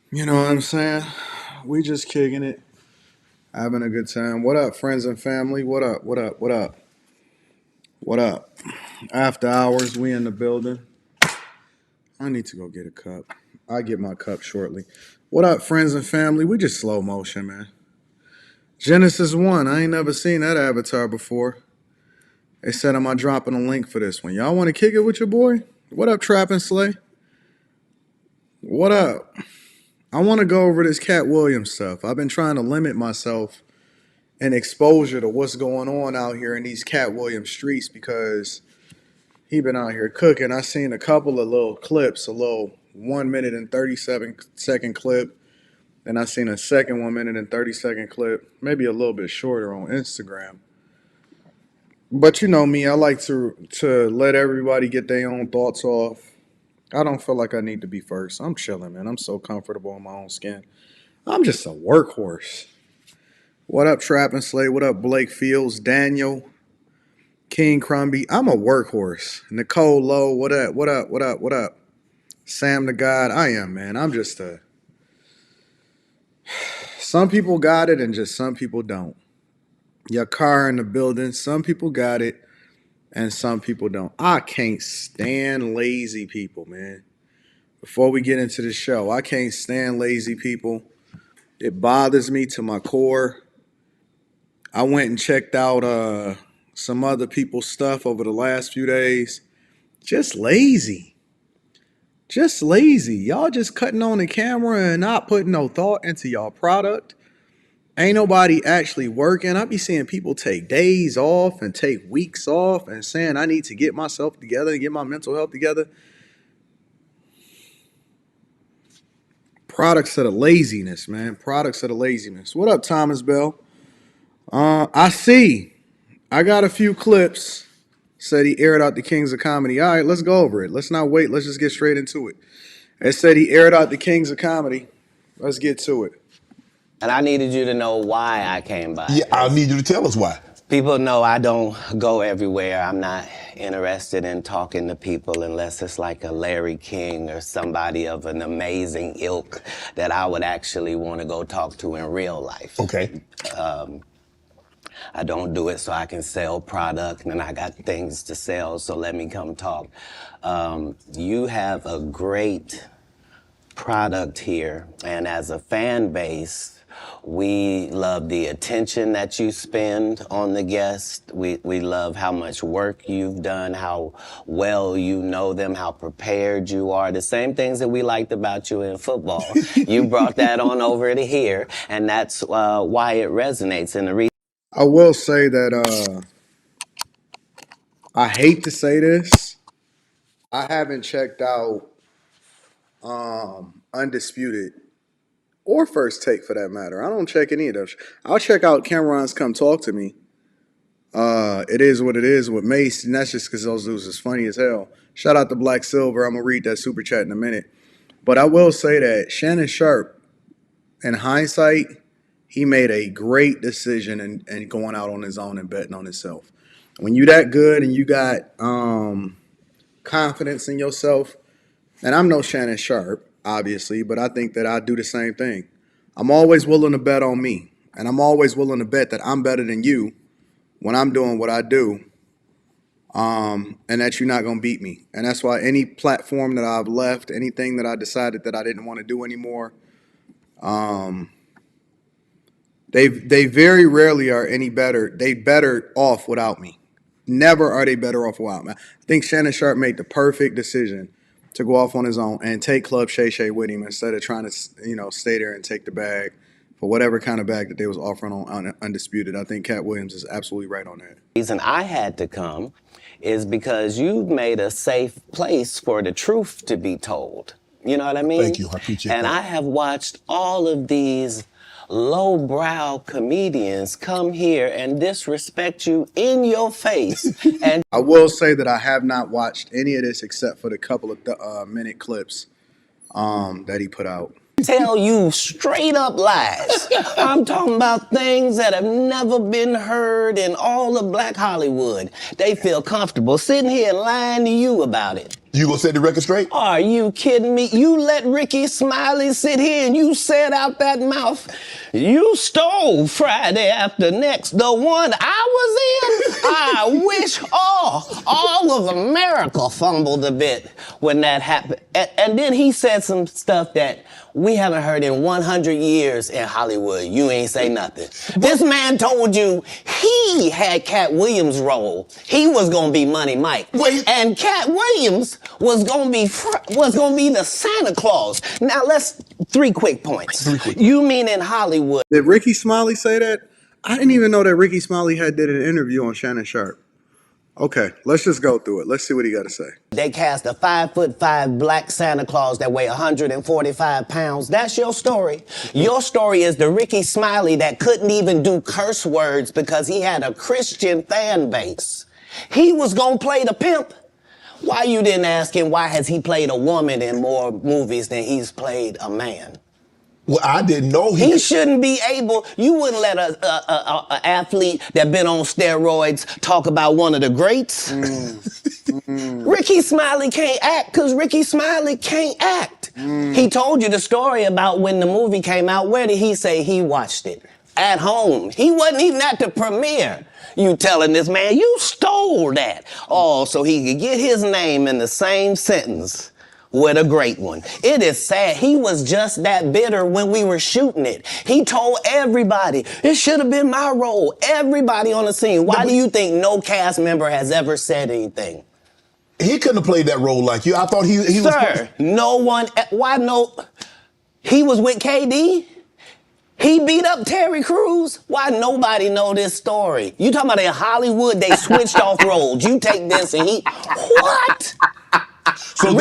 You know what I'm saying? We just kicking it, having a good time. What up, friends and family? What up? What up? What up? What up? After hours, we in the building. I need to go get a cup. I'll get my cup shortly. What up, friends and family? We just slow motion, man. Genesis 1. I ain't never seen that avatar before. They said, am I dropping a link for this one? Y'all want to kick it with your boy? What up, Trap and Slay? What up? I want to go over this Katt Williams stuff. I've been trying to limit myself and exposure to what's going on out here in these Katt Williams streets because he been out here cooking. I seen a couple of little clips, a little 1 minute and 37-second clip. Then I seen a second 1 minute and 30-second clip, maybe a little bit shorter on Instagram. But you know me, I like to let everybody get their own thoughts off. I don't feel like I need to be first. I'm chilling, man. I'm so comfortable in my own skin. I'm just a workhorse. What up, Trap and Slay? What up, Blake Fields, Daniel, King Crombie? I'm a workhorse. Nicole Lowe, what up? What up? What up? What up? Sam the God, I am, man. I'm just a. Some people got it and just some people don't. Your car in the building, some people got it and some people don't. I can't stand lazy people, man. Before we get into the show, I can't stand lazy people. It bothers me to my core. I went and checked out some other people's stuff over the last few days. Just lazy. Just lazy. Y'all just cutting on the camera and not putting no thought into y'all product. Ain't nobody actually working. I be seeing people take days off and take weeks off and saying I need to get myself together and get my mental health together. Products of the laziness, man. Products of the laziness. What up, Thomas Bell? I see. I got a few clips. Said he aired out the Kings of Comedy. All right, let's go over it. Let's not wait. Let's just get straight into it. It said he aired out the Kings of Comedy. Let's get to it. And I needed you to know why I came by. Yeah, I need you to tell us why. People know I don't go everywhere. I'm not interested in talking to people unless it's like a Larry King or somebody of an amazing ilk that I would actually want to go talk to in real life. Okay. I don't do it so I can sell product, and I got things to sell, so let me come talk. You have a great product here, and as a fan base, we love the attention that you spend on the guest. We love how much work you've done, how well you know them, how prepared you are. The same things that we liked about you in football. You brought that on over to here, and that's why it resonates. And the reason I will say that I hate to say this. I haven't checked out Undisputed or First Take for that matter. I don't check any of those. I'll check out Cameron's Come Talk to Me. It is what it is with Mace, and that's just because those dudes is funny as hell. Shout out to Black Silver. I'm gonna read that super chat in a minute. But I will say that Shannon Sharp, in hindsight, he made a great decision in going out on his own and betting on himself. When you that good and you got confidence in yourself, and I'm no Shannon Sharp, obviously, but I think that I do the same thing. I'm always willing to bet on me, and I'm always willing to bet that I'm better than you when I'm doing what I do, and that you're not going to beat me. And that's why any platform that I've left, anything that I decided that I didn't want to do anymore, they very rarely are any better. They better off without me. Never are they better off without me. I think Shannon Sharp made the perfect decision to go off on his own and take Club Shay Shay with him instead of trying to, stay there and take the bag for whatever kind of bag that they was offering on Undisputed. I think Katt Williams is absolutely right on that. the reason I had to come is because you made a safe place for the truth to be told. You know what I mean? Thank you. I appreciate and that. I have watched all of these lowbrow comedians come here and disrespect you in your face. And I will say that I have not watched any of this except for the couple of minute clips that he put out. tell you straight up lies. I'm talking about things that have never been heard in all of Black Hollywood. They feel comfortable sitting here and lying to you about it. You gonna set the record straight? Are you kidding me? You let Rickey Smiley sit here and you said out that mouth, you stole Friday After Next, the one I was in. I wish all of America fumbled a bit when that happened. And then he said some stuff that we haven't heard in 100 years in Hollywood. You ain't say nothing. This man told you he had Katt Williams' role. He was gonna be Money Mike. Wait. And Katt Williams was gonna be the Santa Claus. Now let's 3 quick points. You mean in Hollywood? Did Rickey Smiley say that? I didn't even know that Rickey Smiley did an interview on Shannon Sharp. Okay, let's just go through it. Let's see what he got to say. They cast a 5'5" black Santa Claus that weigh 145 pounds. That's your story. Your story is the Rickey Smiley that couldn't even do curse words because he had a Christian fan base. He was gonna play the pimp. Why you didn't ask him why has he played a woman in more movies than he's played a man? Well, I didn't know He shouldn't be able. You wouldn't let a athlete that been on steroids talk about one of the greats. Rickey Smiley can't act because Rickey Smiley can't act. He told you the story about when the movie came out. Where did he say he watched it? At home. He wasn't even at the premiere. You telling this man, you stole that. Oh, so he could get his name in the same sentence with a great one. It is sad. He was just that bitter when we were shooting it. He told everybody, it should have been my role. Everybody on the scene. Why do you think no cast member has ever said anything? He couldn't have played that role like you. I thought he was... Sir, no one... Why no... He was with KD? He beat up Terry Crews? Why nobody know this story? You talking about in Hollywood, they switched off roles. You take this and he... What? So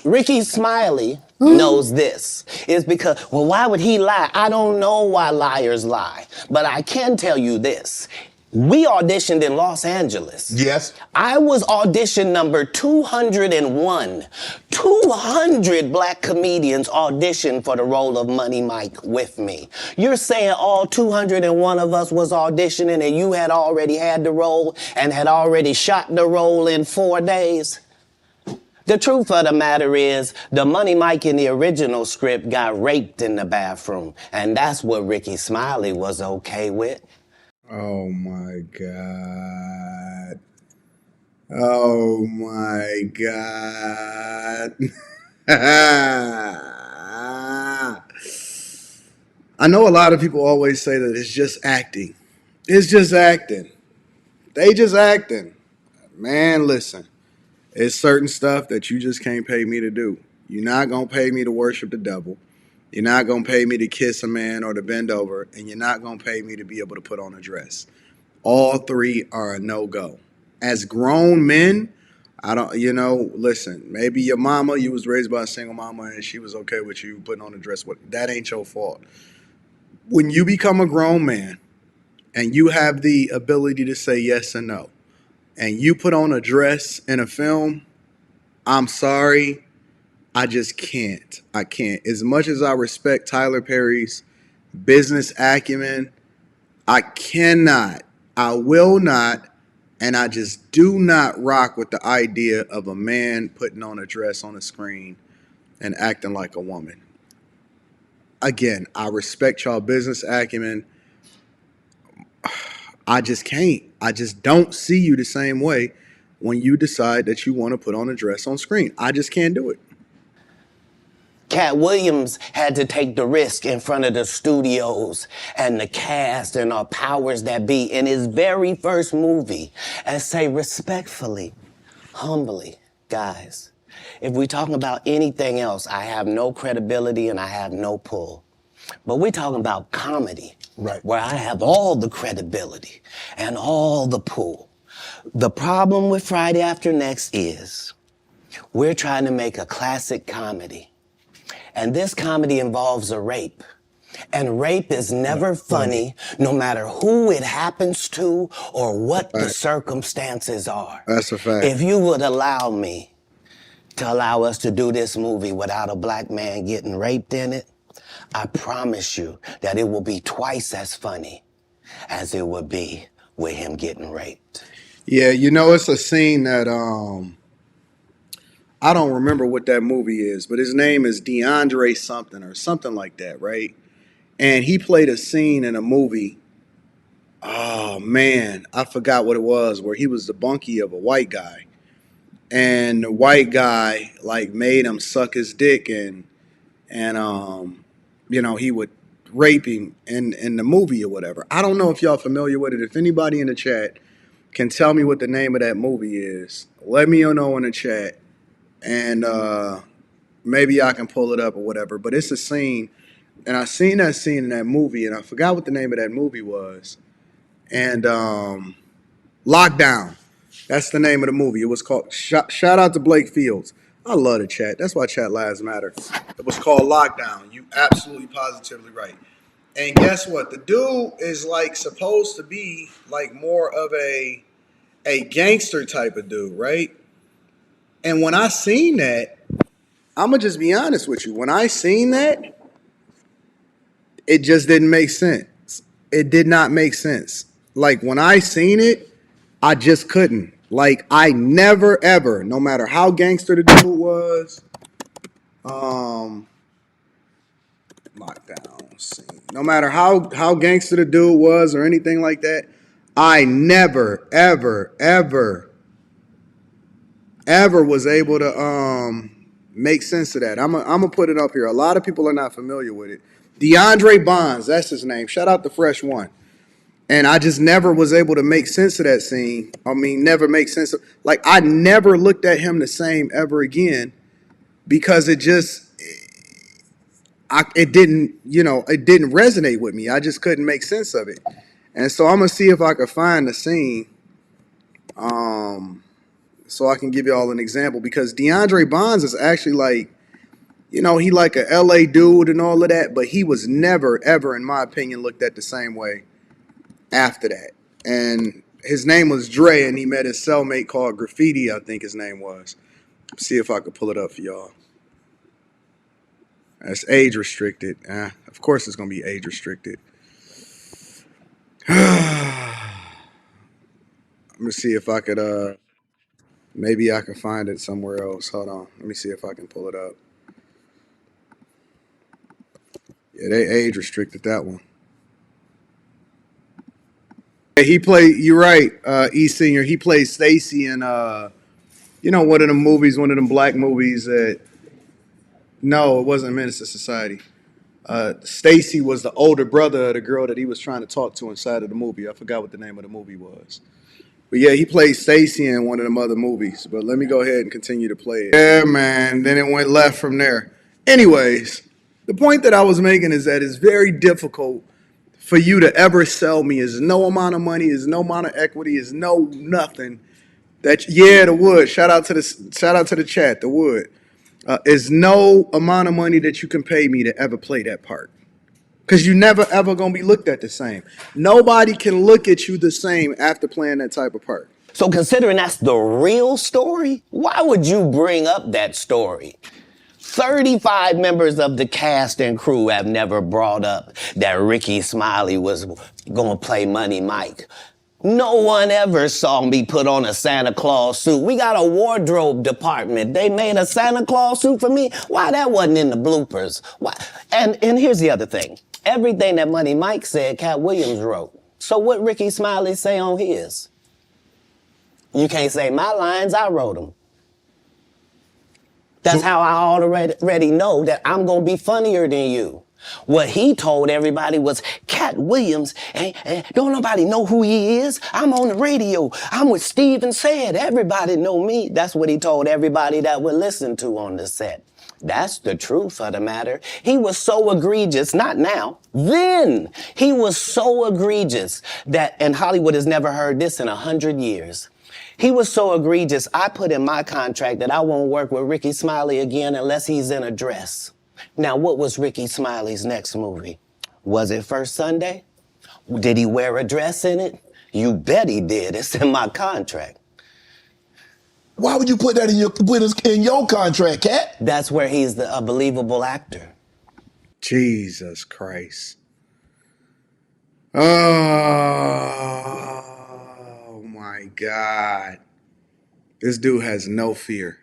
Rickey Smiley knows this. It's because, well, why would he lie? I don't know why liars lie. But I can tell you this. We auditioned in Los Angeles. Yes. I was audition number 201. 200 black comedians auditioned for the role of Money Mike with me. You're saying all 201 of us was auditioning and you had already had the role and had already shot the role in 4 days? The truth of the matter is, the Money Mike in the original script got raped in the bathroom, and that's what Rickey Smiley was okay with. Oh my God. Oh my God. I know a lot of people always say that it's just acting. It's just acting. They just acting. Man, listen. It's certain stuff that you just can't pay me to do. You're not going to pay me to worship the devil. You're not going to pay me to kiss a man or to bend over. And you're not going to pay me to be able to put on a dress. All 3 are a no-go. As grown men, listen, maybe your mama, you was raised by a single mama and she was okay with you putting on a dress. That ain't your fault. When you become a grown man and you have the ability to say yes and no, and you put on a dress in a film, I'm sorry, I just can't. I can't. As much as I respect Tyler Perry's business acumen, I cannot, I will not, and I just do not rock with the idea of a man putting on a dress on a screen and acting like a woman. Again, I respect y'all business acumen. I just can't. I just don't see you the same way when you decide that you want to put on a dress on screen. I just can't do it. Katt Williams had to take the risk in front of the studios and the cast and our powers that be in his very first movie and say respectfully, humbly, guys, if we're talking about anything else, I have no credibility and I have no pull. But we're talking about comedy, right, where I have all the credibility and all the pull. The problem with Friday After Next is we're trying to make a classic comedy. And this comedy involves a rape. And rape is never funny, no matter who it happens to or what the circumstances are. That's a fact. If you would allow me to allow us to do this movie without a black man getting raped in it, I promise you that it will be twice as funny as it would be with him getting raped. Yeah, it's a scene that I don't remember what that movie is, but his name is DeAndre something or something like that, right? And he played a scene in a movie. Oh man, I forgot what it was, where he was the bunkie of a white guy, and the white guy like made him suck his dick, and he would rape him in the movie or whatever. I don't know if y'all familiar with it. If anybody in the chat can tell me what the name of that movie is, let me know in the chat, and maybe I can pull it up or whatever. But it's a scene, and I seen that scene in that movie, and I forgot what the name of that movie was. And Lockdown. That's the name of the movie. It was called. Shout out to Blake Fields. I love the chat. That's why chat lives matter. It was called Lockdown. You absolutely positively right. And guess what? The dude is like supposed to be like more of a gangster type of dude, right? And when I seen that, I'm gonna just be honest with you. When I seen that, it just didn't make sense. It did not make sense. Like when I seen it, I just couldn't. Like I never ever, no matter how gangster the dude was, um, lockdown scene. No matter how gangster the dude was or anything like that, I never ever was able to make sense of that. I'm gonna put it up here. A lot of people are not familiar with it. DeAndre Bonds, that's his name. Shout out to Fresh One. And I just never was able to make sense of that scene. I mean, never make sense of, like, I never looked at him the same ever again because it didn't, it didn't resonate with me. I just couldn't make sense of it. And so I'm gonna see if I could find the scene, so I can give you all an example, because DeAndre Bonds is actually like, he like a LA dude and all of that, but he was never ever, in my opinion, looked at the same way after that. And his name was Dre, and he met his cellmate called Graffiti, I think his name was. See if I could pull it up for y'all. That's age restricted. Of course it's going to be age restricted. Let me see if I could, maybe I can find it somewhere else. Hold on. Let me see if I can pull it up. Yeah, they age restricted that one. He played, you're right, E Senior. He played Stacy in, one of them movies, one of them black movies that, no, it wasn't Menace to Society. Stacy was the older brother of the girl that he was trying to talk to inside of the movie. I forgot what the name of the movie was. But yeah, he played Stacy in one of them other movies. But let me go ahead and continue to play it. Yeah, man. Then it went left from there. Anyways, the point that I was making is that it's very difficult for you to ever sell me. Is no amount of money, is no amount of equity, is no nothing. The wood. Shout out to the chat. The wood. Is no amount of money that you can pay me to ever play that part. Because you never ever gonna be looked at the same. Nobody can look at you the same after playing that type of part. So considering that's the real story, why would you bring up that story? 35 members of the cast and crew have never brought up that Rickey Smiley was gonna play Money Mike. No one ever saw me put on a Santa Claus suit. We got a wardrobe department. They made a Santa Claus suit for me. Why that wasn't in the bloopers? Why? And here's the other thing. Everything that Money Mike said, Katt Williams wrote. So what Rickey Smiley say on his? You can't say my lines, I wrote them. That's how I already know that I'm gonna be funnier than you. What he told everybody was, Katt Williams, don't nobody know who he is. I'm on the radio. I'm with Steven Said. Everybody know me. That's what he told everybody that would listen to on the set. That's the truth of the matter. He was so egregious, not now, then. He was so egregious that, and Hollywood has never heard this in 100 years. He was so egregious, I put in my contract that I won't work with Rickey Smiley again unless he's in a dress. Now, what was Rickey Smiley's next movie? Was it First Sunday? Did he wear a dress in it? You bet he did. It's in my contract. Why would you put that in your contract, Katt? That's where he's a believable actor. Jesus Christ. Oh my God. This dude has no fear.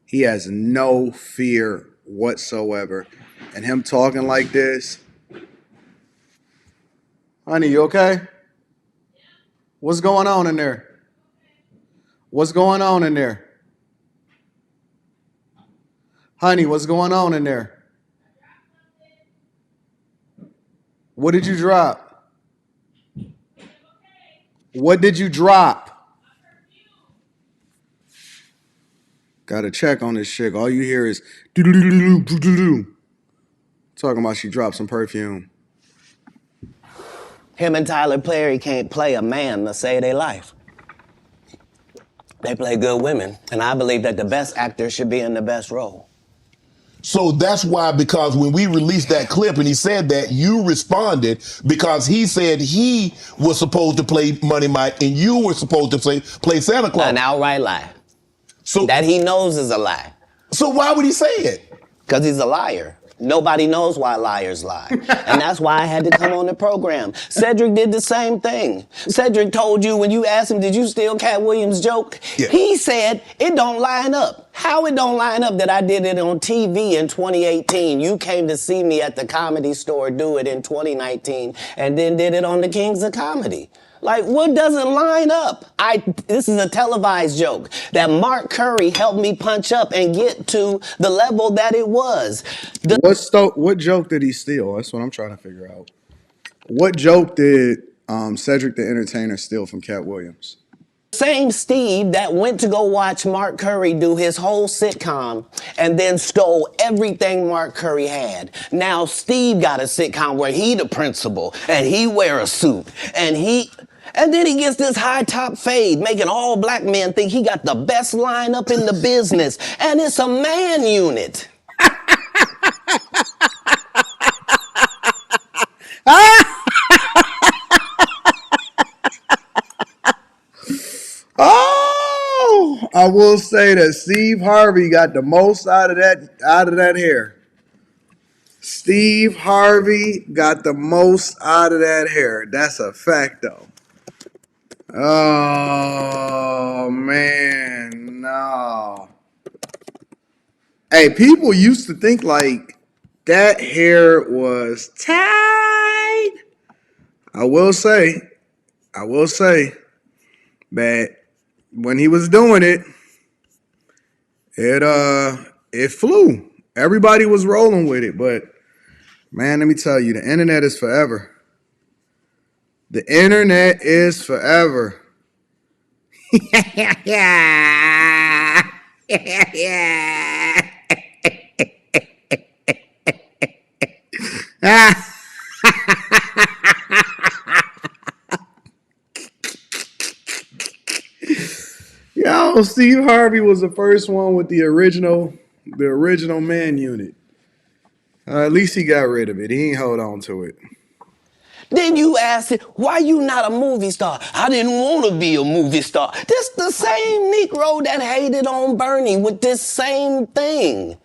He has no fear whatsoever. And him talking like this, honey, you okay? What's going on in there? What's going on in there? Honey, what's going on in there? What did you drop? What did you drop? Got to check on this chick. All you hear is do-do-do-do-do-do-do. Talking about she dropped some perfume. Him and Tyler Perry can't play a man to save their life. They play good women, and I believe that the best actor should be in the best role. So that's why, because when we released that clip and he said that, you responded because he said he was supposed to play Money Mike and you were supposed to play Santa Claus. An outright lie. So That he knows is a lie. So why would he say it? Because he's a liar. Nobody knows why liars lie. And that's why I had to come on the program. Cedric did the same thing. Cedric told you when you asked him, did you steal Katt Williams' joke? Yeah. He said, it don't line up. How it don't line up that I did it on TV in 2018? You came to see me at the Comedy Store do it in 2019 and then did it on the Kings of Comedy. Like, what doesn't line up? This is a televised joke that Mark Curry helped me punch up and get to the level that it was. What joke did he steal? That's what I'm trying to figure out. What joke did Cedric the Entertainer steal from Katt Williams? Same Steve that went to go watch Mark Curry do his whole sitcom and then stole everything Mark Curry had. Now Steve got a sitcom where he the principal and he wear a suit and then he gets this high top fade, making all black men think he got the best lineup in the business, and it's a man unit. Oh, I will say that Steve Harvey got the most out of that hair. Steve Harvey got the most out of that hair. That's a fact, though. Oh, man, no. Hey, people used to think like that hair was tight. I will say that when he was doing it, it flew. Everybody was rolling with it, but man, let me tell you, the internet is forever. The internet is forever. Yo, Steve Harvey was the first one with the original man unit. At least he got rid of it. He ain't hold on to it. Then you asked it, why you not a movie star? I didn't want to be a movie star. This the same Negro that hated on Bernie with this same thing.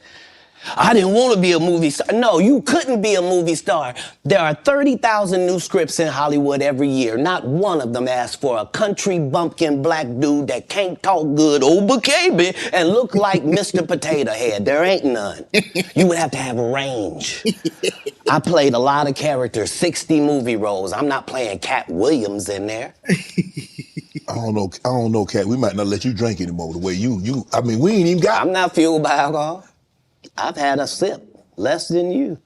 I didn't want to be a movie star. No, you couldn't be a movie star. There are 30,000 new scripts in Hollywood every year. Not one of them asks for a country bumpkin black dude that can't talk good, baby, and look like Mr. Potato Head. There ain't none. You would have to have range. I played a lot of characters, 60 movie roles. I'm not playing Katt Williams in there. I don't know, Katt. We might not let you drink anymore the way you. I mean, we ain't even got. I'm not fueled by alcohol. I've had a sip, less than you.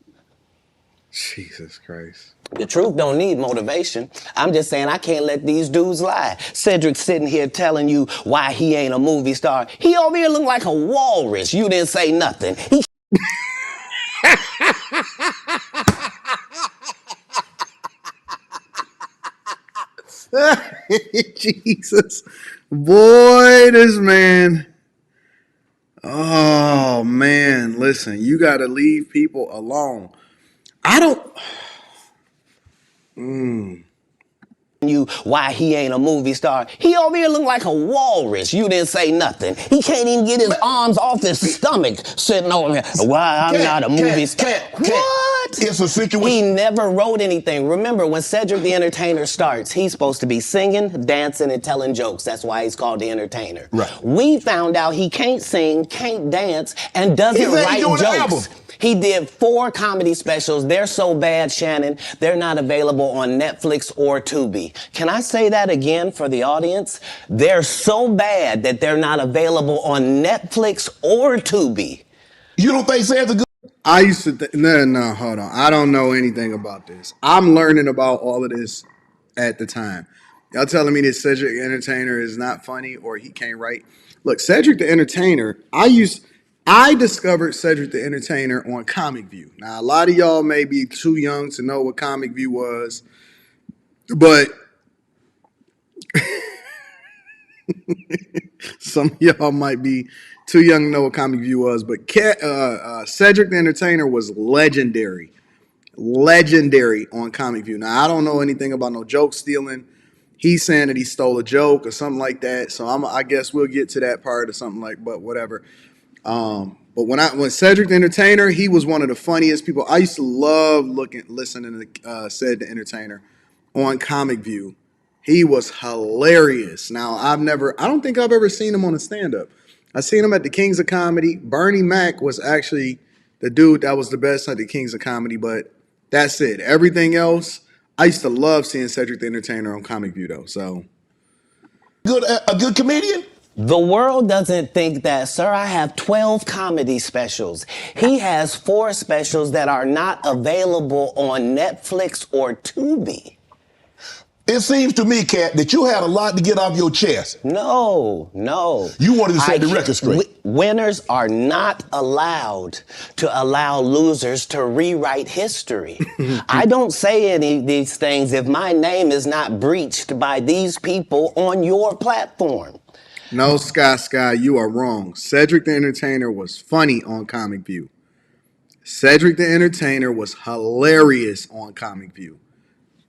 Jesus Christ. The truth don't need motivation. I'm just saying I can't let these dudes lie. Cedric's sitting here telling you why he ain't a movie star. He over here look like a walrus. You didn't say nothing. Jesus. Boy, this man. Oh, man. Listen, you got to leave people alone. I don't. You why he ain't a movie star. He over here look like a walrus. You didn't say nothing. He can't even get his arms off his stomach sitting over here. Why I'm not a movie star. What? It's a situation. He never wrote anything. Remember, when Cedric the Entertainer starts, he's supposed to be singing, dancing, and telling jokes. That's why he's called the Entertainer. Right. We found out he can't sing, can't dance, and doesn't write jokes. He did 4 comedy specials. They're so bad, Shannon, they're not available on Netflix or Tubi. Can I say that again for the audience? They're so bad that they're not available on Netflix or Tubi. You don't think Ced's a good? I used to think, no, hold on. I don't know anything about this. I'm learning about all of this at the time. Y'all telling me that Cedric the Entertainer is not funny or he can't write? Look, Cedric the Entertainer, I discovered Cedric the Entertainer on Comic View. Now, a lot of y'all may be too young to know what Comic View was, but some of y'all might be too young to know what Comic View was. But Cedric the Entertainer was legendary on Comic View. Now, I don't know anything about no joke stealing. He's saying that he stole a joke or something like that. So I guess we'll get to that part or something but whatever. But when Cedric the Entertainer, he was one of the funniest people. I used to love listening to Ced the Entertainer on Comic View. He was hilarious. Now, I don't think I've ever seen him on a stand-up. I seen him at the Kings of Comedy. Bernie Mac was actually the dude that was the best at the Kings of Comedy, but that's it. Everything else, I used to love seeing Cedric the Entertainer on Comic View, though. So, A good comedian? The world doesn't think that, sir. I have 12 comedy specials. He has 4 specials that are not available on Netflix or Tubi. It seems to me, Katt, that you had a lot to get off your chest. No. You wanted to set the record straight. Winners are not allowed to allow losers to rewrite history. I don't say any of these things if my name is not breached by these people on your platform. No, Sky, you are wrong. Cedric the Entertainer was funny on Comic View. Cedric the Entertainer was hilarious on Comic View.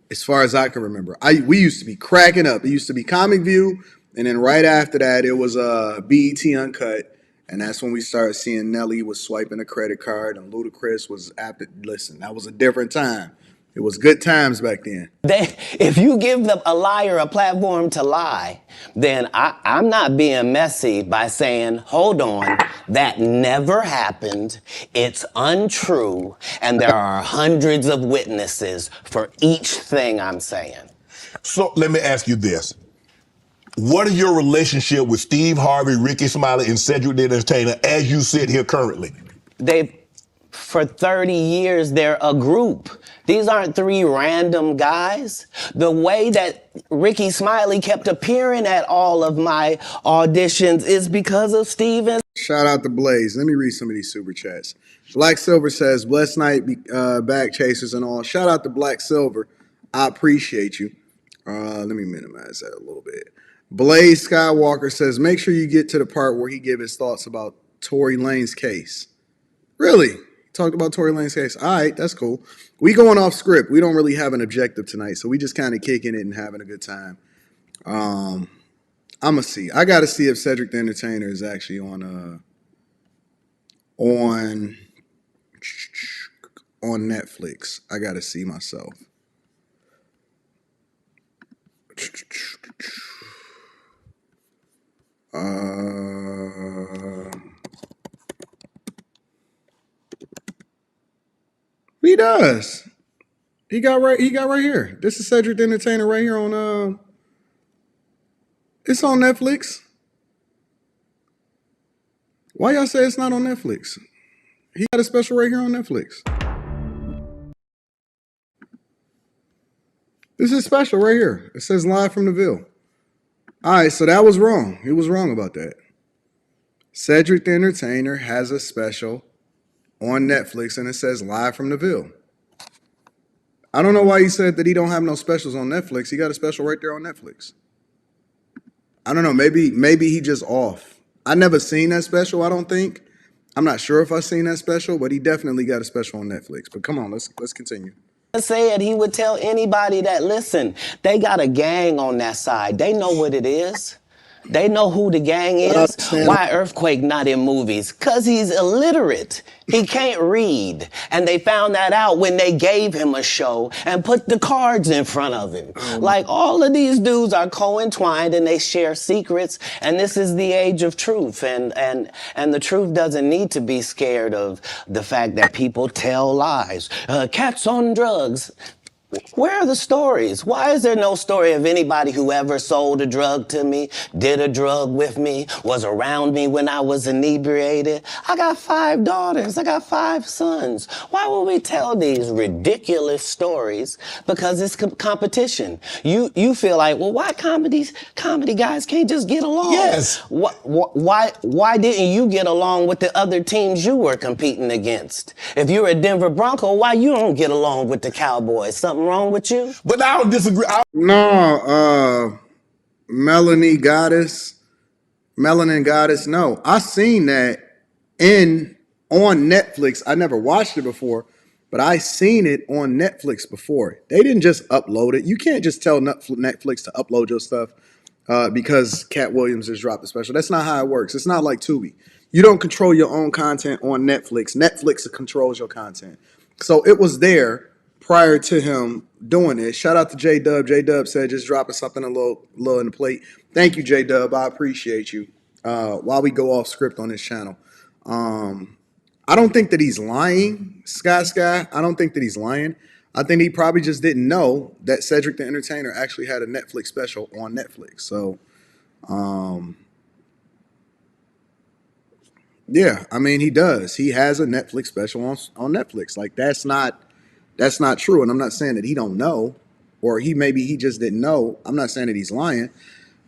As far as I can remember. We used to be cracking up. It used to be Comic View, and then right after that, it was BET Uncut. And that's when we started seeing Nelly was swiping a credit card, and Ludacris was listen, that was a different time. It was good times back then. If you give a liar a platform to lie, then I'm not being messy by saying, hold on, that never happened, it's untrue, and there are hundreds of witnesses for each thing I'm saying. So let me ask you this. What is your relationship with Steve Harvey, Rickey Smiley, and Cedric the Entertainer as you sit here currently? For 30 years, they're a group. These aren't 3 random guys. The way that Rickey Smiley kept appearing at all of my auditions is because of Steven. Shout out to Blaze. Let me read some of these super chats. Black Silver says, blessed night, back chasers and all. Shout out to Black Silver. I appreciate you. Let me minimize that a little bit. Blaze Skywalker says, make sure you get to the part where he gave his thoughts about Tory Lanez case. Really? Talked about Tory Lanez case. All right, that's cool. We going off script. We don't really have an objective tonight, so we just kind of kicking it and having a good time. I'm gonna see. I gotta see if Cedric the Entertainer is actually on Netflix. I gotta see myself. He does. He got right here. This is Cedric the Entertainer right here on it's on Netflix. Why y'all say it's not on Netflix? He got a special right here on Netflix. This is special right here. It says live from the Ville. All right, so that was wrong. He was wrong about that. Cedric the Entertainer has a special on Netflix, and it says live from the Ville. I don't know why he said that he don't have no specials on Netflix. He got a special right there on Netflix. I don't know. Maybe he just off. I never seen that special, I don't think. I'm not sure if I seen that special, but he definitely got a special on Netflix. But come on, let's continue. Said he would tell anybody that, listen, they got a gang on that side. They know what it is. They know who the gang Shout out is. to Stan. Why Earthquake not in movies? Because he's illiterate. He can't read. And they found that out when they gave him a show and put the cards in front of him. Like, all of these dudes are co-entwined and they share secrets. And this is the age of truth. And the truth doesn't need to be scared of the fact that people tell lies. Katt's on drugs. Where are the stories? Why is there no story of anybody who ever sold a drug to me, did a drug with me, was around me when I was inebriated? I got 5 daughters. I got 5 sons. Why would we tell these ridiculous stories? Because it's competition. You feel like, well, why comedy guys can't just get along? Yes. Why didn't you get along with the other teams you were competing against? If you're a Denver Bronco, why you don't get along with the Cowboys? Something wrong with you? But I don't disagree. No, Melanin Goddess. No, I seen that on Netflix. I never watched it before, but I seen it on Netflix before. They didn't just upload it. You can't just tell Netflix to upload your stuff because Katt Williams just dropped a special. That's not how it works. It's not like Tubi. You don't control your own content on Netflix. Netflix controls your content. So it was there prior to him doing it. Shout out to J-Dub. J-Dub said just dropping something a little in the plate. Thank you, J-Dub. I appreciate you. While we go off script on this channel. I don't think that he's lying, Sky. I don't think that he's lying. I think he probably just didn't know that Cedric the Entertainer actually had a Netflix special on Netflix. So, yeah, I mean, he does. He has a Netflix special on Netflix. Like, that's not true. And I'm not saying that he don't know, or he just didn't know. I'm not saying that he's lying,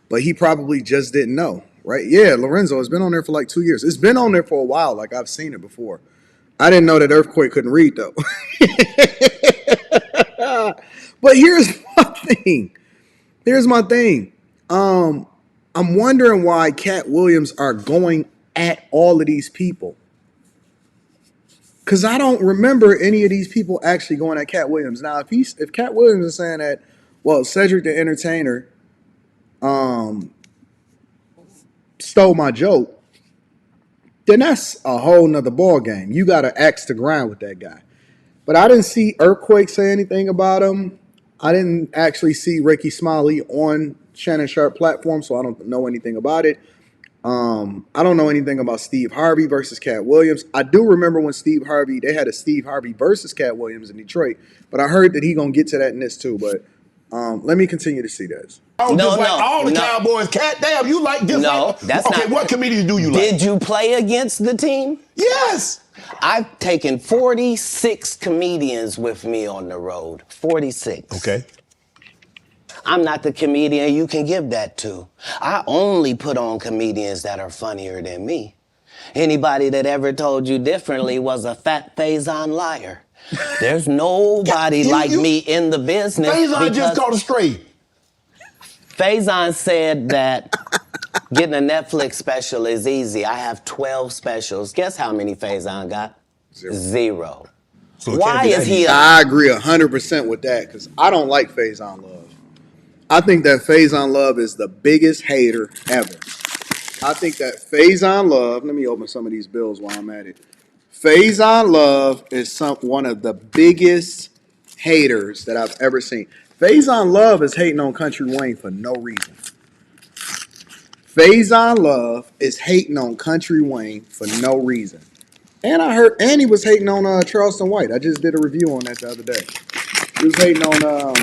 but he probably just didn't know, right? Yeah, Lorenzo, it's been on there for like 2 years. It's been on there for a while. Like, I've seen it before. I didn't know that Earthquake couldn't read, though. But here's my thing. I'm wondering why Katt Williams are going at all of these people. Because I don't remember any of these people actually going at Katt Williams. Now, if Katt Williams is saying that, well, Cedric the Entertainer stole my joke, then that's a whole nother ball game. You got to axe the grind with that guy. But I didn't see Earthquake say anything about him. I didn't actually see Rickey Smiley on Shannon Sharp platform, so I don't know anything about it. I don't know anything about Steve Harvey versus Katt Williams. I do remember when they had a Steve Harvey versus Katt Williams in Detroit, but I heard that he gonna get to that in this too. But let me continue to see this. All the Cowboys. Katt, damn, you like this? No, that's not. Okay, what comedians do you like? Did you play against the team? Yes. I've taken 46 comedians with me on the road. 46. Okay. I'm not the comedian you can give that to. I only put on comedians that are funnier than me. Anybody that ever told you differently was a fat Faison liar. There's nobody like me in the business. Faison just caught a stray. Faison said that getting a Netflix special is easy. I have 12 specials. Guess how many Faison got? Zero. So why is he? I agree 100% with that because I don't like Faison Love. I think that Faison Love is the biggest hater ever. I think that Faison Love, let me open some of these bills while I'm at it. Faison Love is one of the biggest haters that I've ever seen. Faison Love is hating on Country Wayne for no reason. Faison Love is hating on Country Wayne for no reason. And I heard, and he was hating on Charleston White. I just did a review on that the other day. He was hating on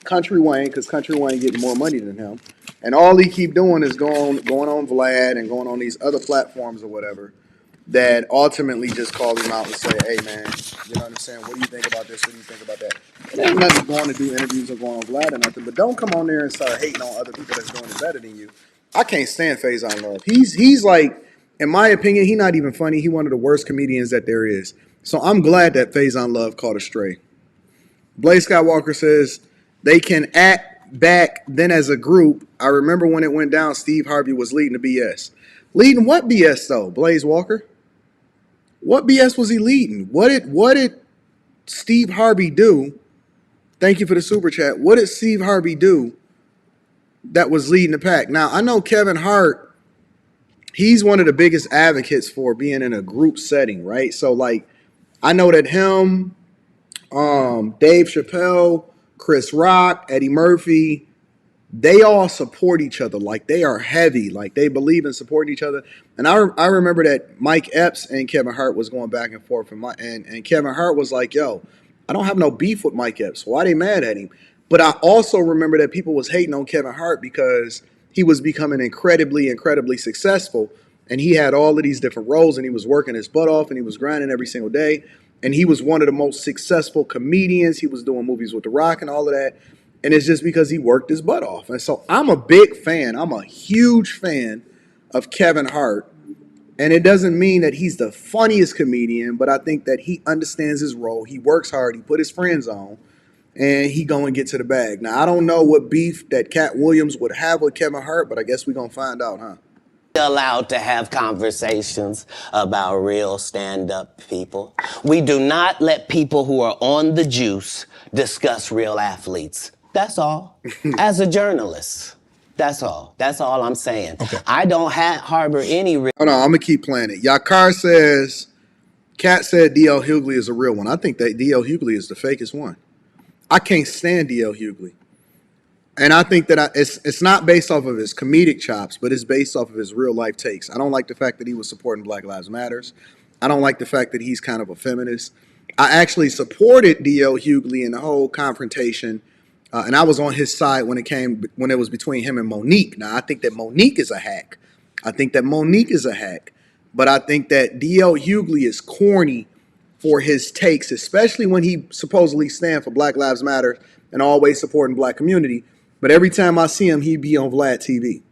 Country Wayne because Country Wayne getting more money than him. And all he keep doing is going on Vlad and going on these other platforms or whatever that ultimately just call him out and say, hey, man, you know what I'm saying? What do you think about this? What do you think about that? It ain't nothing going to do interviews or going on Vlad or nothing, but don't come on there and start hating on other people that's doing it better than you. I can't stand Faison Love. He's like, in my opinion, he's not even funny. He's one of the worst comedians that there is. So I'm glad that Faison Love caught a stray. Blaze Skywalker says, they can act back then as a group. I remember when it went down, Steve Harvey was leading the BS. Leading what BS though, Blaze Walker? What BS was he leading? What did Steve Harvey do? Thank you for the super chat. What did Steve Harvey do that was leading the pack. Now, I know Kevin Hart, he's one of the biggest advocates for being in a group setting, right? So, like, I know that him, Dave Chappelle, Chris Rock, Eddie Murphy, they all support each other. Like, they are heavy. Like, they believe in supporting each other. And I remember that Mike Epps and Kevin Hart was going back and forth. And Kevin Hart was like, yo, I don't have no beef with Mike Epps. Why they mad at him? But I also remember that people was hating on Kevin Hart because he was becoming incredibly successful. And he had all of these different roles and he was working his butt off and he was grinding every single day. And he was one of the most successful comedians. He was doing movies with The Rock and all of that. And it's just because he worked his butt off. And so I'm a big fan. I'm a huge fan of Kevin Hart. And it doesn't mean that he's the funniest comedian, but I think that he understands his role. He works hard. He put his friends on, and he go and get to the bag. Now, I don't know what beef that Katt Williams would have with Kevin Hart, but I guess we're going to find out, huh? Allowed to have conversations about real stand-up people. We do not let people who are on the juice discuss real athletes. That's all. As a journalist, that's all. That's all I'm saying. Okay. I don't harbor any. Hold on, I'm going to keep playing it. Yakar says, Katt said D.L. Hughley is a real one. I think that D.L. Hughley is the fakest one. I can't stand D.L. Hughley. And I think that it's not based off of his comedic chops, but it's based off of his real life takes. I don't like the fact that he was supporting Black Lives Matters. I don't like the fact that he's kind of a feminist. I actually supported D.L. Hughley in the whole confrontation, and I was on his side when it was between him and Monique. Now I think that Monique is a hack. But I think that D.L. Hughley is corny for his takes, especially when he supposedly stand for Black Lives Matter and always supporting Black community. But every time I see him, he be on Vlad TV.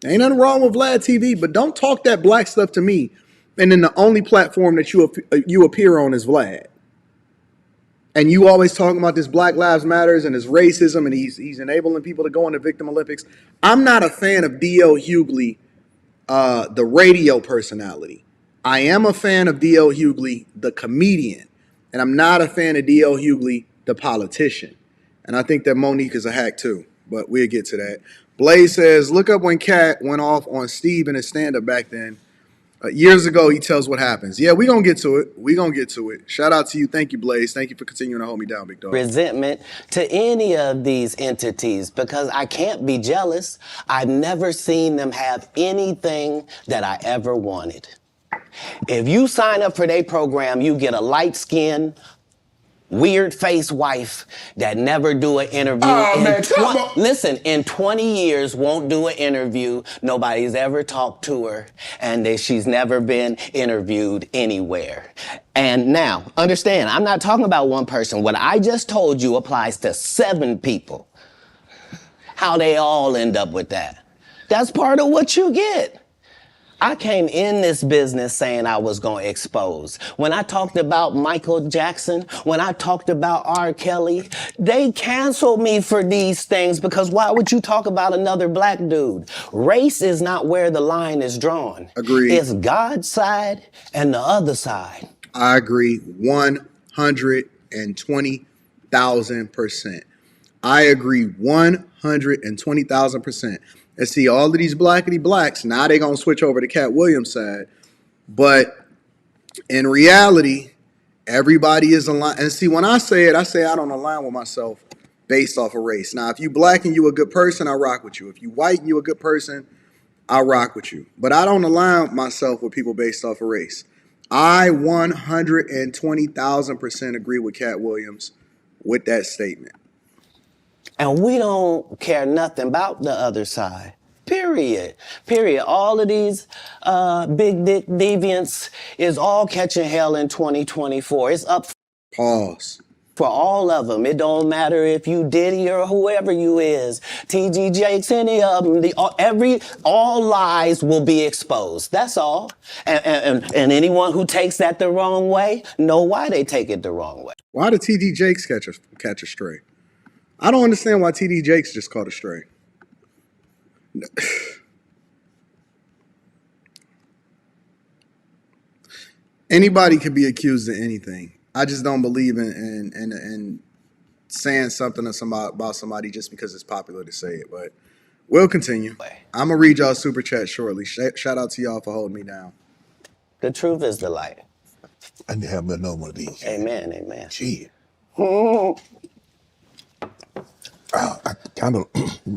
Ain't nothing wrong with Vlad TV, but don't talk that black stuff to me. And then the only platform that you appear on is Vlad. And you always talking about this Black Lives Matters and this racism, and he's enabling people to go into Victim Olympics. I'm not a fan of D.L. Hughley, the radio personality. I am a fan of D.L. Hughley, the comedian. And I'm not a fan of D.L. Hughley, the politician. And I think that Monique is a hack too, but we'll get to that. Blaze says, look up when Katt went off on Steve in his stand-up back then. Years ago, he tells what happens. Yeah, we're going to get to it. Shout out to you. Thank you, Blaze. Thank you for continuing to hold me down, big dog. Resentment to any of these entities because I can't be jealous. I've never seen them have anything that I ever wanted. If you sign up for their program, you get a light-skinned, weird-faced wife that never do an interview. Oh, man, come on. Listen, in 20 years, won't do an interview. Nobody's ever talked to her, and she's never been interviewed anywhere. And now, understand, I'm not talking about one person. What I just told you applies to 7 people. How they all end up with that. That's part of what you get. I came in this business saying I was going to expose. When I talked about Michael Jackson, when I talked about R. Kelly, they canceled me for these things because why would you talk about another black dude? Race is not where the line is drawn. Agreed. It's God's side and the other side. I agree 120,000%. I agree 120,000%. And see, all of these blackity blacks, now they're going to switch over to Katt Williams' side. But in reality, everybody is aligned. And see, when I say I don't align with myself based off of race. Now, if you black and you a good person, I rock with you. If you white and you a good person, I rock with you. But I don't align myself with people based off of race. I 120,000% agree with Katt Williams with that statement. And we don't care nothing about the other side. Period. All of these big dick deviants is all catching hell in 2024. It's up Pause. for all of them. It don't matter if you Diddy or whoever you is. TG Jakes, any of them. All lies will be exposed. That's all. And anyone who takes that the wrong way, know why they take it the wrong way. Why did TD Jakes catch a stray? I don't understand why TD Jakes just caught a stray. Anybody could be accused of anything. I just don't believe in saying something to somebody about somebody just because it's popular to say it. But we'll continue. I'm gonna read y'all super chat shortly. Shout out to y'all for holding me down. The truth is the light. I need to have another one of these. Amen, amen. Gee. I kind of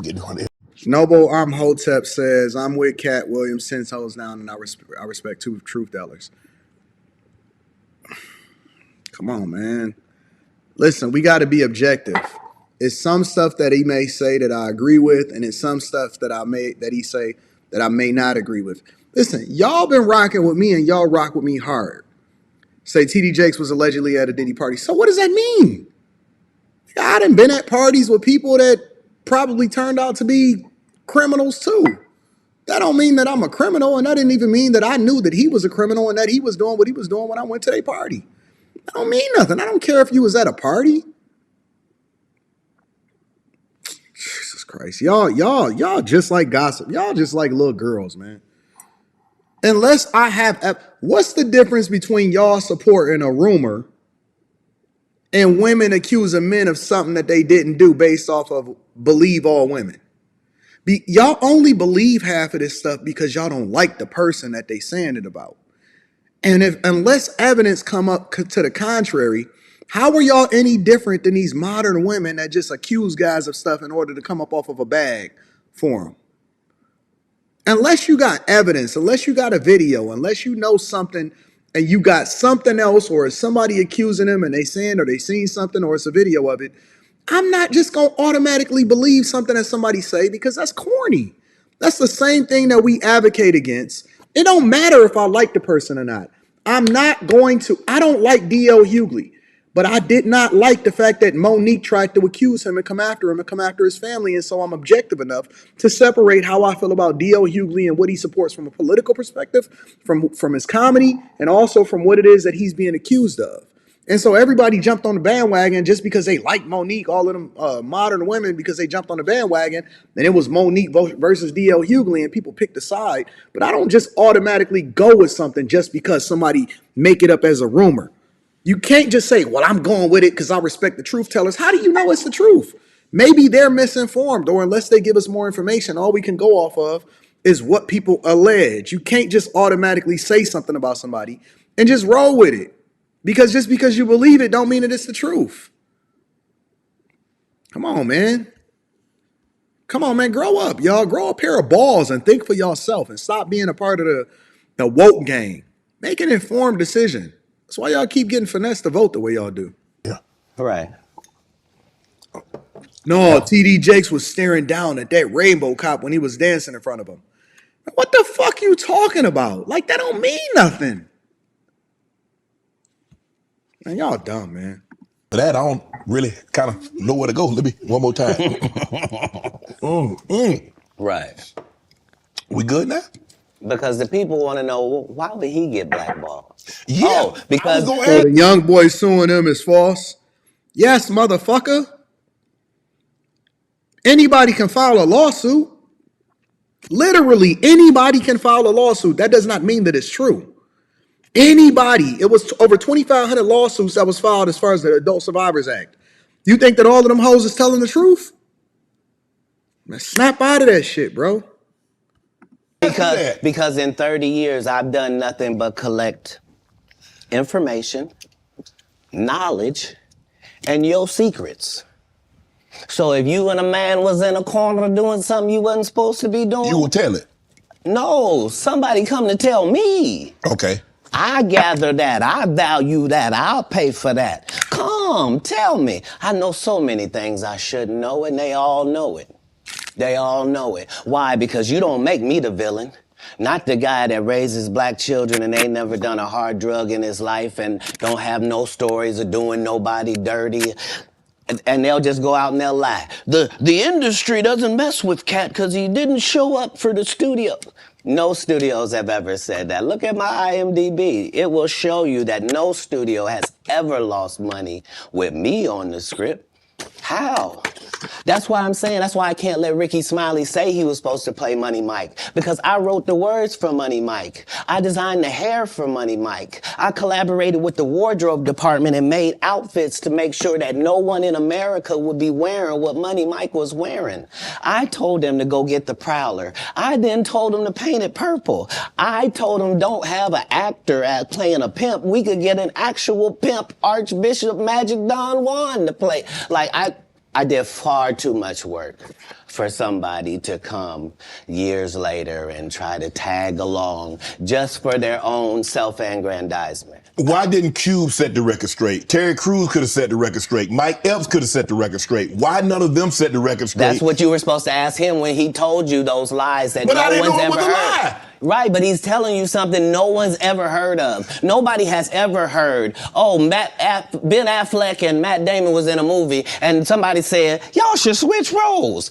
get on it. Noble Hotep says, I'm with Katt Williams 10 toes down, and I respect two truth tellers. Come on, man. Listen, we got to be objective. It's some stuff that he may say that I agree with, and it's some stuff that he say that I may not agree with. Listen, y'all been rocking with me, and y'all rock with me hard. Say TD Jakes was allegedly at a Diddy party. So what does that mean? I done been at parties with people that probably turned out to be criminals too. That don't mean that I'm a criminal, and that didn't even mean that I knew that he was a criminal and that he was doing what he was doing when I went to their party. That don't mean nothing. I don't care if you was at a party. Jesus Christ. Y'all just like gossip. Y'all just like little girls, man. Unless I have, what's the difference between y'all supporting a rumor and women accusing men of something that they didn't do based off of believe all women? Y'all only believe half of this stuff because y'all don't like the person that they saying it about. And unless evidence come up to the contrary, how are y'all any different than these modern women that just accuse guys of stuff in order to come up off of a bag for them? Unless you got evidence, unless you got a video, unless you know something and you got something else, or somebody accusing them and they saying or they seen something or it's a video of it, I'm not just going to automatically believe something that somebody say because that's corny. That's the same thing that we advocate against. It don't matter if I like the person or not. I don't like D.L. Hughley, but I did not like the fact that Monique tried to accuse him and come after his family. And so I'm objective enough to separate how I feel about D.L. Hughley and what he supports from a political perspective, from his comedy, and also from what it is that he's being accused of. And so everybody jumped on the bandwagon just because they like Monique, all of them modern women, because they jumped on the bandwagon. And it was Monique versus D.L. Hughley, and people picked a side. But I don't just automatically go with something just because somebody make it up as a rumor. You can't just say, well, I'm going with it because I respect the truth tellers. How do you know it's the truth? Maybe they're misinformed, or unless they give us more information, all we can go off of is what people allege. You can't just automatically say something about somebody and just roll with it. Because just because you believe it don't mean that it's the truth. Come on, man. Come on, man. Grow up, y'all. Grow a pair of balls and think for yourself and stop being a part of the woke gang. Make an informed decision. That's why y'all keep getting finessed to vote the way y'all do. Yeah. Right. No, TD Jakes was staring down at that rainbow cop when he was dancing in front of him. What the fuck you talking about? Like, that don't mean nothing. Man, y'all dumb, man. For that, I don't really kind of know where to go. Let me, one more time. Right. We good now? Because the people want to know, why would he get blackballed? Yeah. Oh, because So the young boy suing him is false? Yes, motherfucker. Anybody can file a lawsuit. Literally, anybody can file a lawsuit. That does not mean that it's true. Anybody. It was over 2,500 lawsuits that was filed as far as the Adult Survivors Act. You think that all of them hoes is telling the truth? Man, snap out of that shit, bro. Because in 30 years, I've done nothing but collect information, knowledge, and your secrets. So if you and a man was in a corner doing something you wasn't supposed to be doing, You will tell it. no, somebody come to tell me. Okay. I gather that. I value that. I'll pay for that. Come, tell me. I know so many things I shouldn't know, and they all know it. They all know it. Why? Because you don't make me the villain. Not the guy that raises black children and ain't never done a hard drug in his life and don't have no stories of doing nobody dirty. And they'll just go out and they'll lie. The industry doesn't mess with Katt because he didn't show up for the studio. No studios have ever said that. Look at my IMDb. It will show you that no studio has ever lost money with me on the script. How? That's why I'm saying, that's why I can't let Rickey Smiley say he was supposed to play Money Mike. Because I wrote the words for Money Mike. I designed the hair for Money Mike. I collaborated with the wardrobe department and made outfits to make sure that no one in America would be wearing what Money Mike was wearing. I told them to go get the Prowler. I then told them to paint it purple. I told them don't have an actor playing a pimp. We could get an actual pimp, Archbishop Magic Don Juan to play. Like, I did far too much work for somebody to come years later and try to tag along just for their own self-aggrandizement. Why didn't Cube set the record straight? Terry Crews could have set the record straight. Mike Epps could have set the record straight. Why none of them set the record straight? That's what you were supposed to ask him when he told you those lies that no one's ever heard. Lie. Right, but he's telling you something no one's ever heard of. Nobody has ever heard, oh, Ben Affleck and Matt Damon was in a movie, and somebody said, y'all should switch roles.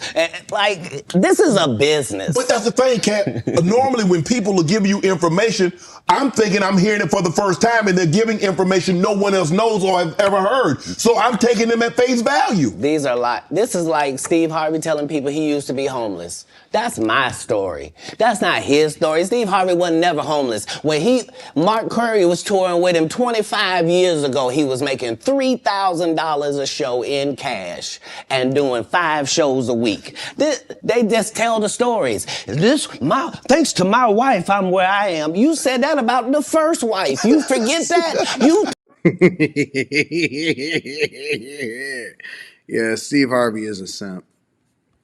Like, this is a business. But that's the thing, Katt. Normally when people are giving you information, I'm thinking I'm hearing it for the first time, and they're giving information no one else knows or has ever heard. So I'm taking them at face value. These are this is like Steve Harvey telling people he used to be homeless. That's my story. That's not his story. Steve Harvey wasn't never homeless. When Mark Curry was touring with him 25 years ago, he was making $3,000 a show in cash and doing 5 shows a week. They just tell the stories. Thanks to my wife, I'm where I am. You said that about the first wife. You forget that? Yeah, Steve Harvey is a simp.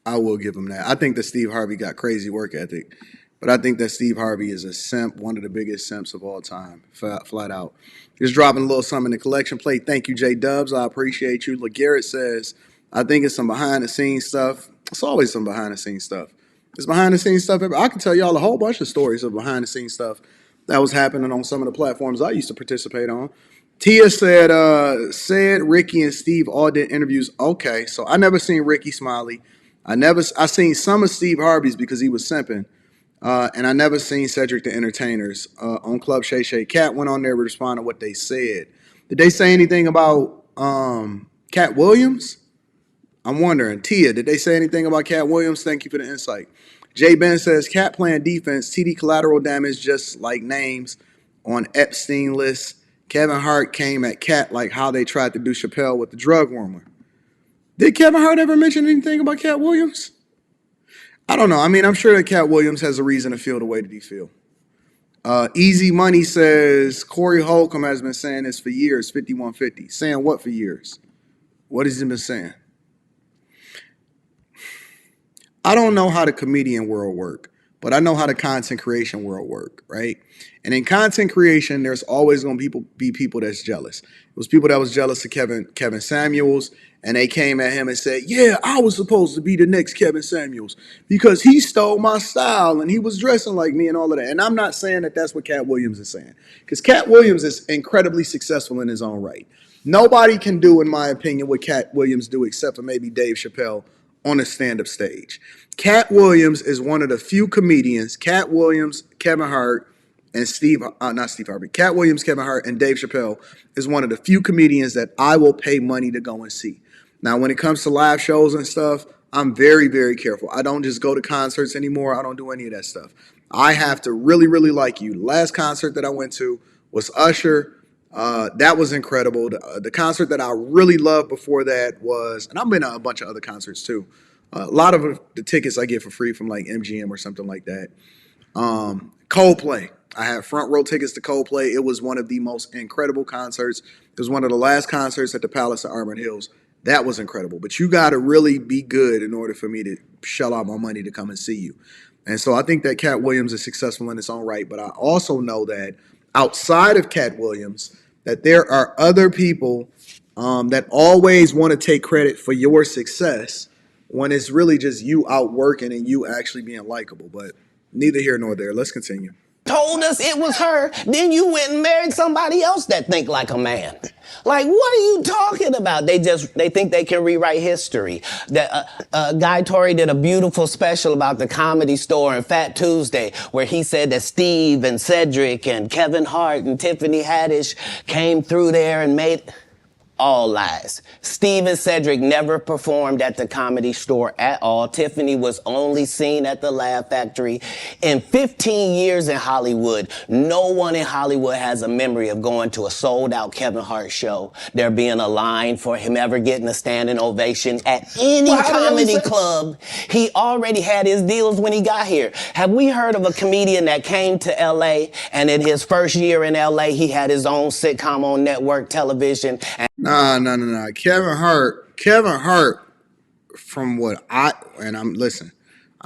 I will give him that. I think that Steve Harvey got crazy work ethic, but I think that Steve Harvey is a simp, one of the biggest simps of all time, flat out. Just dropping a little something in the collection plate. Thank you, J Dubs. I appreciate you. LeGarrette says, I think it's some behind-the-scenes stuff. It's always some behind-the-scenes stuff. It's behind-the-scenes stuff. I can tell y'all a whole bunch of stories of behind-the-scenes stuff that was happening on some of the platforms I used to participate on. Tia said Rickey and Steve all did interviews. Okay, so I never seen Rickey Smiley. I seen some of Steve Harvey's because he was simping. And I never seen Cedric the Entertainer's on Club Shay Shay. Katt went on there to respond to what they said. Did they say anything about Katt Williams? I'm wondering. Tia, did they say anything about Katt Williams? Thank you for the insight. Jay Ben says, Katt playing defense, TD collateral damage, just like names on Epstein list. Kevin Hart came at Katt like how they tried to do Chappelle with the drug rumor. Did Kevin Hart ever mention anything about Katt Williams? I don't know. I mean, I'm sure that Katt Williams has a reason to feel the way that he feel. Easy Money says, Corey Holcomb has been saying this for years, 5150. Saying what for years? What has he been saying? I don't know how the comedian world work, but I know how the content creation world work, right? And in content creation, there's always going to be people that's jealous. It was people that was jealous of Kevin Samuels, and they came at him and said, yeah, I was supposed to be the next Kevin Samuels because he stole my style and he was dressing like me and all of that. And I'm not saying that that's what Katt Williams is saying, because Katt Williams is incredibly successful in his own right. Nobody can do, in my opinion, what Katt Williams do except for maybe Dave Chappelle on a stand-up stage. Katt Williams is one of the few comedians, Katt Williams, Kevin Hart, and Katt Williams, Kevin Hart, and Dave Chappelle is one of the few comedians that I will pay money to go and see. Now, when it comes to live shows and stuff, I'm very, very careful. I don't just go to concerts anymore. I don't do any of that stuff. I have to really, really like you. The last concert that I went to was Usher. That was incredible. The concert that I really loved before that was, and I've been to a bunch of other concerts too. A lot of the tickets I get for free from like MGM or something like that. Coldplay. I had front row tickets to Coldplay. It was one of the most incredible concerts. It was one of the last concerts at the Palace of Auburn Hills. That was incredible. But you got to really be good in order for me to shell out my money to come and see you. And so I think that Katt Williams is successful in its own right. But I also know that outside of Katt Williams, that there are other people that always want to take credit for your success when it's really just you out working and you actually being likable. But neither here nor there. Let's continue. Told us it was her, then you went and married somebody else that think like a man. Like, what are you talking about? They think they can rewrite history. Guy Torrey did a beautiful special about the Comedy Store and Fat Tuesday, where he said that Steve and Cedric and Kevin Hart and Tiffany Haddish came through there and made... All lies. Steve and Cedric never performed at the Comedy Store at all. Tiffany was only seen at the Laugh Factory. In 15 years in Hollywood, no one in Hollywood has a memory of going to a sold-out Kevin Hart show, there being a line for him ever getting a standing ovation at any comedy club. He already had his deals when he got here. Have we heard of a comedian that came to L.A. and in his first year in L.A. he had his own sitcom on network television? Nah. Kevin Hart, from what I'm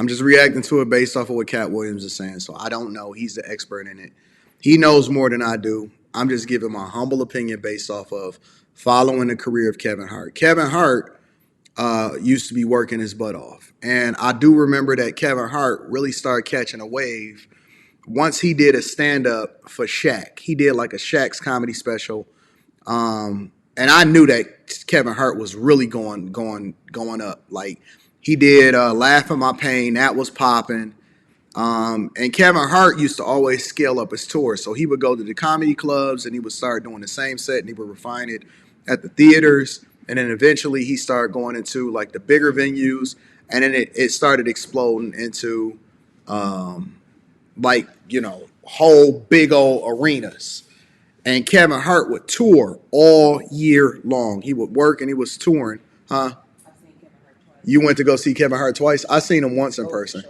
just reacting to it based off of what Katt Williams is saying. So I don't know. He's the expert in it. He knows more than I do. I'm just giving my humble opinion based off of following the career of Kevin Hart. Kevin Hart used to be working his butt off. And I do remember that Kevin Hart really started catching a wave once he did a stand-up for Shaq. He did like a Shaq's comedy special. And I knew that Kevin Hart was really going up. Like he did Laugh at My Pain, that was popping. And Kevin Hart used to always scale up his tours. So he would go to the comedy clubs and he would start doing the same set and he would refine it at the theaters. And then eventually he started going into like the bigger venues. And then it started exploding into whole big old arenas. And Kevin Hart would tour all year long. He would work and he was touring. Huh? You went to go see Kevin Hart twice? I seen him once in person.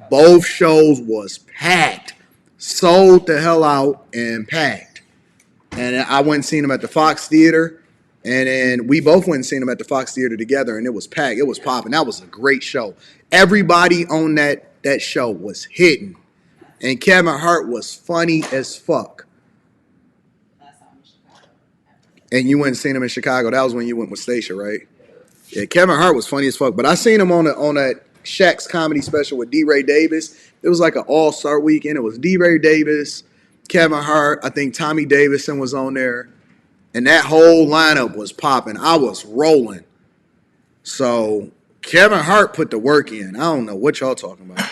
Both shows was packed. Sold the hell out and packed. And I went and seen him at the Fox Theater. And then we both went and seen him at the Fox Theater together. And it was packed. It was popping. That was a great show. Everybody on that show was hitting. And Kevin Hart was funny as fuck. And you went and seen him in Chicago. That was when you went with Stacia, right? Yeah, Kevin Hart was funny as fuck. But I seen him on that Shaq's comedy special with D. Ray Davis. It was like an all-star weekend. It was D. Ray Davis, Kevin Hart. I think Tommy Davidson was on there. And that whole lineup was popping. I was rolling. So Kevin Hart put the work in. I don't know what y'all talking about.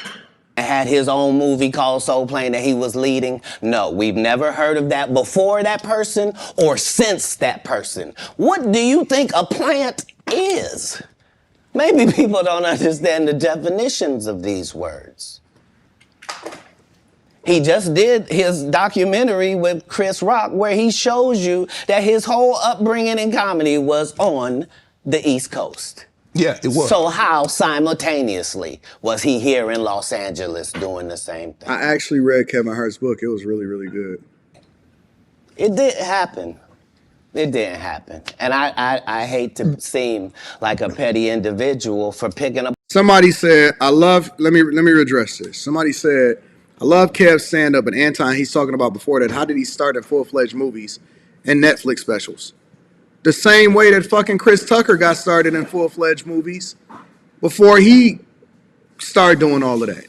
Had his own movie called Soul Plane that he was leading. No, we've never heard of that before that person or since that person. What do you think a plant is? Maybe people don't understand the definitions of these words. He just did his documentary with Chris Rock where he shows you that his whole upbringing in comedy was on the East Coast. Yeah, it was. So how simultaneously was he here in Los Angeles doing the same thing? I actually read Kevin Hart's book. It was really, really good. It didn't happen. It didn't happen. And I hate to seem like a petty individual for picking up. Somebody said, let me redress this. Somebody said, I love Kev's stand-up, and Anton, he's talking about before that, how did he start in full-fledged movies and Netflix specials? The same way that fucking Chris Tucker got started in full-fledged movies before he started doing all of that.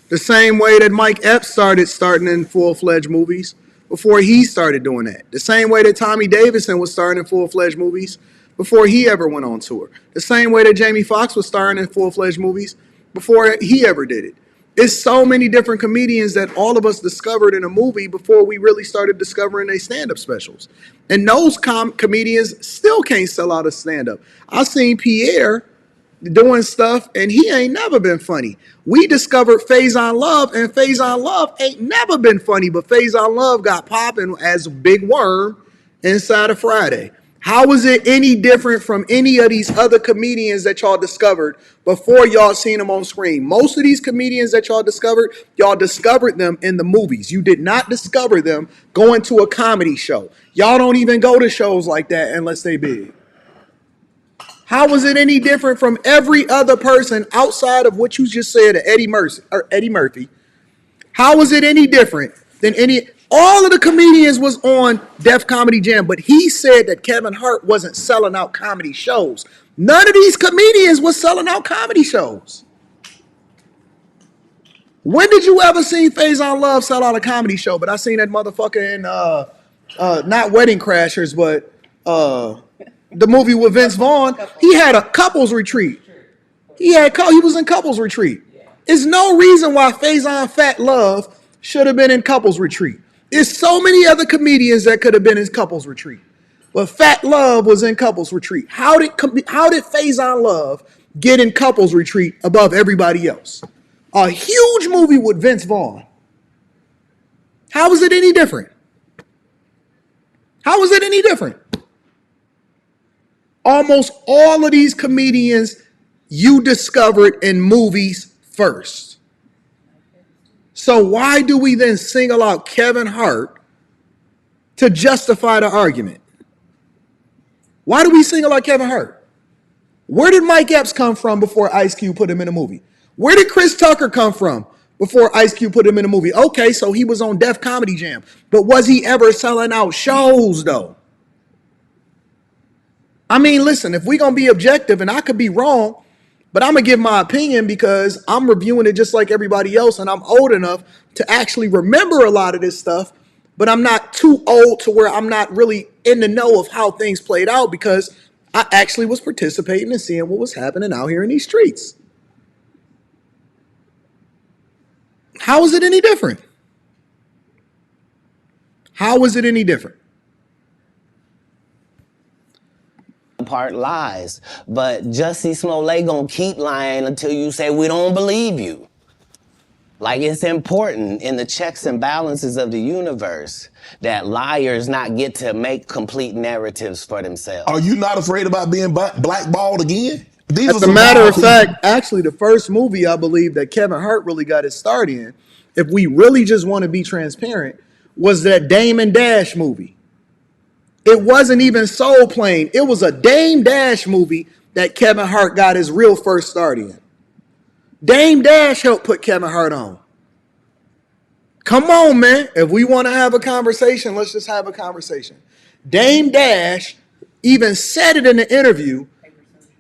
The same way that Mike Epps starting in full-fledged movies before he started doing that. The same way that Tommy Davidson was starting in full-fledged movies before he ever went on tour. The same way that Jamie Foxx was starring in full-fledged movies before he ever did it. It's so many different comedians that all of us discovered in a movie before we really started discovering their stand-up specials. And those comedians still can't sell out a stand-up. I seen Pierre doing stuff, and he ain't never been funny. We discovered Faison Love, and Faison Love ain't never been funny, but Faison Love got popping as a big worm inside of Friday. How is it any different from any of these other comedians that y'all discovered before y'all seen them on screen? Most of these comedians that y'all discovered them in the movies. You did not discover them going to a comedy show. Y'all don't even go to shows like that unless they big. How was it any different from every other person outside of what you just said to Eddie Murphy? How was it any different than any... All of the comedians was on Def Comedy Jam, but he said that Kevin Hart wasn't selling out comedy shows. None of these comedians was selling out comedy shows. When did you ever see Faison Love sell out a comedy show? But I seen that motherfucker in, not Wedding Crashers, but the movie with Vince Vaughn. He had a couples retreat. He was in couples retreat. There's no reason why Faison Fat Love should have been in couples retreat. There's so many other comedians that could have been in couples retreat. But Fat Love was in couples retreat. How did Faison Love get in couples retreat above everybody else? A huge movie with Vince Vaughn. How is it any different? How is it any different? Almost all of these comedians you discovered in movies first. So why do we then single out Kevin Hart to justify the argument? Why do we single out Kevin Hart? Where did Mike Epps come from before Ice Cube put him in a movie? Where did Chris Tucker come from before Ice Cube put him in a movie? Okay, so he was on Def Comedy Jam. But was he ever selling out shows, though? I mean, listen, if we're going to be objective, and I could be wrong, but I'm going to give my opinion because I'm reviewing it just like everybody else, and I'm old enough to actually remember a lot of this stuff, but I'm not too old to where I'm not really in the know of how things played out because I actually was participating and seeing what was happening out here in these streets. How is it any different? How is it any different? Part lies, but Jussie Smollett gonna keep lying until you say we don't believe you. Like, it's important in the checks and balances of the universe that liars not get to make complete narratives for themselves. Are you not afraid about being blackballed again? These As a matter of fact, actually, the first movie I believe that Kevin Hart really got his start in, if we really just want to be transparent, was that Dame and Dash movie. It wasn't even Soul Plane. It was a Dame Dash movie that Kevin Hart got his real first start in. Dame Dash helped put Kevin Hart on. Come on, man. If we want to have a conversation, let's just have a conversation. Dame Dash even said it in the interview.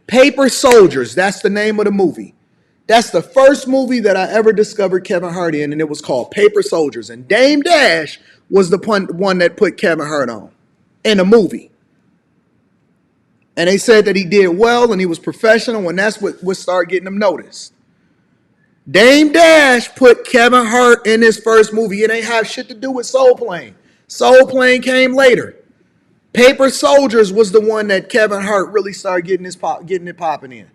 Paper Soldiers, that's the name of the movie. That's the first movie that I ever discovered Kevin Hart in, and it was called Paper Soldiers. And Dame Dash was the one that put Kevin Hart on in a movie. And they said that he did well and he was professional, and that's what started getting him noticed. Dame Dash put Kevin Hart in his first movie. It ain't have shit to do with Soul Plane. Soul Plane came later. Paper Soldiers was the one that Kevin Hart really started getting it popping in.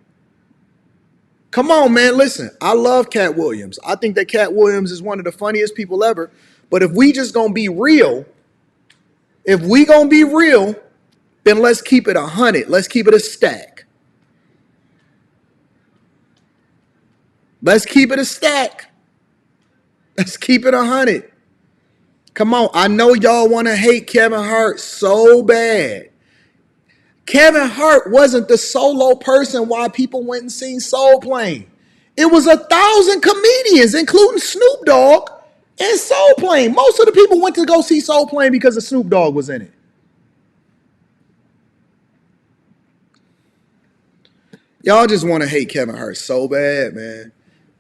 Come on, man. Listen, I love Katt Williams. I think that Katt Williams is one of the funniest people ever. But if we just gonna be real, then let's keep it 100. Let's keep it a stack. Let's keep it a stack. Let's keep it 100. Come on. I know y'all want to hate Kevin Hart so bad. Kevin Hart wasn't the solo person why people went and seen Soul Plane. It was 1,000 comedians, including Snoop Dogg, and Soul Plane. Most of the people went to go see Soul Plane because of Snoop Dogg was in it. Y'all just want to hate Kevin Hart so bad, man.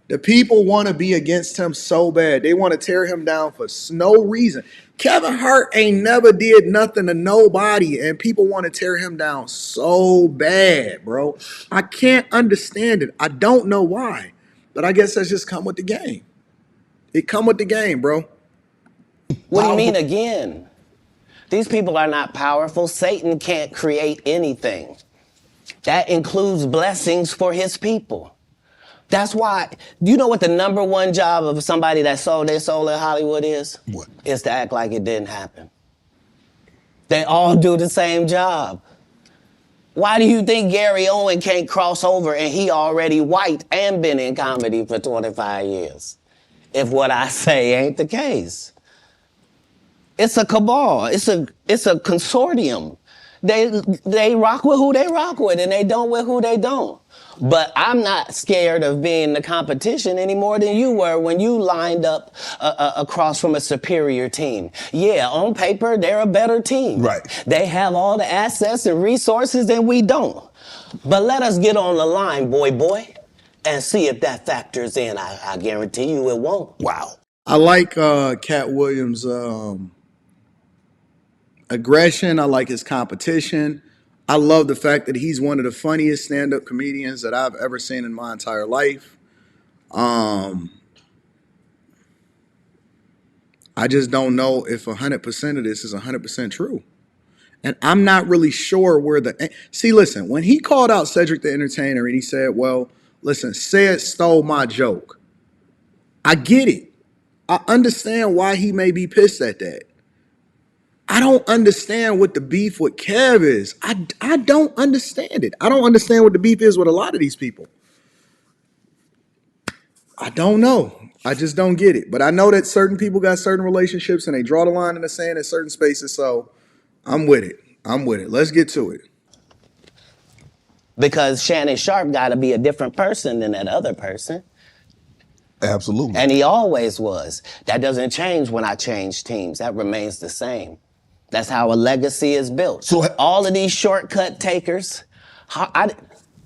The people want to be against him so bad. They want to tear him down for no reason. Kevin Hart ain't never did nothing to nobody, and people want to tear him down so bad, bro. I can't understand it. I don't know why, but I guess that's just come with the game. It come with the game, bro. What do you mean again? These people are not powerful. Satan can't create anything. That includes blessings for his people. That's why, you know what the number one job of somebody that sold their soul in Hollywood is? What? Is to act like it didn't happen. They all do the same job. Why do you think Gary Owen can't cross over and he already white and been in comedy for 25 years? If what I say ain't the case. It's a cabal. It's a consortium. They rock with who they rock with and they don't with who they don't. But I'm not scared of being the competition any more than you were when you lined up across from a superior team. Yeah, on paper, they're a better team. Right. They have all the assets and resources and we don't. But let us get on the line, boy, and see if that factors in. I guarantee you it won't. Wow. I like Katt Williams' aggression. I like his competition. I love the fact that he's one of the funniest stand-up comedians that I've ever seen in my entire life. I just don't know if 100% of this is 100% true. And I'm not really sure where see, listen, when he called out Cedric the Entertainer and he said, well, listen, Ced stole my joke. I get it. I understand why he may be pissed at that. I don't understand what the beef with Kev is. I don't understand it. I don't understand what the beef is with a lot of these people. I don't know. I just don't get it. But I know that certain people got certain relationships and they draw the line in the sand in certain spaces. So I'm with it. I'm with it. Let's get to it. Because Shannon Sharp got to be a different person than that other person. Absolutely. And he always was. That doesn't change when I change teams. That remains the same. That's how a legacy is built. So all of these shortcut takers,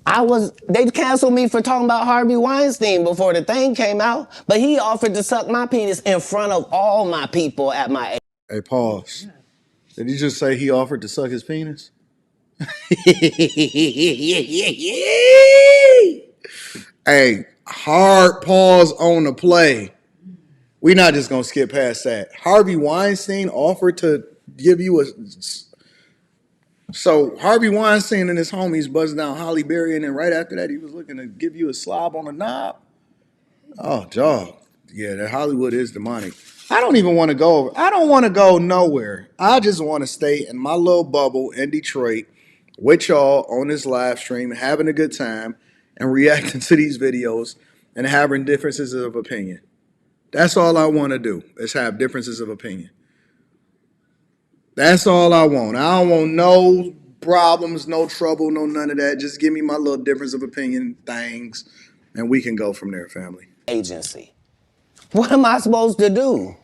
they canceled me for talking about Harvey Weinstein before the thing came out, but he offered to suck my penis in front of all my people at my age. Hey, pause. Did he just say he offered to suck his penis? Hey, hard pause on the play. We're not just gonna skip past that. Harvey Weinstein offered to give you a. So Harvey Weinstein and his homies buzzed down Holly Berry, and then right after that, he was looking to give you a slob on the knob. Oh, dog. Yeah, that Hollywood is demonic. I don't even want to go over. I don't want to go nowhere. I just want to stay in my little bubble in Detroit with y'all on this live stream, having a good time and reacting to these videos and having differences of opinion. That's all I want to do is have differences of opinion. That's all I want. I don't want no problems, no trouble, no none of that. Just give me my little difference of opinion things, and we can go from there, family. Agency. What am I supposed to do?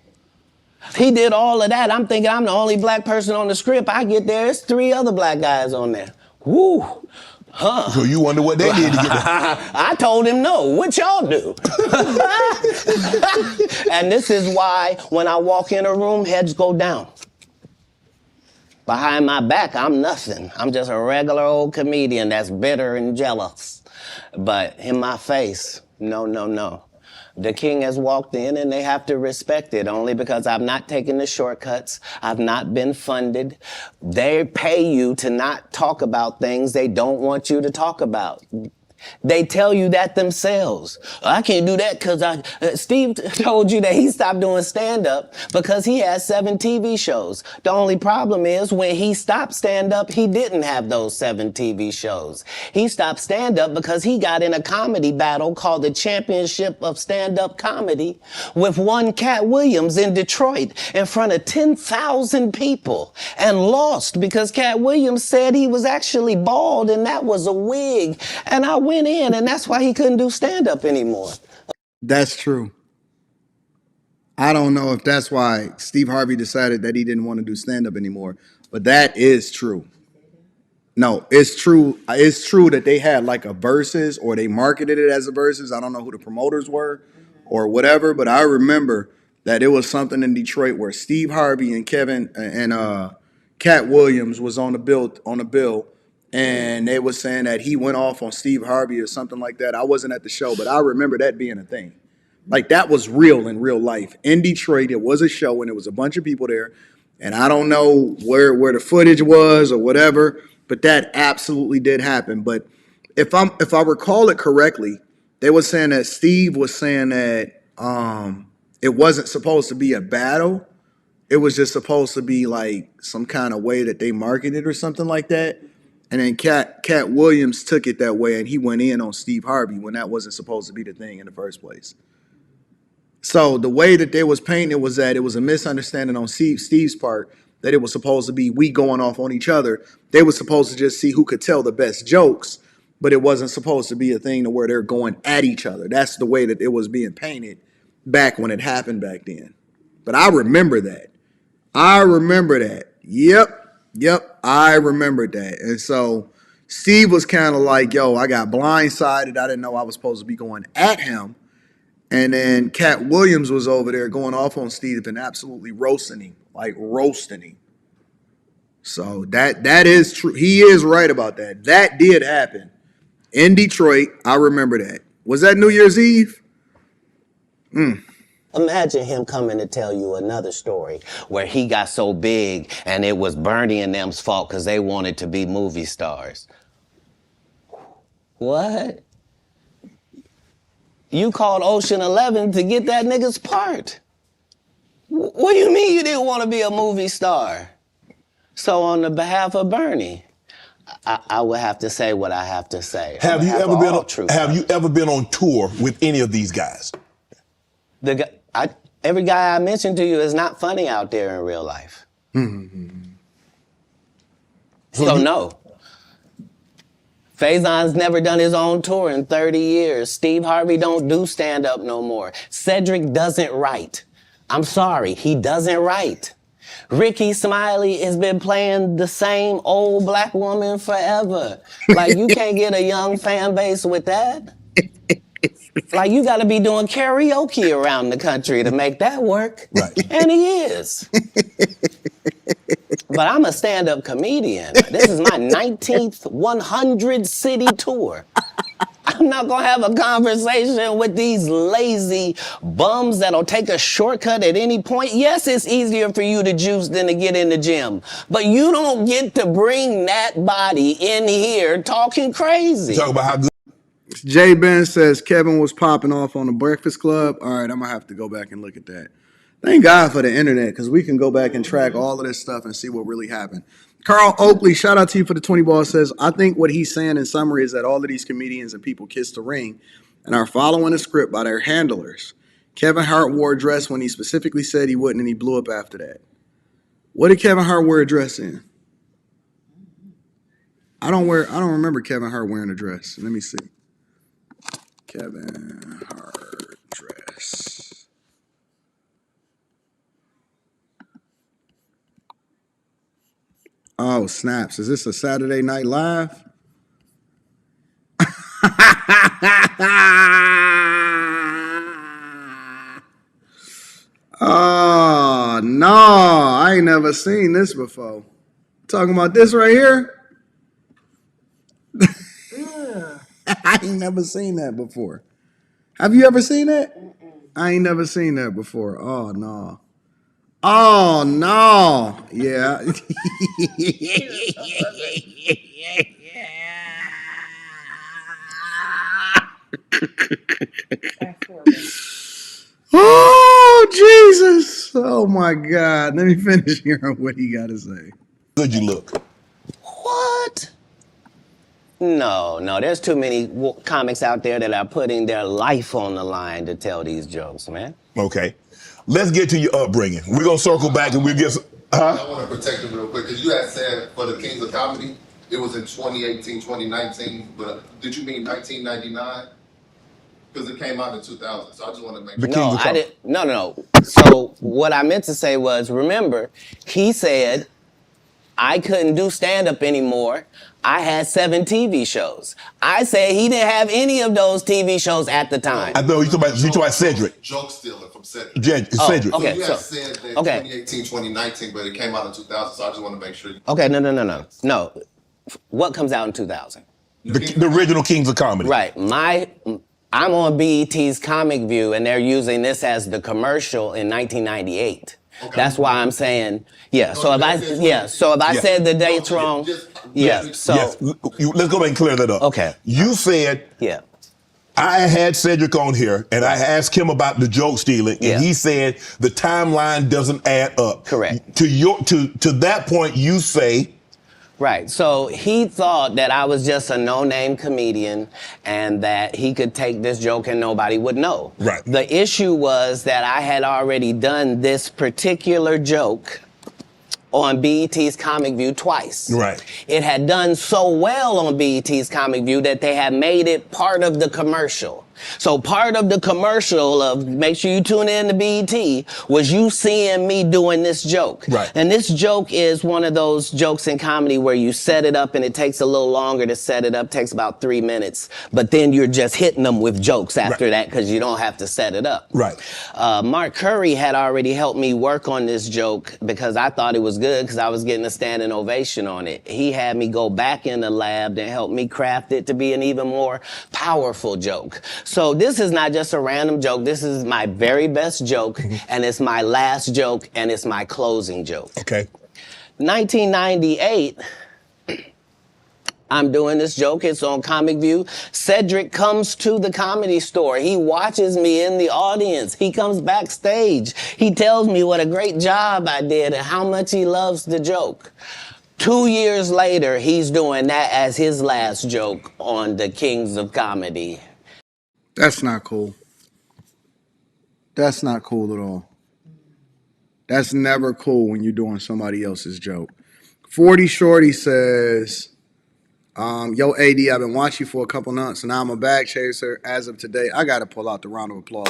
He did all of that. I'm thinking I'm the only black person on the script. I get there, it's 3 other black guys on there. Woo. Huh. So you wonder what they did to get there. I told him no. What y'all do? And this is why when I walk in a room, heads go down. Behind my back, I'm nothing. I'm just a regular old comedian that's bitter and jealous. But in my face, no, no, no. The king has walked in and they have to respect it only because I've not taken the shortcuts. I've not been funded. They pay you to not talk about things they don't want you to talk about. They tell you that themselves. I can't do that because Steve told you that he stopped doing stand-up because he has 7 TV shows. The only problem is when he stopped stand-up, he didn't have those 7 TV shows. He stopped stand-up because he got in a comedy battle called the Championship of Stand-Up Comedy with one Katt Williams in Detroit in front of 10,000 people and lost because Katt Williams said he was actually bald and that was a wig. And I went in, and that's why he couldn't do stand-up anymore. That's true. I don't know if that's why Steve Harvey decided that he didn't want to do stand-up anymore, but that is true. No, it's true. It's true that they had like a versus, or they marketed it as a versus. I don't know who the promoters were or whatever, but I remember that it was something in Detroit where Steve Harvey and Kevin and Katt Williams was on the bill. And they were saying that he went off on Steve Harvey or something like that. I wasn't at the show, but I remember that being a thing. Like, that was real in real life. In Detroit, it was a show, and there was a bunch of people there. And I don't know where the footage was or whatever, but that absolutely did happen. But if I recall it correctly, they were saying that Steve was saying that it wasn't supposed to be a battle. It was just supposed to be like some kind of way that they marketed or something like that. And then Katt Williams took it that way, and he went in on Steve Harvey when that wasn't supposed to be the thing in the first place. So the way that they was painting it was that it was a misunderstanding on Steve's part, that it was supposed to be we going off on each other. They were supposed to just see who could tell the best jokes, but it wasn't supposed to be a thing to where they're going at each other. That's the way that it was being painted back when it happened back then. But I remember that. Yep, I remembered that. And so Steve was kind of like, yo, I got blindsided. I didn't know I was supposed to be going at him. And then Katt Williams was over there going off on Steve and absolutely roasting him. So that is true. He is right about that. That did happen in Detroit. I remember that. Was that New Year's Eve? Imagine him coming to tell you another story where he got so big and it was Bernie and them's fault because they wanted to be movie stars. What? You called Ocean 11 to get that nigga's part. What do you mean you didn't want to be a movie star? So on the behalf of Bernie, I would have to say what I have to say. Have you ever been on tour with any of these guys? Every guy I mentioned to you is not funny out there in real life. So no. Faison's never done his own tour in 30 years. Steve Harvey don't do stand-up no more. Cedric doesn't write. I'm sorry, he doesn't write. Rickey Smiley has been playing the same old black woman forever. Like, you can't get a young fan base with that. Like, you gotta be doing karaoke around the country to make that work. Right. And he is. But I'm a stand-up comedian. This is my 19th 100-city tour. I'm not gonna have a conversation with these lazy bums that'll take a shortcut at any point. Yes, it's easier for you to juice than to get in the gym, but you don't get to bring that body in here talking crazy. Talk about how good. Jay Ben says Kevin was popping off on the Breakfast Club. All right, I'm gonna have to go back and look at that. Thank God for the internet, because we can go back and track all of this stuff and see what really happened. Carl Oakley, shout out to you for the 20 ball, says, I think what he's saying in summary is that all of these comedians and people kiss the ring and are following the script by their handlers. Kevin Hart wore a dress when he specifically said he wouldn't, and he blew up after that. What did Kevin Hart wear a dress in? I don't remember Kevin Hart wearing a dress. Let me see. Kevin Hart dress. Oh, snaps. Is this a Saturday Night Live? Oh, no. I ain't never seen this before. Talking about this right here? I ain't never seen that before. Have you ever seen that? I ain't never seen that before. Oh, no. Oh, no. Yeah. Oh, Jesus. Oh, my God. Let me finish hearing what he got to say. Good you look. What? No, there's too many comics out there that are putting their life on the line to tell these jokes, man. Okay. Let's get to your upbringing. We're going to circle back and we'll get some... I want to protect him real quick, because you had said for the Kings of Comedy, it was in 2018, 2019, but did you mean 1999? Because it came out in 2000, so I just want to make sure. No, I didn't. No. So what I meant to say was, remember, he said I couldn't do stand-up anymore. I had 7 TV shows. I said he didn't have any of those TV shows at the time. I know you talking about Cedric. Joke stealing from Cedric. Cedric. Okay, So you had said that 2018, 2019, but it came out in 2000, so I just want to make sure. Okay, no. What comes out in 2000? The original Kings of Comedy. Right. I'm on BET's Comic View, and they're using this as the commercial in 1998. Okay. That's why I'm saying, yeah. So if I said the dates wrong, Let's go back and clear that up. Okay. You said, yeah, I had Cedric on here, and I asked him about the joke stealing, and he said the timeline doesn't add up. Correct. To that point, you say. Right. So he thought that I was just a no-name comedian and that he could take this joke and nobody would know. Right. The issue was that I had already done this particular joke on BET's Comic View twice. Right. It had done so well on BET's Comic View that they had made it part of the commercial. So part of the commercial of make sure you tune in to BET was you seeing me doing this joke. Right. And this joke is one of those jokes in comedy where you set it up and it takes a little longer to set it up, takes about 3 minutes, but then you're just hitting them with jokes after that because you don't have to set it up. Right. Mark Curry had already helped me work on this joke because I thought it was good because I was getting a standing ovation on it. He had me go back in the lab and help me craft it to be an even more powerful joke. So this is not just a random joke. This is my very best joke, and it's my last joke, and it's my closing joke. Okay. 1998, I'm doing this joke. It's on Comic View. Cedric comes to the Comedy Store. He watches me in the audience. He comes backstage. He tells me what a great job I did and how much he loves the joke. 2 years later, he's doing that as his last joke on the Kings of Comedy. That's not cool. That's not cool at all. That's never cool when you're doing somebody else's joke. 40 Shorty says, yo, AD, I've been watching you for a couple months, and now I'm a bag chaser. As of today, I got to pull out the round of applause.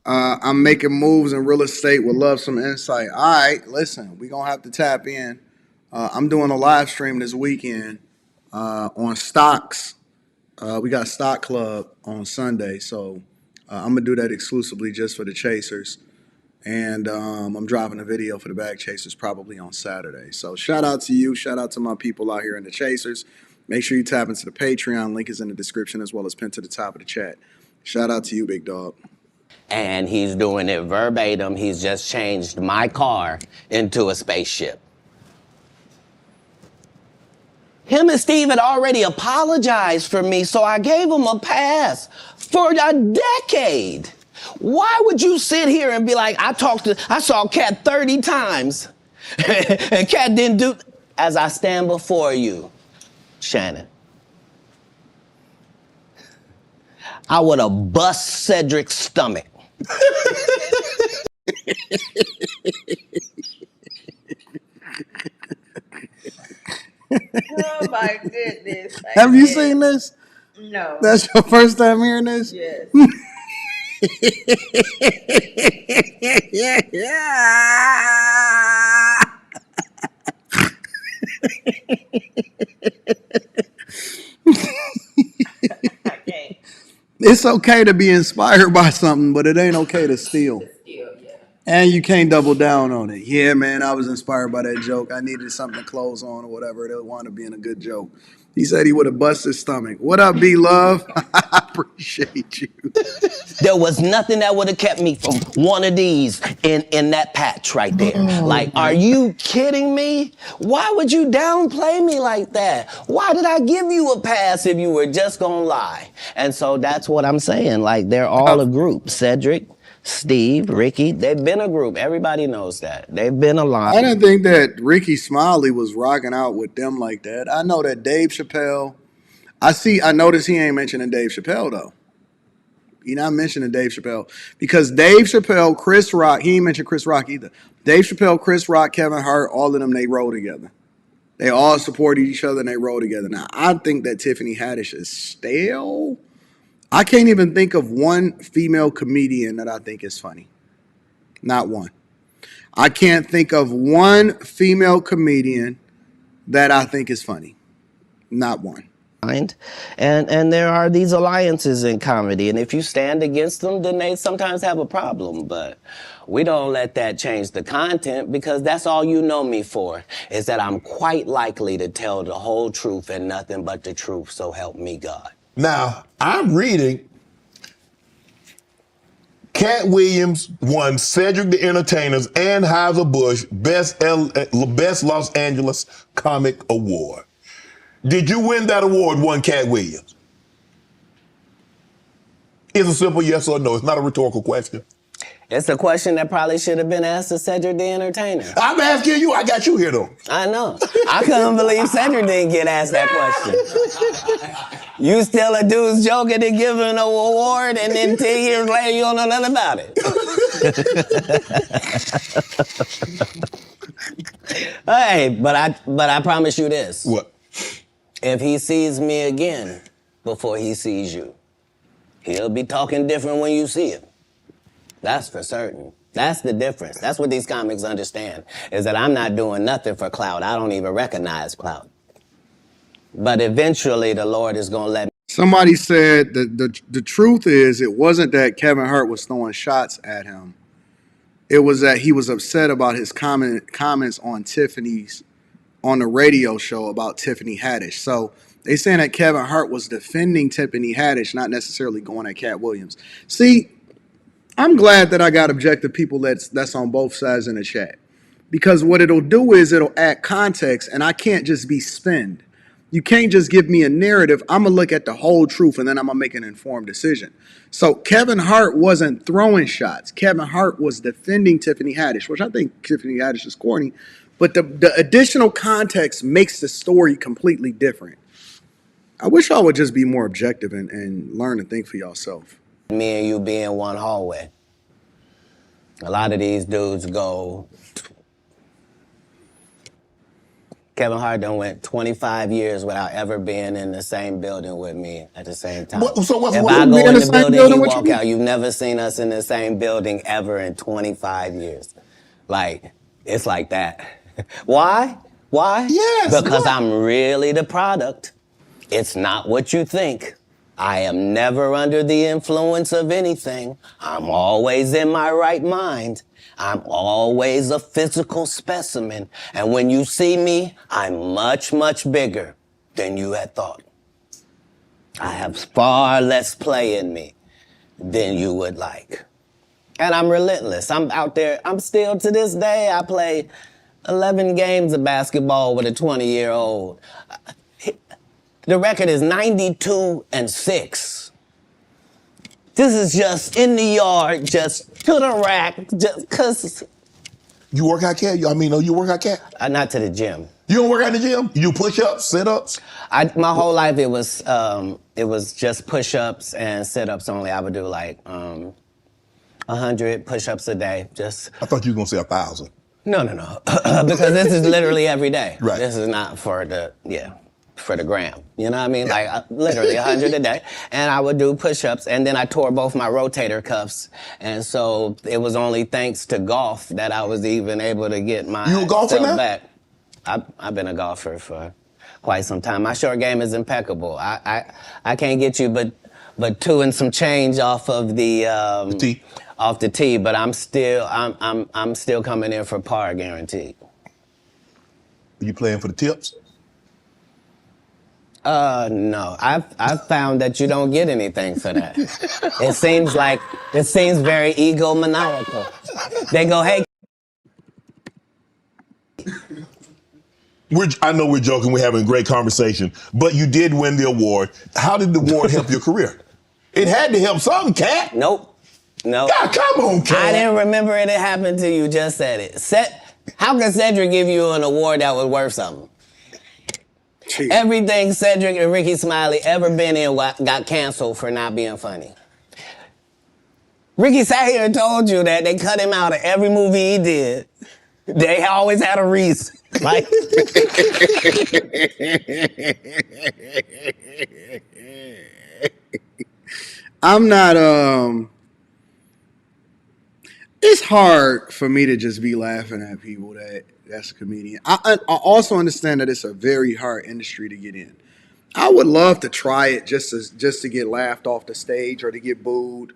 I'm making moves in real estate. Would love some insight. All right, listen, we're going to have to tap in. I'm doing a live stream this weekend on stocks. We got Stock Club on Sunday, so I'm going to do that exclusively just for the chasers. And I'm dropping a video for the bag chasers probably on Saturday. So shout out to you. Shout out to my people out here in the chasers. Make sure you tap into the Patreon. Link is in the description as well as pinned to the top of the chat. Shout out to you, big dog. And he's doing it verbatim. He's just changed my car into a spaceship. Him and Steve had already apologized for me, so I gave him a pass for a decade. Why would you sit here and be like, I saw Katt 30 times, and Katt didn't do, as I stand before you, Shannon, I would have bust Cedric's stomach. Oh my goodness. Have you seen this? No. That's your first time hearing this? Yes. I can't. It's okay to be inspired by something, but it ain't okay to steal. Still, yeah. And you can't double down on it. Yeah, man, I was inspired by that joke. I needed something to close on or whatever. It wound up being a good joke. He said he would have busted his stomach. What up, B-Love? I appreciate you. There was nothing that would have kept me from one of these in that patch right there. Like, are you kidding me? Why would you downplay me like that? Why did I give you a pass if you were just gonna lie? And so that's what I'm saying. Like, they're all a group. Cedric, Steve, Ricky, they've been a group. Everybody knows that. They've been a line. I didn't think that Rickey Smiley was rocking out with them like that. I know that Dave Chappelle. I noticed he ain't mentioning Dave Chappelle, though. He not mentioning Dave Chappelle. Because Dave Chappelle, Chris Rock, he ain't mentioned Chris Rock either. Dave Chappelle, Chris Rock, Kevin Hart, all of them, they roll together. They all supported each other and they roll together. Now, I think that Tiffany Haddish is stale. I can't even think of one female comedian that I think is funny. Not one. I can't think of one female comedian that I think is funny. Not one. And there are these alliances in comedy, and if you stand against them, then they sometimes have a problem. But we don't let that change the content, because that's all you know me for, is that I'm quite likely to tell the whole truth and nothing but the truth, so help me God. Now, I'm reading Katt Williams won Cedric the Entertainer's and Anheuser-Busch Best Los Angeles Comic Award. Did you win that award, won Katt Williams? It's a simple yes or no. It's not a rhetorical question. It's a question that probably should have been asked to Cedric the Entertainer. I'm asking you. I got you here, though. I know. I couldn't believe Cedric didn't get asked that question. You steal a dude's joke and then give him an award, and then 10 years later you don't know nothing about it. Hey, but I promise you this. What? If he sees me again before he sees you, he'll be talking different when you see him. That's for certain. That's the difference. That's what these comics understand, is that I'm not doing nothing for clout. I don't even recognize clout. But eventually the Lord is going to let me. Somebody said that the truth is it wasn't that Kevin Hart was throwing shots at him. It was that he was upset about his comments on Tiffany's on the radio show about Tiffany Haddish. So they saying that Kevin Hart was defending Tiffany Haddish, not necessarily going at Katt Williams. See, I'm glad that I got objective people that's on both sides in the chat, because what it'll do is it'll add context, and I can't just be spinned. You can't just give me a narrative. I'm gonna look at the whole truth, and then I'm gonna make an informed decision. So Kevin Hart wasn't throwing shots. Kevin Hart was defending Tiffany Haddish, which I think Tiffany Haddish is corny, but the additional context makes the story completely different. I wish y'all would just be more objective and learn to think for yourself. Me and you be in one hallway. A lot of these dudes go. Kevin Hart done went 25 years without ever being in the same building with me at the same time. So what's if what, I go be in in the the same building, building you with walk you? out. You've never seen us in the same building ever in 25 years. Like, it's like that. Why? Why? Yes, Because why? I'm really the product. It's not what you think. I am never under the influence of anything. I'm always in my right mind. I'm always a physical specimen. And when you see me, I'm much, much bigger than you had thought. I have far less play in me than you would like. And I'm relentless. I'm out there. I'm still, to this day, I play 11 games of basketball with a 20-year-old. The record is 92-6. This is just in the yard, just to the rack, just cause. You work out, Cat? You work out, Cat? Not to the gym. You don't work out in the gym? You do push-ups, sit-ups? My whole life it was just push-ups and sit-ups only. I would do like 100 push-ups a day. Just. I thought you were gonna say 1,000. No, because this is literally every day. Right. This is not for the gram. You know what I mean? Yeah. Like literally 100 a day. And I would do push-ups, and then I tore both my rotator cuffs. And so it was only thanks to golf that I was even able to get my You a golfer now? back. I've been a golfer for quite some time. My short game is impeccable. I can't get you but 2 and some change off of the tee. Off the tee, but I'm still coming in for par guaranteed. Are you playing for the tips? No. I've found that you don't get anything for that. It seems very egomaniacal. They go, hey. I know we're joking, we're having a great conversation, but you did win the award. How did the award help your career? It had to help something, Cat. Nope. God, come on, Cat. I didn't remember it happened till you just said it. How can Cedric give you an award that was worth something? Jeez. Everything Cedric and Rickey Smiley ever been in got canceled for not being funny. Rickey sat here and told you that they cut him out of every movie he did. They always had a reason. Like, I'm not, it's hard for me to just be laughing at people that's a comedian. I also understand that it's a very hard industry to get in. I would love to try it just to get laughed off the stage or to get booed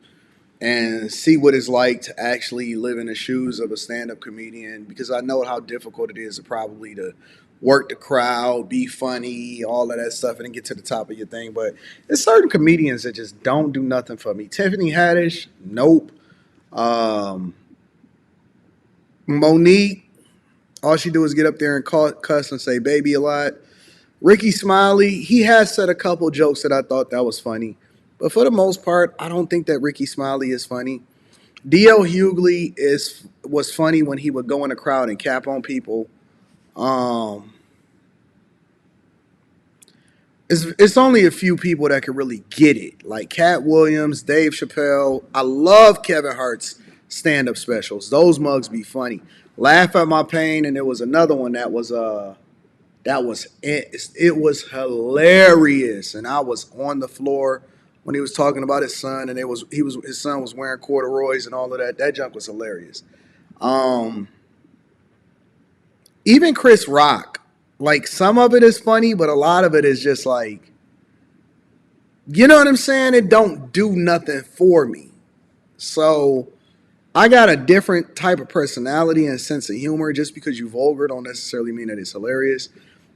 and see what it's like to actually live in the shoes of a stand-up comedian, because I know how difficult it is to work the crowd, be funny, all of that stuff, and then get to the top of your thing. But there's certain comedians that just don't do nothing for me. Tiffany Haddish, nope. Monique, all she do is get up there and cuss and say baby a lot. Rickey Smiley, he has said a couple jokes that I thought that was funny. But for the most part, I don't think that Rickey Smiley is funny. D.L. Hughley was funny when he would go in a crowd and cap on people. It's only a few people that could really get it, like Katt Williams, Dave Chappelle. I love Kevin Hart's stand-up specials. Those mugs be funny. Laugh at My Pain, and there was another one that was it was hilarious, and I was on the floor when he was talking about his son, and his son was wearing corduroys and all of that. That junk was hilarious. Even Chris Rock, like, some of it is funny, but a lot of it is just like, you know what I'm saying? It don't do nothing for me. So I got a different type of personality and sense of humor. Just because you vulgar don't necessarily mean that it's hilarious.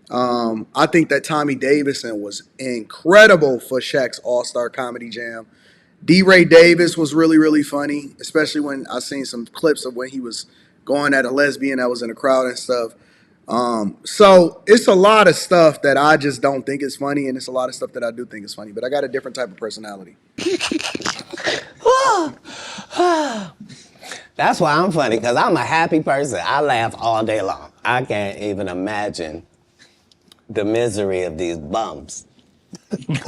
I think that Tommy Davidson was incredible for Shaq's All-Star Comedy Jam. D. Ray Davis was really, really funny, especially when I seen some clips of when he was going at a lesbian that was in the crowd and stuff. So it's a lot of stuff that I just don't think is funny, and it's a lot of stuff that I do think is funny. But I got a different type of personality. That's why I'm funny, because I'm a happy person. I laugh all day long. I can't even imagine the misery of these bums. Just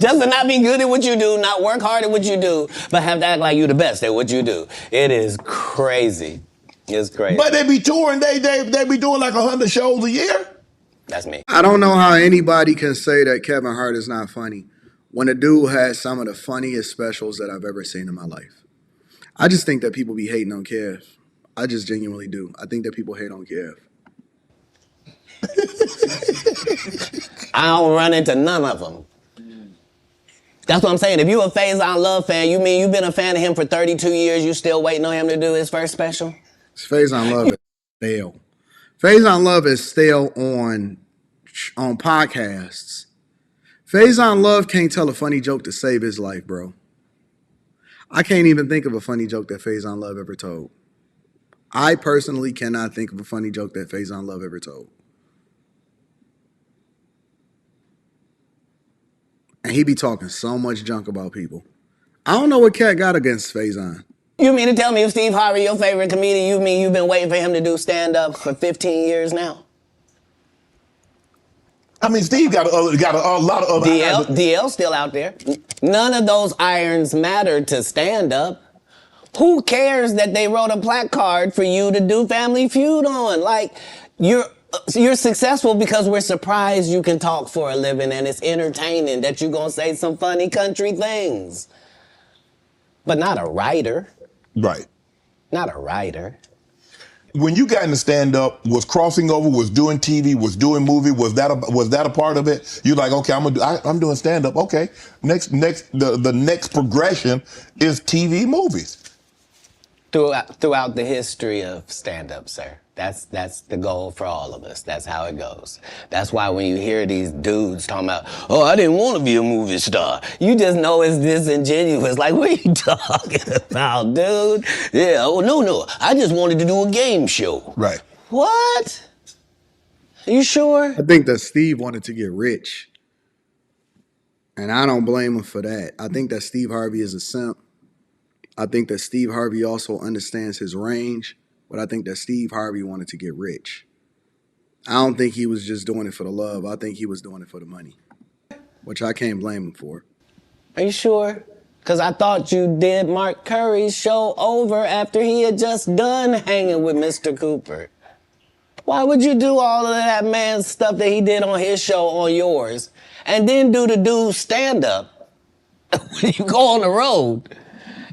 to not be good at what you do, not work hard at what you do, but have to act like you the best at what you do. It is crazy. It's crazy. But they be touring, they be doing like 100 shows a year. That's me. I don't know how anybody can say that Kevin Hart is not funny when the dude has some of the funniest specials that I've ever seen in my life. I just think that people be hating on Kev. I just genuinely do. I think that people hate on Kev. I don't run into none of them. That's what I'm saying. If you a Faison Love fan, you mean you've been a fan of him for 32 years, you still waiting on him to do his first special? Faison Love is stale. Faison Love is stale on podcasts. Faison Love can't tell a funny joke to save his life, bro. I can't even think of a funny joke that Faison Love ever told. I personally cannot think of a funny joke that Faison Love ever told. And he be talking so much junk about people. I don't know what Katt got against Faison. You mean to tell me if Steve Harvey your favorite comedian, you mean you've been waiting for him to do stand-up for 15 years now? I mean, Steve got a lot of other DL's still out there. None of those irons matter to stand-up. Who cares that they wrote a placard for you to do Family Feud on? Like, you're successful because we're surprised you can talk for a living and it's entertaining that you're gonna say some funny country things. But not a writer. Right. Not a writer. When you got into stand-up, was crossing over, was doing TV, was doing movie, was that a part of it? You're like, okay, I'm doing stand-up. Okay, the next progression is TV movies. Throughout the history of stand-up, sir. That's the goal for all of us. That's how it goes. That's why when you hear these dudes talking about, oh, I didn't want to be a movie star, you just know it's disingenuous. Like, what are you talking about, dude? Yeah, oh, no, I just wanted to do a game show. Right. What? Are you sure? I think that Steve wanted to get rich. And I don't blame him for that. I think that Steve Harvey is a simp. I think that Steve Harvey also understands his range, but I think that Steve Harvey wanted to get rich. I don't think he was just doing it for the love. I think he was doing it for the money, which I can't blame him for. Are you sure? Because I thought you did Mark Curry's show over after he had just done hanging with Mr. Cooper. Why would you do all of that man's stuff that he did on his show on yours and then do the dude's stand-up when you go on the road?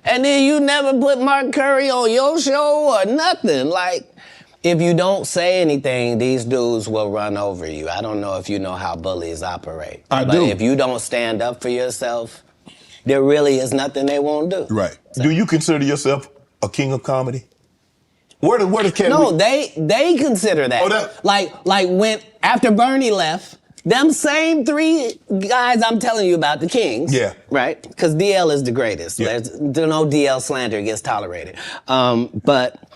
And then you never put Mark Curry on your show or nothing. Like, if you don't say anything, these dudes will run over you. I don't know if you know how bullies operate. I but do. If you don't stand up for yourself, there really is nothing they won't do. Right. Do you consider yourself a king of comedy? Where does Katt? No, they consider that. Oh, that. Like when after Bernie left, them same three guys I'm telling you about, the Kings. Yeah. Right? Because DL is the greatest. Yeah. There's no DL slander gets tolerated. But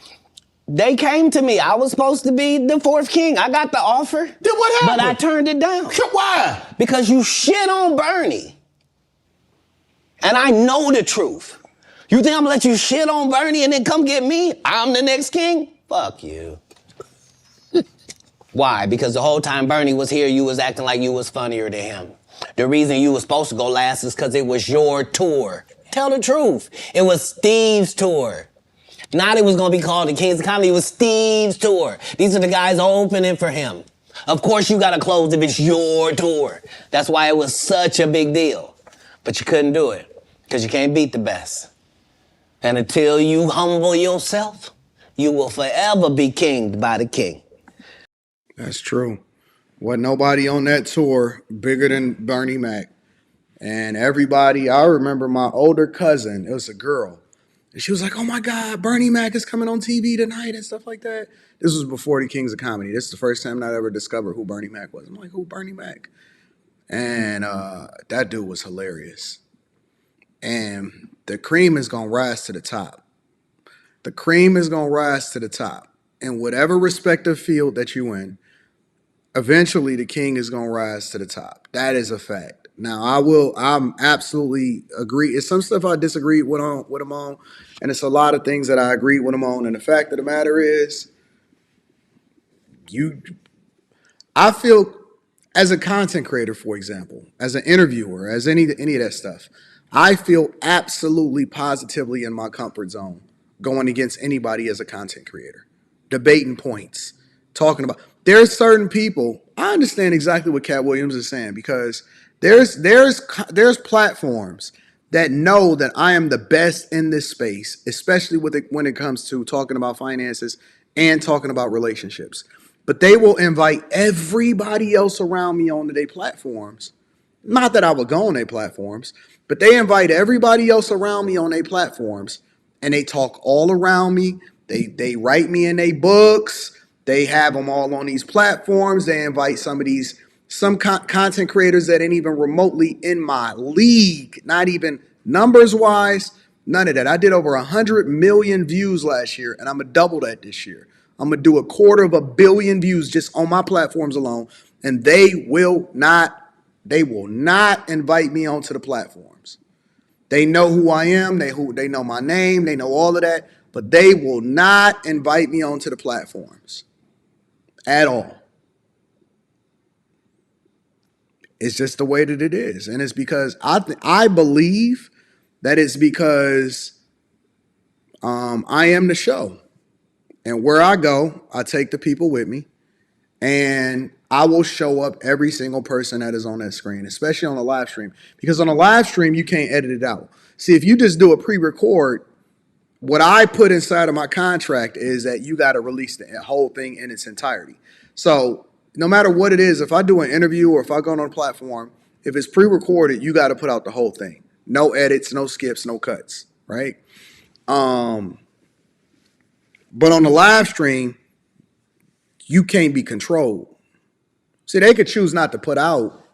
they came to me. I was supposed to be the fourth king. I got the offer. Then what happened? But I turned it down. Why? Because you shit on Bernie. And I know the truth. You think I'm gonna let you shit on Bernie and then come get me? I'm the next king? Fuck you. Why? Because the whole time Bernie was here, you was acting like you was funnier than him. The reason you was supposed to go last is because it was your tour. Tell the truth. It was Steve's tour. Not it was going to be called the Kings of Comedy. It was Steve's tour. These are the guys opening for him. Of course you got to close if it's your tour. That's why it was such a big deal. But you couldn't do it because you can't beat the best. And until you humble yourself, you will forever be kinged by the king. That's true. Wasn't nobody on that tour bigger than Bernie Mac. And everybody, I remember my older cousin, it was a girl, and she was like, "Oh my God, Bernie Mac is coming on TV tonight," and stuff like that. This was before the Kings of Comedy. This is the first time I ever discovered who Bernie Mac was. I'm like, "Who Bernie Mac?" And that dude was hilarious. And the cream is gonna rise to the top. The cream is gonna rise to the top. In whatever respective field that you in, eventually the king is gonna rise to the top. That is a fact. Now I'm absolutely agree. It's some stuff I disagree with him on, and it's a lot of things that I agree with him on. And the fact of the matter is, you I feel as a content creator, for example, as an interviewer, as any of that stuff, I feel absolutely positively in my comfort zone going against anybody as a content creator, debating points, talking about. There's certain people. I understand exactly what Katt Williams is saying because there's platforms that know that I am the best in this space, especially when it comes to talking about finances and talking about relationships. But they will invite everybody else around me onto their platforms. Not that I would go on their platforms, but they invite everybody else around me on their platforms, and they talk all around me. They write me in their books. They have them all on these platforms. They invite some content creators that ain't even remotely in my league, not even numbers wise, none of that. I did over 100 million views last year, and I'm gonna double that this year. I'm gonna do 250 million views just on my platforms alone, and they will not invite me onto the platforms. They know who I am. They know my name. They know all of that, but they will not invite me onto the platforms at all. It's just the way that it is, and it's because I believe that it's because I am the show, and where I go, I take the people with me, and I will show up every single person that is on that screen, especially on a live stream, because on a live stream you can't edit it out. See, if you just do a pre-record, what I put inside of my contract is that you got to release the whole thing in its entirety. So no matter what it is, if I do an interview or if I go on a platform, if it's pre-recorded, you got to put out the whole thing. No edits, no skips, no cuts, right? But on the live stream, you can't be controlled. See, they could choose not to put out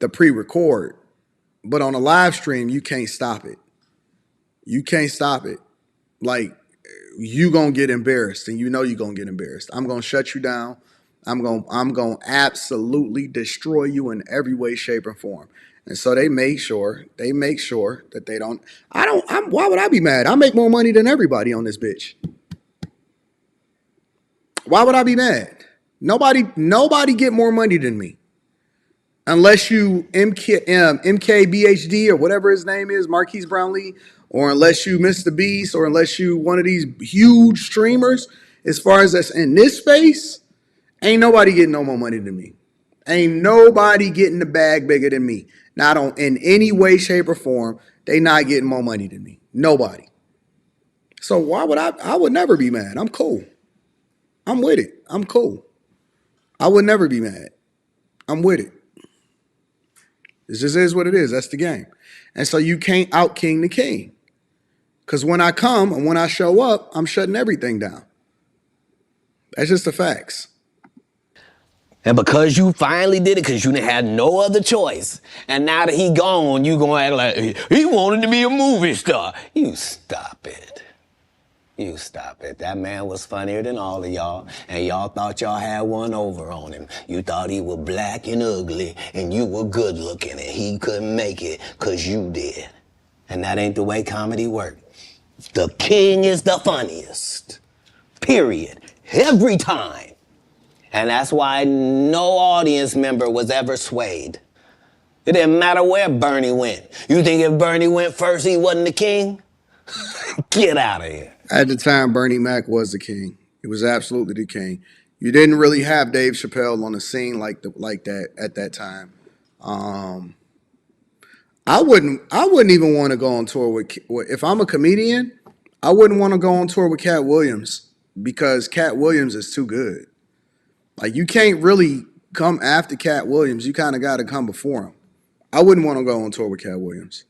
the pre-record, but on a live stream, you can't stop it. You can't stop it. Like, you gonna get embarrassed, and you know you're gonna get embarrassed. I'm gonna shut you down. I'm gonna absolutely destroy you in every way, shape, or form. And so they make sure that they don't. Why would I be mad? I make more money than everybody on this bitch. Why would I be mad? Nobody get more money than me. Unless you MKBHD or whatever his name is, Marquise Brownlee, or unless you Mr. Beast, or unless you one of these huge streamers, as far as that's in this space, ain't nobody getting no more money than me. Ain't nobody getting the bag bigger than me. Not on in any way, shape, or form. They not getting more money than me. Nobody. So why would I would never be mad. I'm cool. I'm with it. I'm cool. I would never be mad. I'm with it. It just is what it is. That's the game. And so you can't out king the king. Because when I come and when I show up, I'm shutting everything down. That's just the facts. And because you finally did it, because you didn't have no other choice, and now that he gone, you gonna act like he wanted to be a movie star. You stop it. You stop it. That man was funnier than all of y'all, and y'all thought y'all had one over on him. You thought he was black and ugly, and you were good looking, and he couldn't make it because you did. And that ain't the way comedy works. The king is the funniest. Period. Every time. And that's why no audience member was ever swayed. It didn't matter where Bernie went. You think if Bernie went first, he wasn't the king? Get out of here. At the time, Bernie Mac was the king. He was absolutely the king. You didn't really have Dave Chappelle on the scene like that at that time. I wouldn't even want to go on tour with, if I'm a comedian, I wouldn't want to go on tour with Katt Williams because Katt Williams is too good. Like, you can't really come after Katt Williams. You kind of got to come before him. I wouldn't want to go on tour with Katt Williams.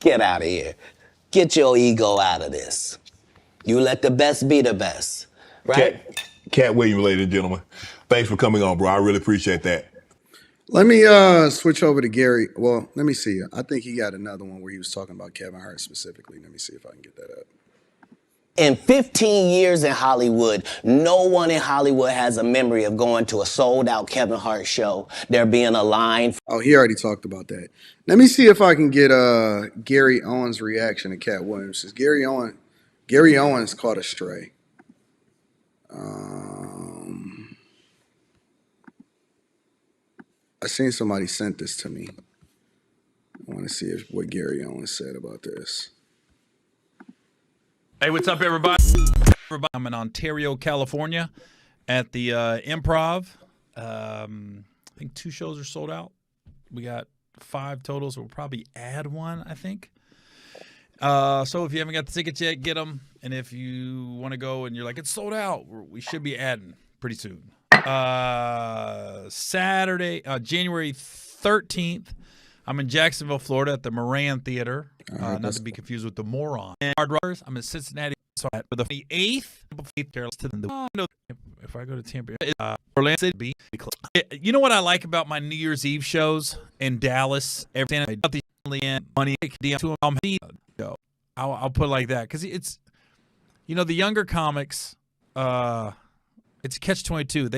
Get out of here. Get your ego out of this. You let the best be the best, right? Katt Williams, ladies and gentlemen. Thanks for coming on, bro. I really appreciate that. Let me switch over to Gary. Well, let me see. I think he got another one where he was talking about Kevin Hart specifically. Let me see if I can get that up. In 15 years in Hollywood, no one in Hollywood has a memory of going to a sold-out Kevin Hart show, there being a line. Oh, he already talked about that. Let me see if I can get Gary Owens' reaction to Katt Williams. Gary Owens caught a stray. I seen somebody sent this to me. I want to see what Gary Owens said about this. Hey, what's up, everybody? I'm in Ontario, California, at the Improv. I think 2 shows are sold out. We got 5 totals. We'll probably add 1, I think. So if you haven't got the tickets yet, get them. And if you want to go and you're like, it's sold out, we should be adding pretty soon. Saturday, January 13th, I'm in Jacksonville, Florida at the Moran Theater. Not to be confused with the Moron. And Hard Rockers, I'm in Cincinnati. So for the 8th, if I go to Tampa, Orlando City. You know what I like about my New Year's Eve shows in Dallas? Everything about the money I'll put it like that because it's, the younger comics. It's catch-22.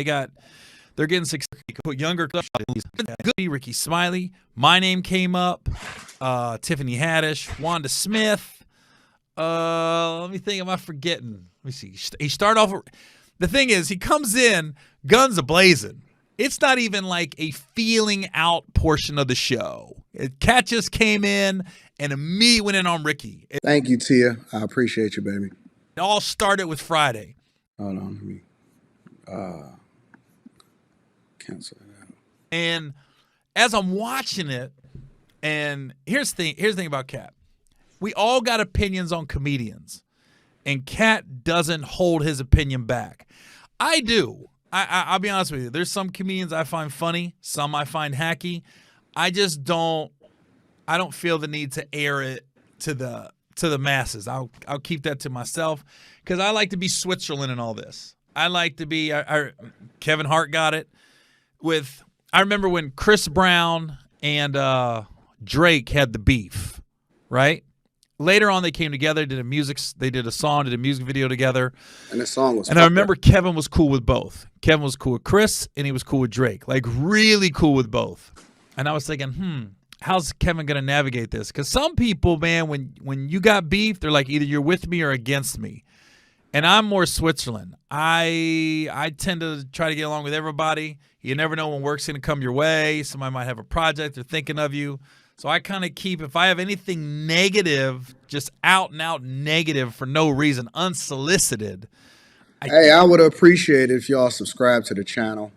They're getting success. Younger Rickey Smiley. My name came up. Tiffany Haddish. Wanda Smith. Let me think. Am I forgetting? Let me see. He started off. The thing is, he comes in guns a-blazing. It's not even like a feeling out portion of the show. Katt just came in and immediately went in on Rickey. Thank you, Tia. I appreciate you, baby. It all started with Friday. Hold on. Let me cancel it out. And as I'm watching it, and here's the thing about Katt. We all got opinions on comedians, and Katt doesn't hold his opinion back. I do. I'll be honest with you. There's some comedians I find funny, some I find hacky. I don't feel the need to air it to the masses. I'll keep that to myself because I like to be Switzerland in all this. I like to be. Kevin Hart got it with. I remember when Chris Brown and Drake had the beef, right? Later on, they came together, did a music video together. And the song was. And I remember Kevin was cool with both. Kevin was cool with Chris, and he was cool with Drake. Like, really cool with both. And I was thinking, how's Kevin going to navigate this? Because some people, man, when you got beef, they're like, either you're with me or against me. And I'm more Switzerland. I tend to try to get along with everybody. You never know when work's going to come your way. Somebody might have a project. They're thinking of you. So I kind of keep, if I have anything negative, just out and out negative for no reason, unsolicited. I would appreciate it if y'all subscribe to the channel.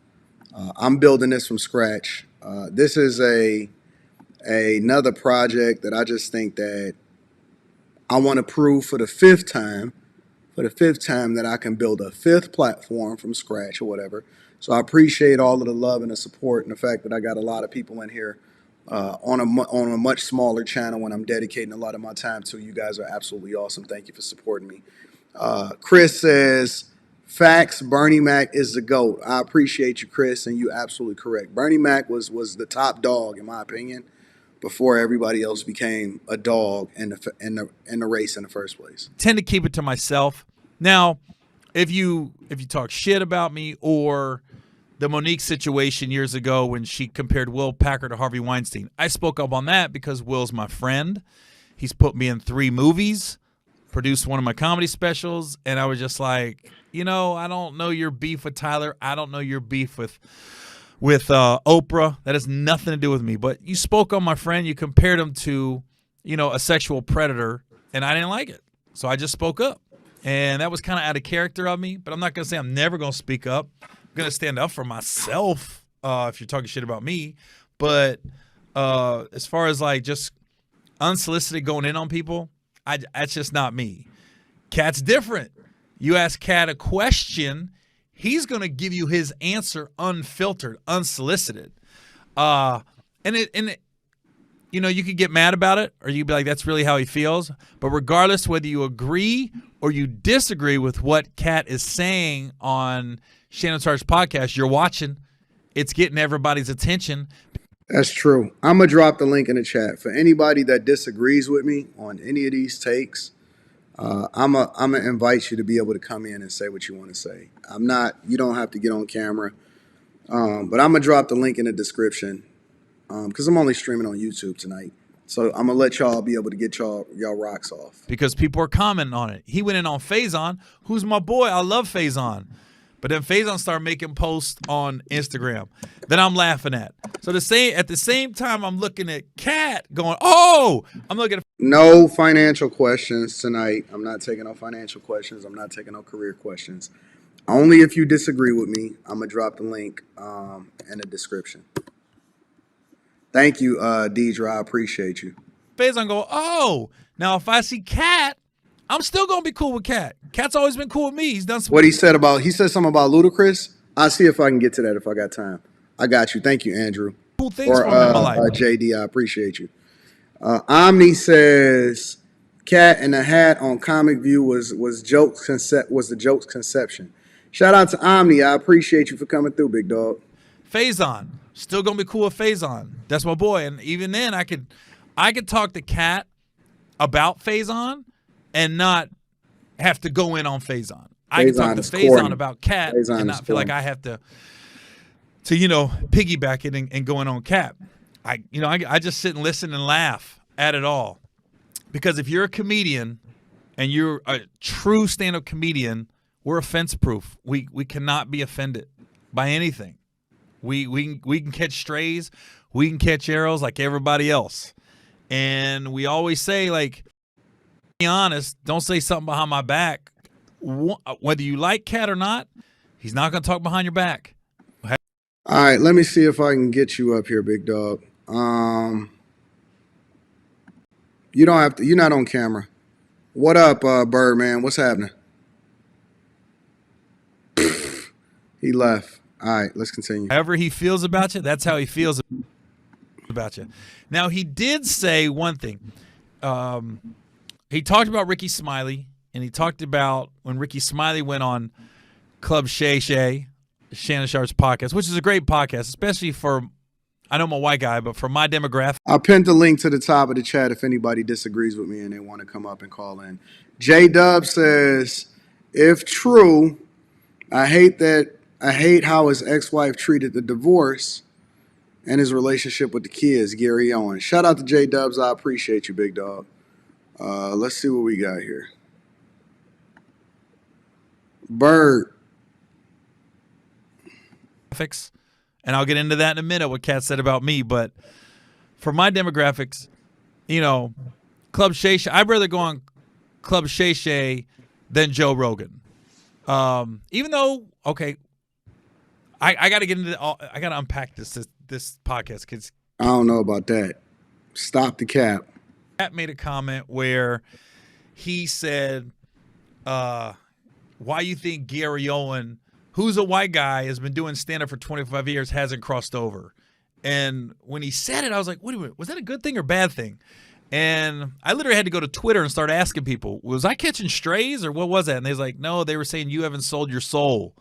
I'm building this from scratch. This is another project that I just think that I want to prove for the 5th time that I can build a 5th platform from scratch or whatever. So I appreciate all of the love and the support and the fact that I got a lot of people in here on a much smaller channel when I'm dedicating a lot of my time to. You guys are absolutely awesome. Thank you for supporting me. Chris says, facts, Bernie Mac is the GOAT. I appreciate you, Chris, and you're absolutely correct. Bernie Mac was the top dog, in my opinion, before everybody else became a dog in the race in the first place. Tend to keep it to myself. Now, if you talk shit about me or the Monique situation years ago when she compared Will Packer to Harvey Weinstein, I spoke up on that because Will's my friend. He's put me in 3 movies, produced one of my comedy specials, and I was just like, I don't know your beef with Tyler. I don't know your beef with Oprah. That has nothing to do with me. But you spoke on my friend. You compared him to, a sexual predator, and I didn't like it. So I just spoke up. And that was kind of out of character of me. But I'm not going to say I'm never going to speak up. I'm going to stand up for myself if you're talking shit about me. But as far as like just unsolicited going in on people, that's just not me. Katt's different. You ask Katt a question, he's going to give you his answer unfiltered, unsolicited. you know, you could get mad about it, or you'd be like, that's really how he feels. But regardless whether you agree or you disagree with what Katt is saying on Shannon Sharp's podcast, you're watching. It's getting everybody's attention. That's true. I'm going to drop the link in the chat. For anybody that disagrees with me on any of these takes, I'm going to invite you to be able to come in and say what you want to say. You don't have to get on camera. But I'm going to drop the link in the description because I'm only streaming on YouTube tonight. So I'm going to let y'all be able to get y'all rocks off. Because people are commenting on it. He went in on Faison, who's my boy. I love Faison. But then Faison started making posts on Instagram that I'm laughing at. So at the same time, I'm looking at Katt going, oh, I'm looking at. No financial questions tonight. I'm not taking no financial questions. I'm not taking no career questions. Only if you disagree with me, I'm going to drop the link in the description. Thank you, Deidre. I appreciate you. Faison go, oh, now if I see Katt, I'm still going to be cool with Katt. Katt's always been cool with me. He's done some. What he said something about Ludacris. I'll see if I can get to that if I got time. I got you. Thank you, Andrew. Cool things for him in my life. JD, I appreciate you. Omni says Katt in the hat on Comic View was the joke's conception. Shout out to Omni. I appreciate you for coming through, big dog. Faison, still gonna be cool with Faison. That's my boy. And even then, I could talk to Katt about Faison and not have to go in on Faison. I can talk to Faison about Katt and not feel like I have to piggyback it and going on Katt. I just sit and listen and laugh at it all. Because if you're a comedian and you're a true stand-up comedian, we're offense-proof. We cannot be offended by anything. We can catch strays. We can catch arrows like everybody else. And we always say, like, be honest, don't say something behind my back. Whether you like Katt or not, he's not going to talk behind your back. All right, let me see if I can get you up here, big dog. You don't have to. You're not on camera. What up, Birdman? What's happening? He left. All right, let's continue. However he feels about you, that's how he feels about you. Now, he did say one thing. He talked about Rickey Smiley, and he talked about when Rickey Smiley went on Club Shay Shay, Shannon Sharp's podcast, which is a great podcast, especially for, I know I'm a white guy, but for my demographic. I pinned the link to the top of the chat if anybody disagrees with me and they want to come up and call in. J-Dub says, if true, I hate how his ex-wife treated the divorce and his relationship with the kids, Gary Owen. Shout out to J-Dubs. I appreciate you, big dog. Let's see what we got here. Bird. And I'll get into that in a minute, what Katt said about me. But for my demographics, Club Shay Shay, I'd rather go on Club Shay Shay than Joe Rogan. Even though, okay, I got to get into I got to unpack this podcast because I don't know about that. Stop the cap. Katt made a comment where he said, why you think Gary Owen, who's a white guy, has been doing stand-up for 25 years, hasn't crossed over. And when he said it, I was like, wait a minute, was that a good thing or bad thing? And I literally had to go to Twitter and start asking people, was I catching strays or what was that? And they was like, no, they were saying you haven't sold your soul.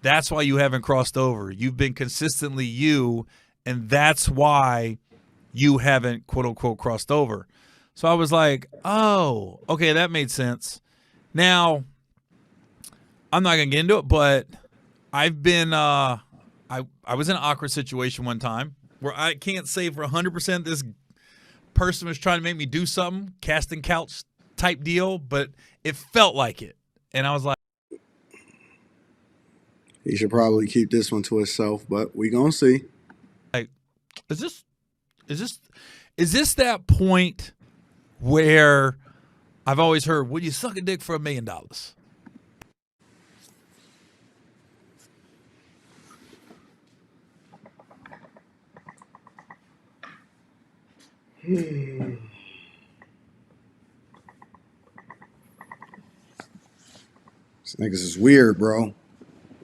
That's why you haven't crossed over. You've been consistently you, and that's why you haven't, quote-unquote, crossed over. So I was like, oh, okay, that made sense. Now, I'm not going to get into it, but I've been I was in an awkward situation one time where I can't say for 100% this person was trying to make me do something, casting couch type deal, but it felt like it. And I was like, he should probably keep this one to himself, but we going to see. Like, is this that point where I've always heard, would you suck a dick for $1 million? This niggas is weird, bro.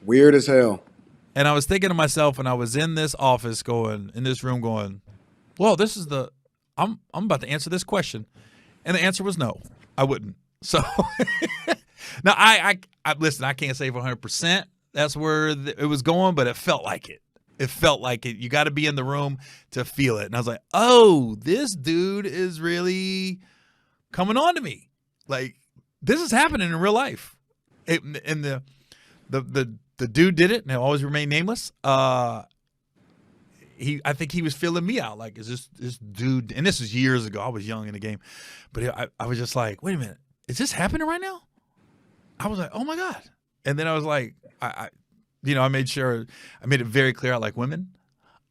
Weird as hell. And I was thinking to myself, and I was in this office in this room going, Well, this is the I'm about to answer this question, and the answer was no, I wouldn't. So now I listen. I can't say for 100% that's where it was going, but it felt like it. It felt like it. You got to be in the room to feel it. And I was like, oh, this dude is really coming on to me. Like, this is happening in real life. And the dude did it, and he'll always remain nameless. I think he was feeling me out. Like, is this dude? And this was years ago. I was young in the game, but I was just like, wait a minute, is this happening right now? I was like, oh my God. And then I was like, I made sure I made it very clear I like women.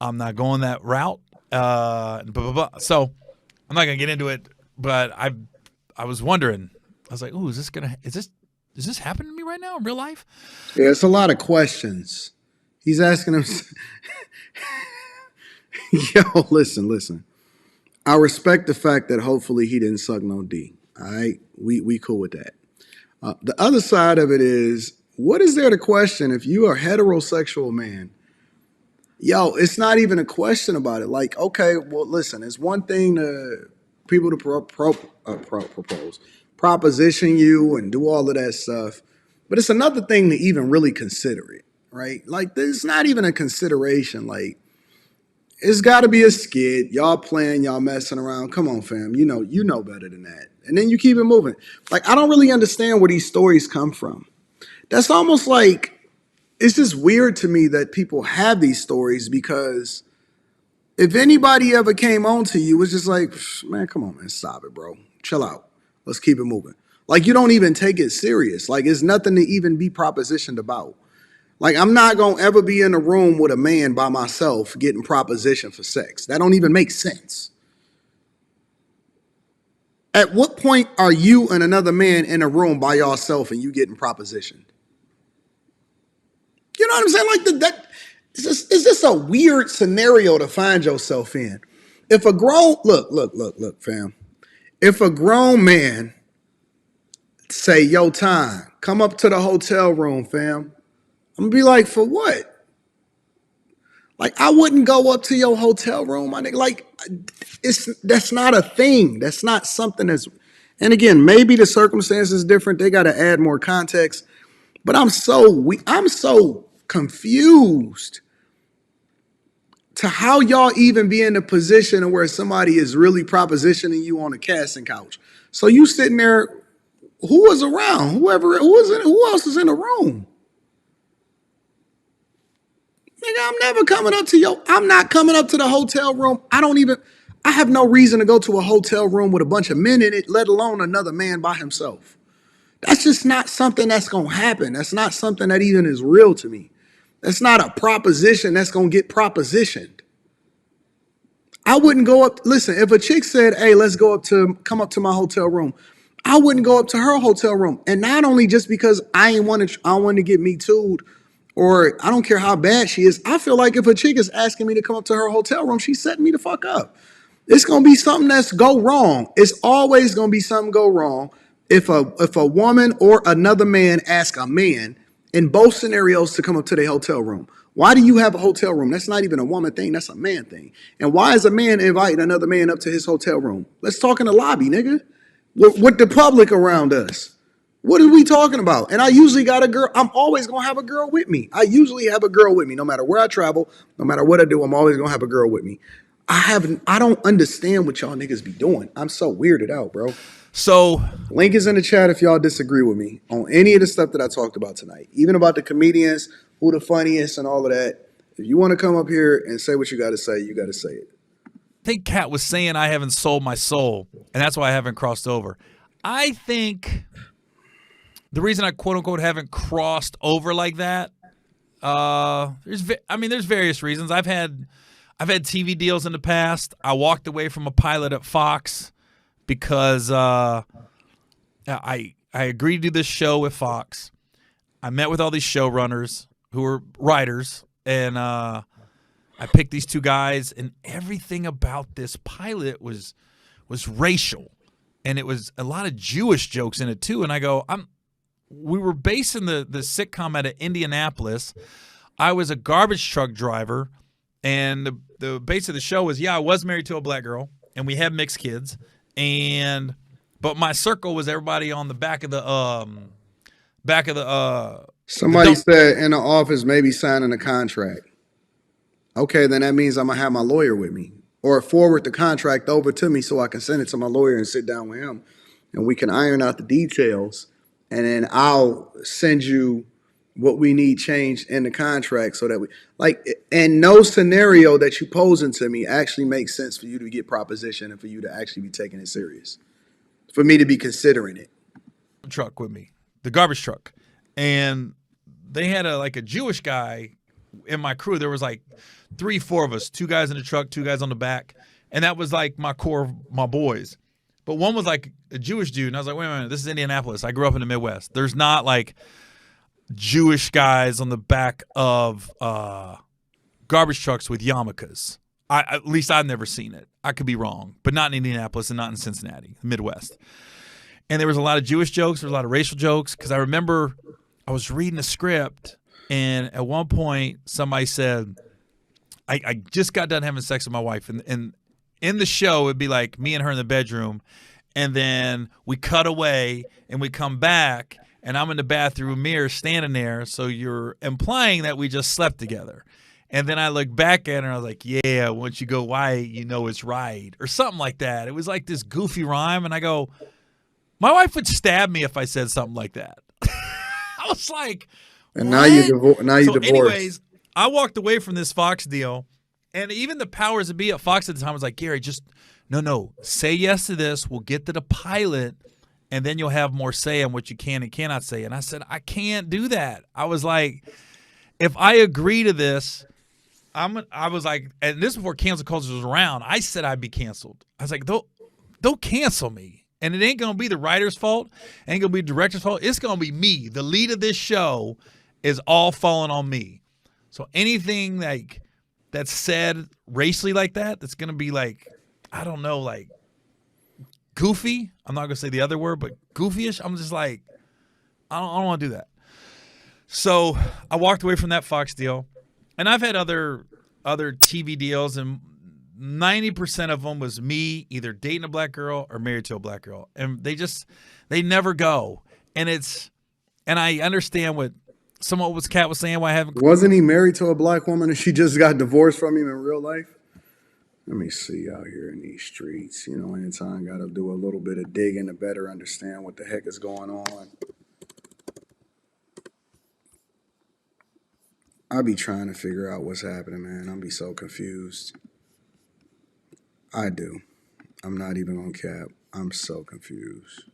I'm not going that route. Blah, blah, blah. So I'm not gonna get into it, but I was wondering. I was like, "Ooh, is this happening to me right now in real life?" Yeah, it's a lot of questions. He's asking him. Yo, listen. I respect the fact that hopefully he didn't suck no D. All right, we cool with that. The other side of it is, what is there to question if you are a heterosexual man? Yo, it's not even a question about it. Like, okay, well, listen, it's one thing to people to propose, proposition you and do all of that stuff, but it's another thing to even really consider it, right? Like, there's not even a consideration. Like, it's got to be a skit. Y'all playing, y'all messing around. Come on, fam. You know better than that. And then you keep it moving. Like, I don't really understand where these stories come from. That's almost like, it's just weird to me that people have these stories, because if anybody ever came on to you, it's just like, man, come on, man, stop it, bro. Chill out. Let's keep it moving. Like, you don't even take it serious. Like, it's nothing to even be propositioned about. Like, I'm not going to ever be in a room with a man by myself getting propositioned for sex. That don't even make sense. At what point are you and another man in a room by yourself and you getting propositioned? You know what I'm saying? Like, it's just a weird scenario to find yourself in. If a grown, look, fam. If a grown man say, yo, time, come up to the hotel room, fam, I'm gonna be like, for what? Like, I wouldn't go up to your hotel room, my nigga. Like, that's not a thing. That's not something that's, and again, maybe the circumstance is different. They got to add more context. But I'm so confused to how y'all even be in a position where somebody is really propositioning you on a casting couch. So you sitting there, who was around? Who else is in the room? Nigga, I'm not coming up to the hotel room. I have no reason to go to a hotel room with a bunch of men in it, let alone another man by himself. That's just not something that's going to happen. That's not something that even is real to me. That's not a proposition that's going to get propositioned. I wouldn't go up. Listen, if a chick said, hey, come up to my hotel room, I wouldn't go up to her hotel room. And not only just because I want to get me too'd, or I don't care how bad she is. I feel like if a chick is asking me to come up to her hotel room, she's setting me the fuck up. It's going to be something that's go wrong. It's always going to be something go wrong if a woman or another man ask a man in both scenarios to come up to their hotel room. Why do you have a hotel room? That's not even a woman thing. That's a man thing. And why is a man inviting another man up to his hotel room? Let's talk in the lobby, nigga. With the public around us. What are we talking about? And I usually got a girl. I'm always going to have a girl with me. I usually have a girl with me. No matter where I travel, no matter what I do, I'm always going to have a girl with me. I don't understand what y'all niggas be doing. I'm so weirded out, bro. So, link is in the chat if y'all disagree with me on any of the stuff that I talked about tonight. Even about the comedians, who the funniest and all of that. If you want to come up here and say what you got to say, you got to say it. I think Katt was saying I haven't sold my soul, and that's why I haven't crossed over. I think the reason I quote unquote haven't crossed over like that, there's various reasons. I've had TV deals in the past. I walked away from a pilot at Fox because I agreed to do this show with Fox. I met with all these showrunners who were writers, and I picked these two guys, and everything about this pilot was racial, and it was a lot of Jewish jokes in it too. And I go, we were basing the sitcom out of Indianapolis. I was a garbage truck driver, and the base of the show was, I was married to a black girl, and we had mixed kids, but my circle was everybody on the back of the Somebody said in the office maybe signing a contract. Okay, then that means I'm gonna have my lawyer with me, or forward the contract over to me so I can send it to my lawyer and sit down with him, and we can iron out the details, and then I'll send you what we need changed in the contract so that we and no scenario that you posing to me actually makes sense for you to get proposition and for you to actually be taking it serious, for me to be considering it. Truck with me, the garbage truck, and they had a Jewish guy in my crew. There was 3-4 of us, 2 guys in the truck, 2 guys on the back, and that was my core of my boys. But one was a Jewish dude, and I was like, wait a minute, this is Indianapolis. I grew up in the Midwest. There's not Jewish guys on the back of garbage trucks with yarmulkes. At least I've never seen it. I could be wrong, but not in Indianapolis and not in Cincinnati, Midwest. And there was a lot of Jewish jokes. There was a lot of racial jokes, because I remember I was reading a script, and at one point somebody said, I just got done having sex with my wife, and in the show it'd be me and her in the bedroom, and then we cut away and we come back, and I'm in the bathroom mirror standing there, so you're implying that we just slept together. And then I look back at her and I was like, yeah, once you go white, you know it's right, or something like that. It was this goofy rhyme, and I go, my wife would stab me if I said something like that. I was like, and what? now you divorced. Anyways, I walked away from this Fox deal, and even the powers that be at Fox at the time was like, Gary, just no, say yes to this. We'll get to the pilot, and then you'll have more say on what you can and cannot say. And I said, I can't do that. I was like, if I agree to this, I was like, and this is before cancel culture was around. I said I'd be canceled. I was like, they'll cancel me. And it ain't going to be the writer's fault. It ain't going to be the director's fault. It's going to be me. The lead of this show is all falling on me. So anything that's said racially like that, that's going to be I don't know, goofy. I'm not going to say the other word, but goofyish. I'm just I don't want to do that. So I walked away from that Fox deal. And I've had other TV deals, and 90% of them was me either dating a black girl or married to a black girl. And they never go. And I understand what Katt was saying, why I haven't. Wasn't he married to a black woman and she just got divorced from him in real life? Let me see out here in these streets. Anytime got to do a little bit of digging to better understand what the heck is going on. I be trying to figure out what's happening, man. I'll be so confused. I do. I'm not even on cap. I'm so confused.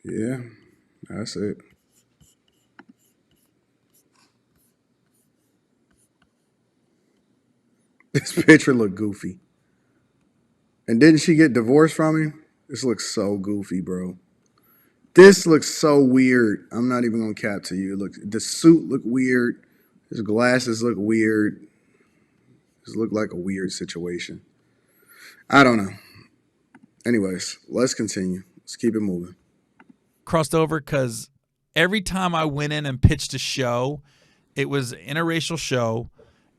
Yeah, that's it. This picture look goofy. And didn't she get divorced from him? This looks so goofy, bro. This looks so weird. I'm not even gonna cap to you. Look, the suit look weird. His glasses look weird. This look like a weird situation. I don't know. Anyways, let's continue. Let's keep it moving. Crossed over because every time I went in and pitched a show, it was an interracial show,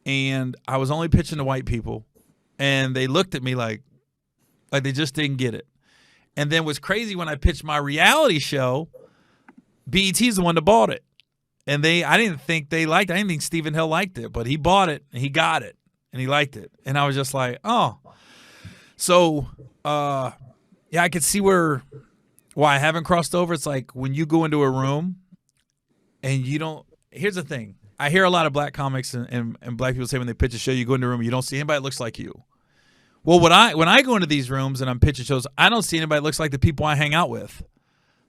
and I was only pitching to white people, and they looked at me like they just didn't get it. And then what's crazy, when I pitched my reality show, BET's the one that bought it. And I didn't think they liked it. I didn't think Stephen Hill liked it, but he bought it and he got it and he liked it. And I was just like, oh. So, yeah, I could see why I haven't crossed over. It's like when you go into a room and you don't, here's the thing. I hear a lot of black comics and black people say when they pitch a show, you go into a room, you don't see anybody that looks like you. Well, when I go into these rooms and I'm pitching shows, I don't see anybody that looks like the people I hang out with.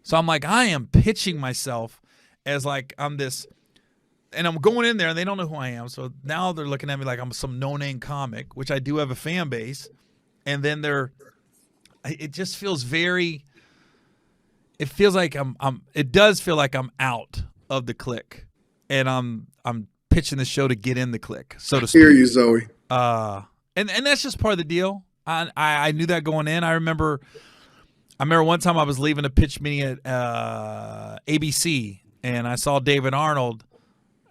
So I'm like, I am pitching myself as I'm this, and I'm going in there and they don't know who I am. So now they're looking at me like I'm some no-name comic, which I do have a fan base. And then it just feels it feels like it does feel like I'm out of the clique, and I'm pitching the show to get in the clique, so to speak. Hear you, Zoe. And that's just part of the deal. I knew that going in. I remember I remember one time I was leaving a pitch meeting at ABC, and I saw David Arnold,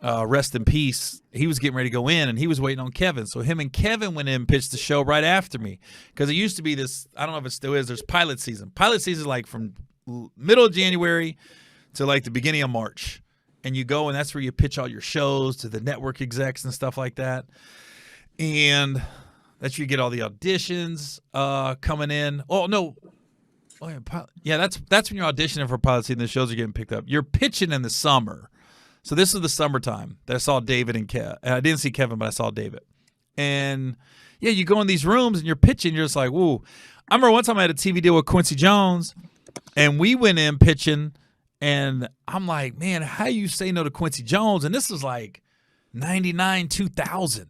rest in peace. He was getting ready to go in, and he was waiting on Kevin. So him and Kevin went in and pitched the show right after me, because it used to be this, I don't know if it still is, there's pilot season. Pilot season like from middle of January to like the beginning of March. And you go, and that's where you pitch all your shows to the network execs and stuff like that. And that's where you get all the auditions coming in. Oh, no. Oh, yeah, that's when you're auditioning for pilot season. The shows are getting picked up. You're pitching in the summer. So this was the summertime that I saw David and Kevin. I didn't see Kevin, but I saw David. And, yeah, you go in these rooms, and you're pitching. You're just like, whoa. I remember one time I had a TV deal with Quincy Jones, and we went in pitching. And I'm like, man, how you say no to Quincy Jones? And this was like 99, 2000.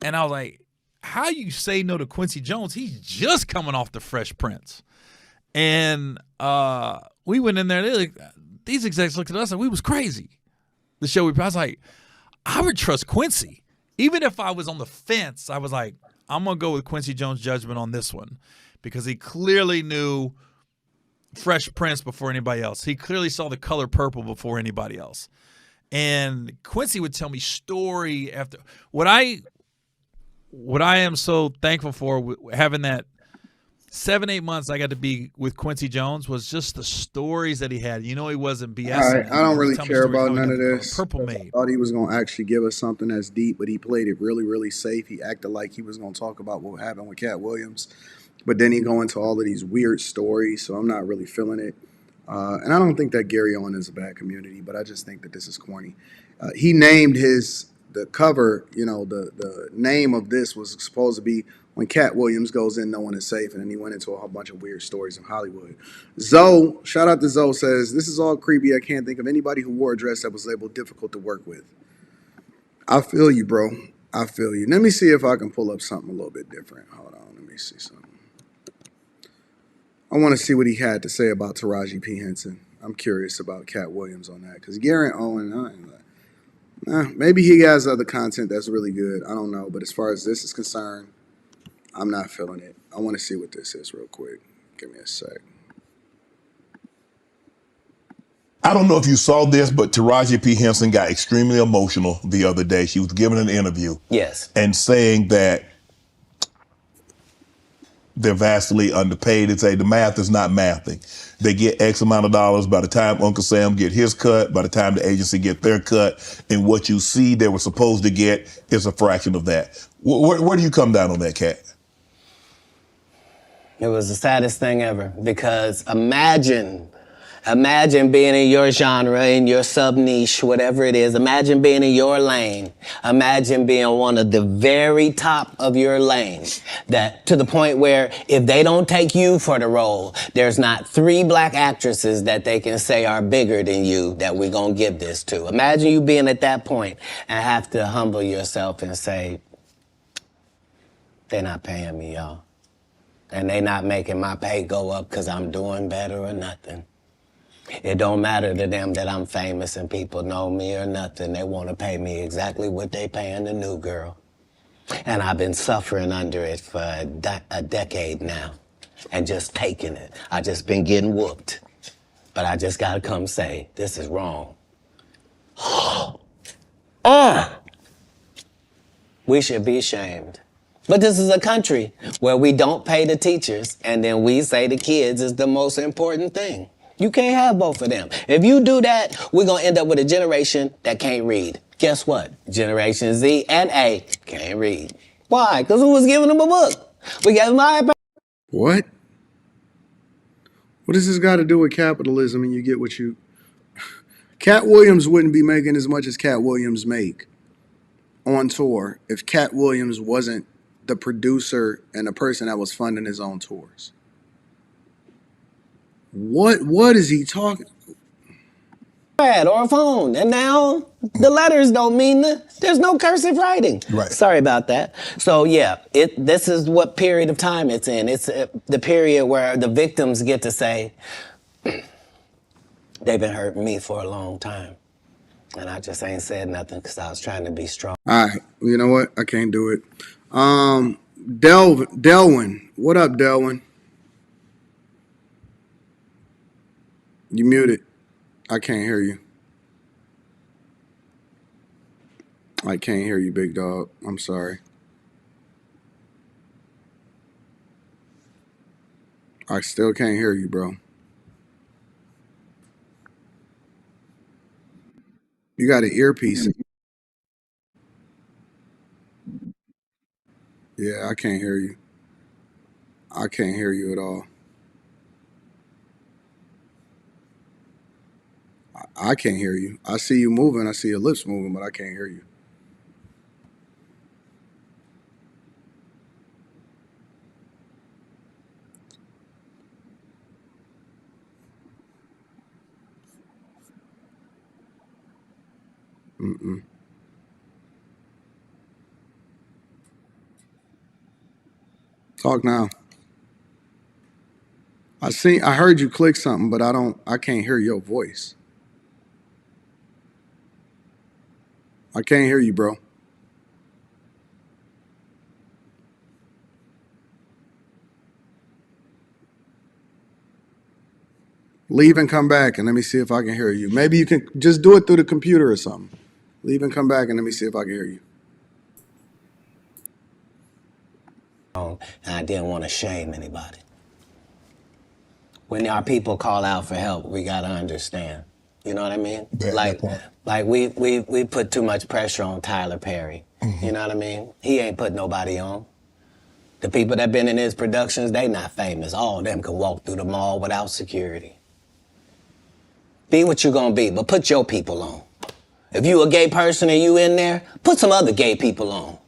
And I was like, how you say no to Quincy Jones? He's just coming off the Fresh Prince. And we went in there. These execs looked at us and we was crazy. The show I was like, I would trust Quincy. Even if I was on the fence, I was like, I'm going to go with Quincy Jones' judgment on this one, because he clearly knew Fresh Prince before anybody else. He clearly saw The Color Purple before anybody else. And Quincy would tell me story after what I am so thankful for, having that 7-8 months I got to be with Quincy Jones, was just the stories that he had. You know, he wasn't BSing. All right, I don't really care about none of this. Purple made. I thought he was going to actually give us something that's deep, but he played it really, really safe. He acted like he was going to talk about what happened with Katt Williams. But then he go into all of these weird stories, so I'm not really feeling it. And I don't think that Gary Owen is a bad community, but I just think that this is corny. He named the cover, the name of this was supposed to be When Katt Williams Goes In, No One Is Safe, and then he went into a whole bunch of weird stories in Hollywood. Zoe, shout out to Zoe, says, this is all creepy. I can't think of anybody who wore a dress that was labeled difficult to work with. I feel you, bro. I feel you. Let me see if I can pull up something a little bit different. Hold on, let me see something. I want to see what he had to say about Taraji P. Henson. I'm curious about Katt Williams on that, because Garrett Owen, maybe he has other content that's really good. I don't know, but as far as this is concerned, I'm not feeling it. I want to see what this is real quick. Give me a sec. I don't know if you saw this, but Taraji P. Henson got extremely emotional the other day. She was giving an interview. Yes. And saying that they're vastly underpaid. They say the math is not mathing. They get X amount of dollars by the time Uncle Sam get his cut, by the time the agency get their cut, and what you see they were supposed to get is a fraction of that. Where do you come down on that, Katt? It was the saddest thing ever, because imagine being in your genre, in your sub-niche, whatever it is. Imagine being in your lane. Imagine being one of the very top of your lane. That to the point where if they don't take you for the role, there's not 3 black actresses that they can say are bigger than you that we're going to give this to. Imagine you being at that point and have to humble yourself and say, they're not paying me, y'all. And they not making my pay go up because I'm doing better or nothing. It don't matter to them that I'm famous and people know me or nothing. They want to pay me exactly what they paying the new girl. And I've been suffering under it for a decade now and just taking it. I just been getting whooped. But I just got to come say, this is wrong. We should be ashamed. But this is a country where we don't pay the teachers, and then we say the kids is the most important thing. You can't have both of them. If you do that, we're going to end up with a generation that can't read. Guess what? Generation Z and A can't read. Why? Because who was giving them a book? We gave them an iPad. What? What does this got to do with capitalism and you get what you... Katt Williams wouldn't be making as much as Katt Williams make on tour if Katt Williams wasn't the producer and the person that was funding his own tours. What is he talking? Or a phone, and now the letters don't mean there's no cursive writing. Right. Sorry about that. So yeah, this is what period of time it's in. It's the period where the victims get to say, they've been hurting me for a long time. And I just ain't said nothing because I was trying to be strong. All right, you know what? I can't do it. Delwin, what up, Delwin? You muted. I can't hear you. I can't hear you, big dog. I'm sorry. I still can't hear you, bro. You got an earpiece. Yeah, I can't hear you. I can't hear you at all. I can't hear you. I see you moving. I see your lips moving, but I can't hear you. Mm-mm. Talk now. I heard you click something, but I can't hear your voice. I can't hear you, bro. Leave and come back and let me see if I can hear you. Maybe you can just do it through the computer or something. Leave and come back and let me see if I can hear you. And I didn't want to shame anybody. When our people call out for help, we gotta understand. You know what I mean? Like we put too much pressure on Tyler Perry. Mm-hmm. You know what I mean? He ain't put nobody on. The people that been in his productions, they not famous. All of them can walk through the mall without security. Be what you gonna be, but put your people on. If you a gay person and you in there, put some other gay people on.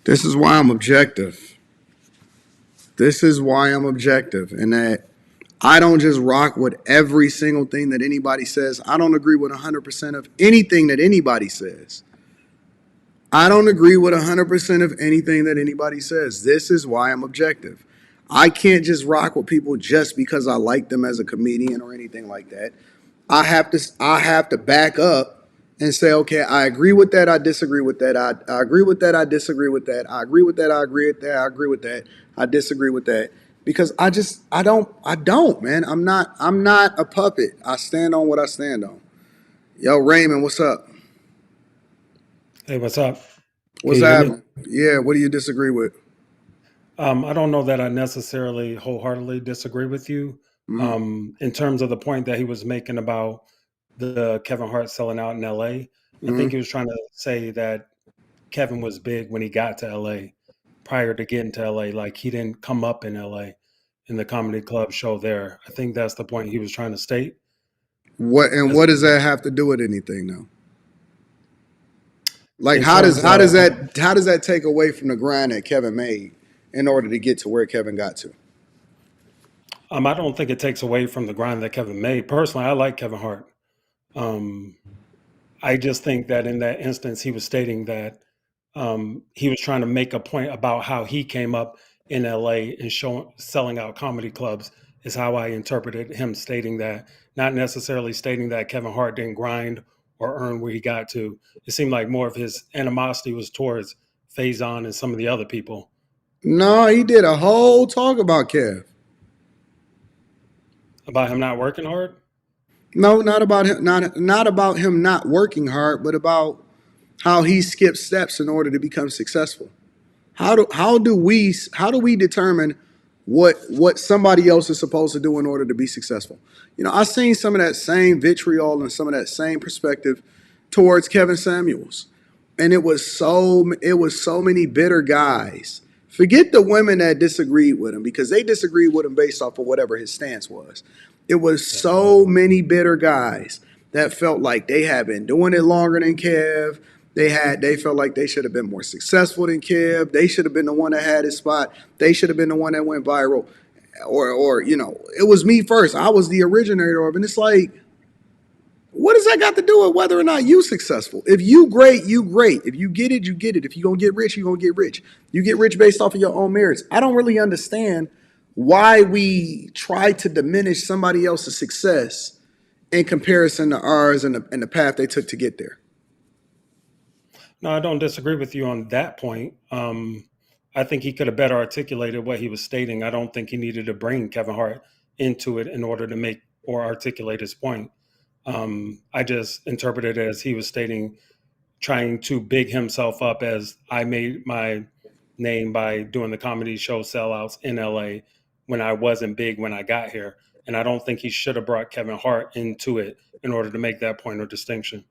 This is why I'm objective. This is why I'm objective, and that I don't just rock with every single thing that anybody says. I don't agree with 100% of anything that anybody says. I don't agree with 100% of anything that anybody says. This is why I'm objective. I can't just rock with people just because I like them as a comedian or anything like that. I have to back up and say, okay, I agree with that, I disagree with that, I agree with that, I disagree with that, I agree with that, I agree with that, I agree with that, I disagree with that. Because I don't, man. I'm not a puppet. I stand on what I stand on. Yo, Raymond, what's up? Hey, what's up? Can What's you hear me? happening? Yeah, what do you disagree with? I don't know that I necessarily wholeheartedly disagree with you in terms of the point that he was making about the Kevin Hart selling out in LA. I think he was trying to say that Kevin was big when he got to LA prior to getting to LA. Like he didn't come up in LA in the comedy club show there. I think that's the point he was trying to state. What does that have to do with anything though? Like In terms of, how does that take away from the grind that Kevin made in order to get to where Kevin got to? I don't think it takes away from the grind that Kevin made. Personally, I like Kevin Hart. Um, I just think that in that instance, he was stating that he was trying to make a point about how he came up in LA and selling out comedy clubs is how I interpreted him stating that, not necessarily stating that Kevin Hart didn't grind or earn where he got to. It seemed like more of his animosity was towards Faison and some of the other people. No, he did a whole talk about Kev. About him not working hard? No, not about him. Not about him not working hard, but about how he skipped steps in order to become successful. How do we determine what somebody else is supposed to do in order to be successful? You know, I've seen some of that same vitriol and some of that same perspective towards Kevin Samuels, and it was so many bitter guys. Forget the women that disagreed with him because they disagreed with him based off of whatever his stance was. It was so many bitter guys that felt like they had been doing it longer than Kev. They felt like they should have been more successful than Kev. They should have been the one that had his spot. They should have been the one that went viral. Or you know, it was me first. I was the originator of it. And it's like, what does that got to do with whether or not you successful? If you great, you great. If you get it, you get it. If you gonna get rich, you gonna get rich. You get rich based off of your own merits. I don't really understand why we try to diminish somebody else's success in comparison to ours and the path they took to get there. No, I don't disagree with you on that point. I think he could have better articulated what he was stating. I don't think he needed to bring Kevin Hart into it in order to make or articulate his point. I just interpreted it as he was stating, trying to big himself up as I made my name by doing the comedy show Sellouts in LA when I wasn't big when I got here. And I don't think he should have brought Kevin Hart into it in order to make that point or distinction.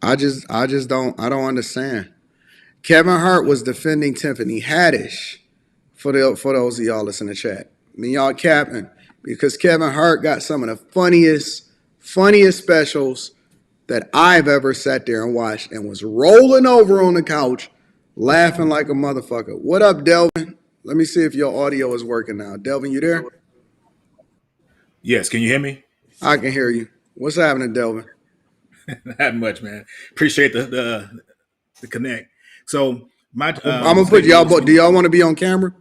I don't understand. Kevin Hart was defending Tiffany Haddish for those of y'all that's in the chat. I mean, y'all capping because Kevin Hart got some of the funniest specials that I've ever sat there and watched and was rolling over on the couch laughing like a motherfucker. What up, Delvin? Let me see if your audio is working now. Delvin, you there? Yes, can you hear me? I can hear you. What's happening, Delvin? Not much, man. Appreciate the connect. So my I'm gonna put y'all. Do y'all want to be on camera?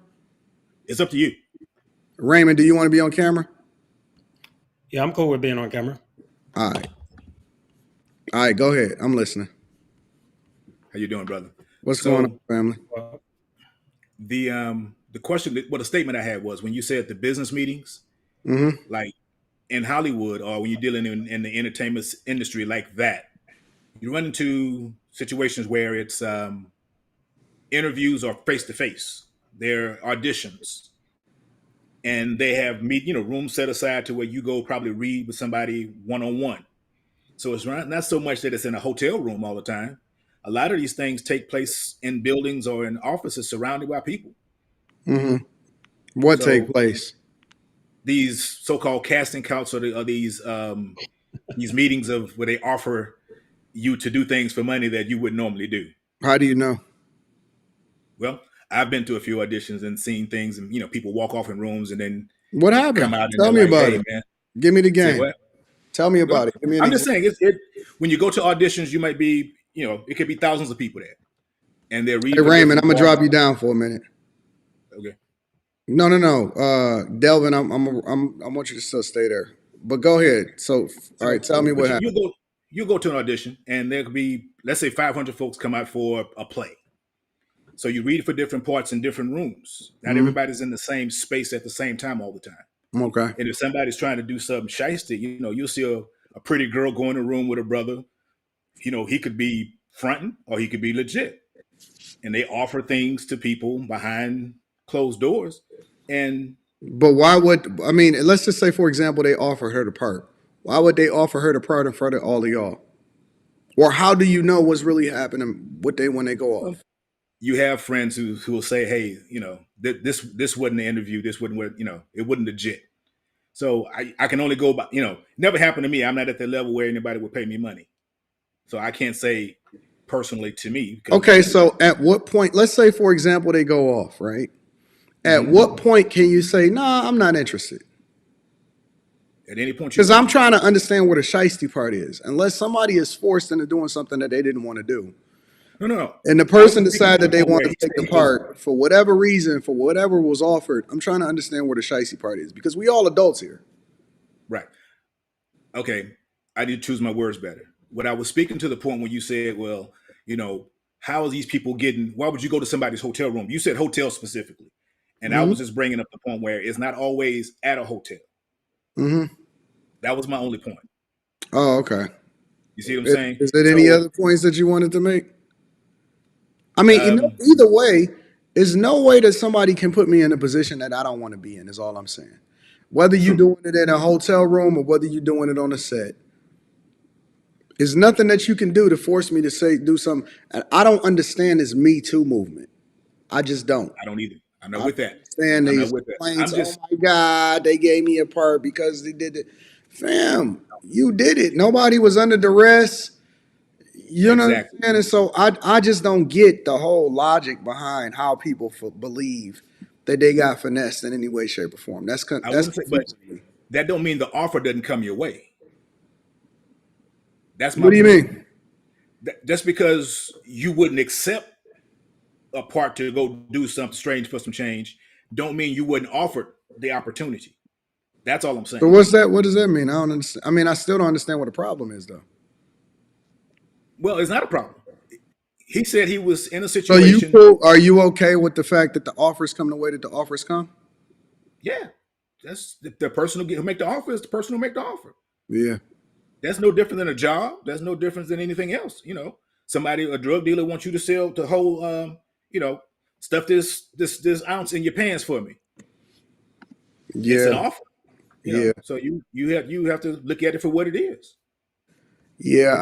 It's up to you. Raymond, do you want to be on camera? Yeah, I'm cool with being on camera. All right. Go ahead. I'm listening. How you doing, brother? What's going on, family? The question, the statement I had was when you said the business meetings, Mm-hmm. like in Hollywood or when you're dealing in the entertainment industry like that, you run into situations where it's interviews or face to face. They're auditions, and they have rooms set aside to where you go probably read with somebody one on one. So it's not so much that it's in a hotel room all the time. A lot of these things take place in buildings or in offices surrounded by people. Mm-hmm. What take place? These so-called casting couches or these meetings of where they offer you to do things for money that you wouldn't normally do. How do you know? Well, I've been to a few auditions and seen things, and people walk off in rooms and then What happened? come out and Tell me like, about hey, it. Man. Give me the Say game. what? Tell me about it. Give me I'm just saying, when you go to auditions, you might be, it could be thousands of people there, and they're reading. Hey Raymond, I'm gonna drop you down for a minute. Okay. No. Delvin, I want you to still stay there. But go ahead. So, all right, tell me what happened. You go to an audition, and there could be, let's say, 500 folks come out for a play. So you read for different parts in different rooms. Not everybody's in the same space at the same time all the time. Okay. And if somebody's trying to do something shiesty, you'll see a pretty girl go in a room with a brother. He could be fronting or he could be legit. And they offer things to people behind closed doors. But let's just say, for example, they offer her the part. Why would they offer her the part in front of all of y'all? Or how do you know what's really happening when they go off? You have friends who will say, hey, this wasn't the interview. This wasn't it wasn't legit. So I can only go by, never happened to me. I'm not at the level where anybody would pay me money. So I can't say personally to me. Okay, so at what point, let's say, for example, they go off, right? At what point can you say, nah, I'm not interested? At any point. Because I'm trying to understand what a shiesty part is. Unless somebody is forced into doing something that they didn't want to do. No. And the person decided that they want to take the part for whatever reason, for whatever was offered. I'm trying to understand what a shiesty part is because we all adults here. Right. Okay. I need to choose my words better. What I was speaking to the point when you said, well, how are these people why would you go to somebody's hotel room? You said hotel specifically. And I was just bringing up the point where it's not always at a hotel. Mm-hmm. That was my only point. Oh, okay. You see what I'm saying? Is there any other points that you wanted to make? I mean, either way, there's no way that somebody can put me in a position that I don't want to be in, is all I'm saying. Whether you're doing it in a hotel room or whether you're doing it on a set. There's nothing that you can do to force me to do something. And I don't understand this Me Too movement. I just don't. I don't either. I'm not with that. Understand these complaints, oh my God, they gave me a part because they did it. Fam, you did it. Nobody was under duress. You know what I'm saying? And so I just don't get the whole logic behind how people believe that they got finessed in any way, shape, or form. But that don't mean the offer doesn't come your way. That's my What do you mean? Just because you wouldn't accept a part to go do something strange for some change, don't mean you wouldn't offer the opportunity. That's all I'm saying. So what's that? What does that mean? I don't understand. I mean, I still don't understand what the problem is, though. Well, it's not a problem. He said he was in a So you situation. cool? Are you okay with the fact that the offers come the way that the offers come? Yeah, that's the person who make the offer is the person who make the offer. Yeah. That's no different than a job. That's no different than anything else. A drug dealer wants you to sell the whole, stuff this ounce in your pants for me. It's an Yeah. offer. Yeah. So you have to look at it for what it is. Yeah.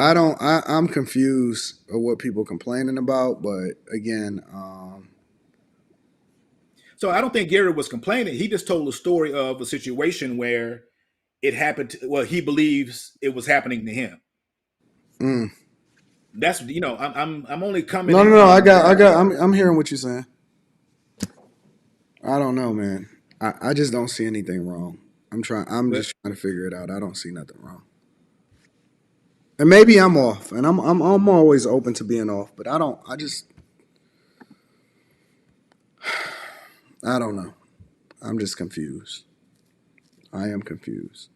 I'm confused of what people complaining about, but again, So I don't think Gary was complaining. He just told a story of a situation where it happened. He believes it was happening to him. mm. That's I'm only No, no, commenting no. on. I'm hearing what you're saying. I don't know, man. I just don't see anything wrong. I'm But just trying to figure it out. I don't see nothing wrong. And maybe I'm off, and I'm always open to being off, but I don't. I don't know. I'm just confused. I am confused.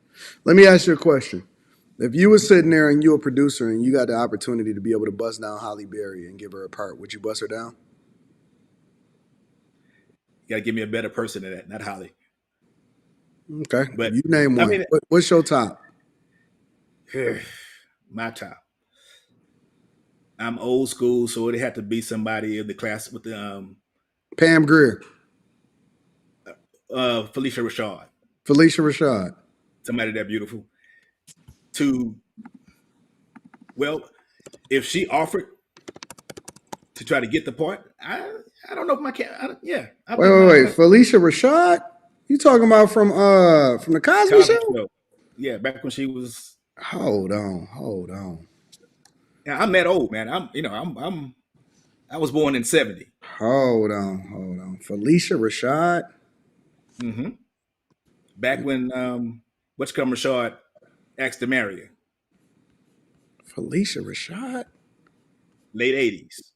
Let me ask you a question. If you were sitting there and you were a producer and you got the opportunity to be able to bust down Holly Berry and give her a part, would you bust her down? you got to give me a better person than that, not Holly. Okay. But You name I one. mean, What's your top? my top. I'm old school, so it had to be somebody in the class with the Pam Grier. Felicia Rashad, Felicia Rashad. somebody that beautiful. To if she offered to try to get the part, I don't know if my cat. I think Wait. my Felicia Rashad? You talking about from the Cosby Cosby Show? Show. Yeah, back when she was. Hold on. Yeah, I'm that old man. I was born in '70. Hold on. Felicia Rashad? Mm-hmm. Back when what's come Rashad asked to marry her, Felicia Rashad? late '80s.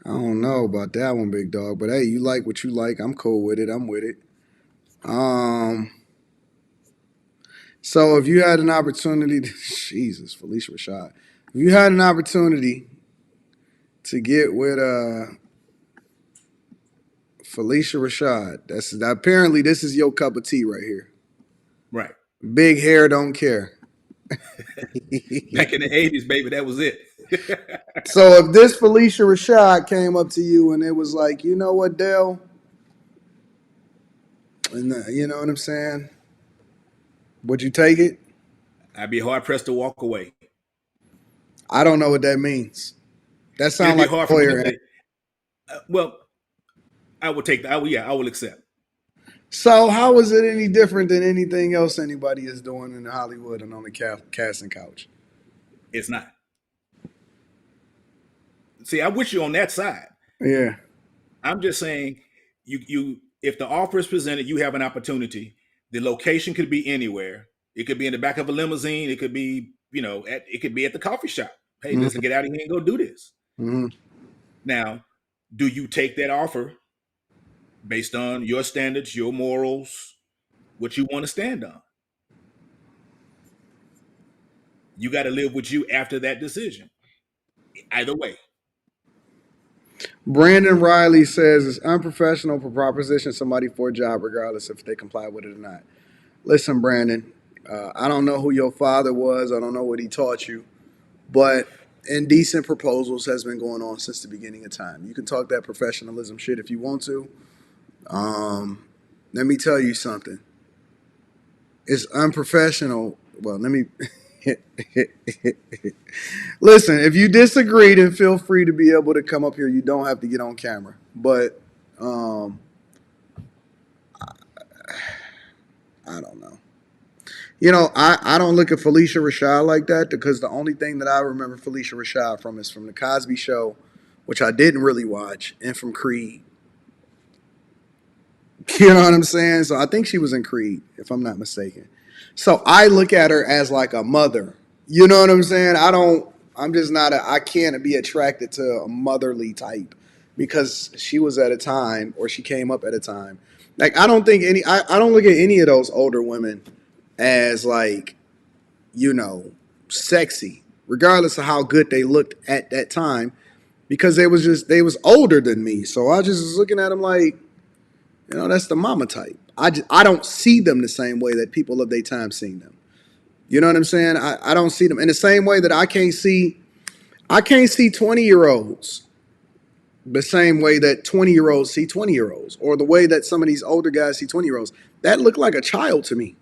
I don't know about that one, big dog. But hey, you like what you like. I'm cool with it. I'm with it. So if you had an opportunity to, Jesus, Felicia Rashad. If you had an opportunity to get with Felicia Rashad, apparently this is your cup of tea right here. Right. Big hair don't care. Back in the '80s, baby, that was it. So if this Felicia Rashad came up to you and it was like, you know what, Dale? And you know what I'm saying? Would you take it? I'd be hard pressed to walk away. I don't know what that means. That It'd sounds be like hard a for me to lawyer. say. I would take that. I will accept. So how is it any different than anything else anybody is doing in Hollywood and on the casting couch? It's not. See, I'm with you on that side. Yeah. I'm just saying, you if the offer is presented, you have an opportunity. The location could be anywhere. It could be in the back of a limousine. It could be, it could be at the coffee shop. Hey, Mm-hmm. listen, get out of here and go do this. Mm-hmm. Now, do you take that offer based on your standards, your morals, what you want to stand on? You got to live with you after that decision. Either way. Brandon Riley says it's unprofessional to proposition somebody for a job regardless if they comply with it or not. Listen, Brandon, I don't know who your father was. I don't know what he taught you. But indecent proposals has been going on since the beginning of time. You can talk that professionalism shit if you want to. Let me tell you something. It's unprofessional. Well, let me listen. If you disagree, then feel free to be able to come up here. You don't have to get on camera. But I don't know. I don't look at Felicia Rashad like that because the only thing that I remember Felicia Rashad from is from the Cosby Show, which I didn't really watch, and from Creed. You know what I'm saying? So I think she was in Creed, if I'm not mistaken. So I look at her as like a mother. You know what I'm saying? I'm just not I can't be attracted to a motherly type because she was at a time or she came up at a time. Like I don't look at any of those older women as like, sexy. regardless of how good they looked at that time, because they was older than me. So I just was looking at them like, that's the mama type. I don't see them the same way that people of their time seen them. You know what I'm saying? I don't see them in the same way that I can't see 20-year-olds the same way that 20-year-olds see 20-year-olds, or the way that some of these older guys see 20-year-olds. That look like a child to me.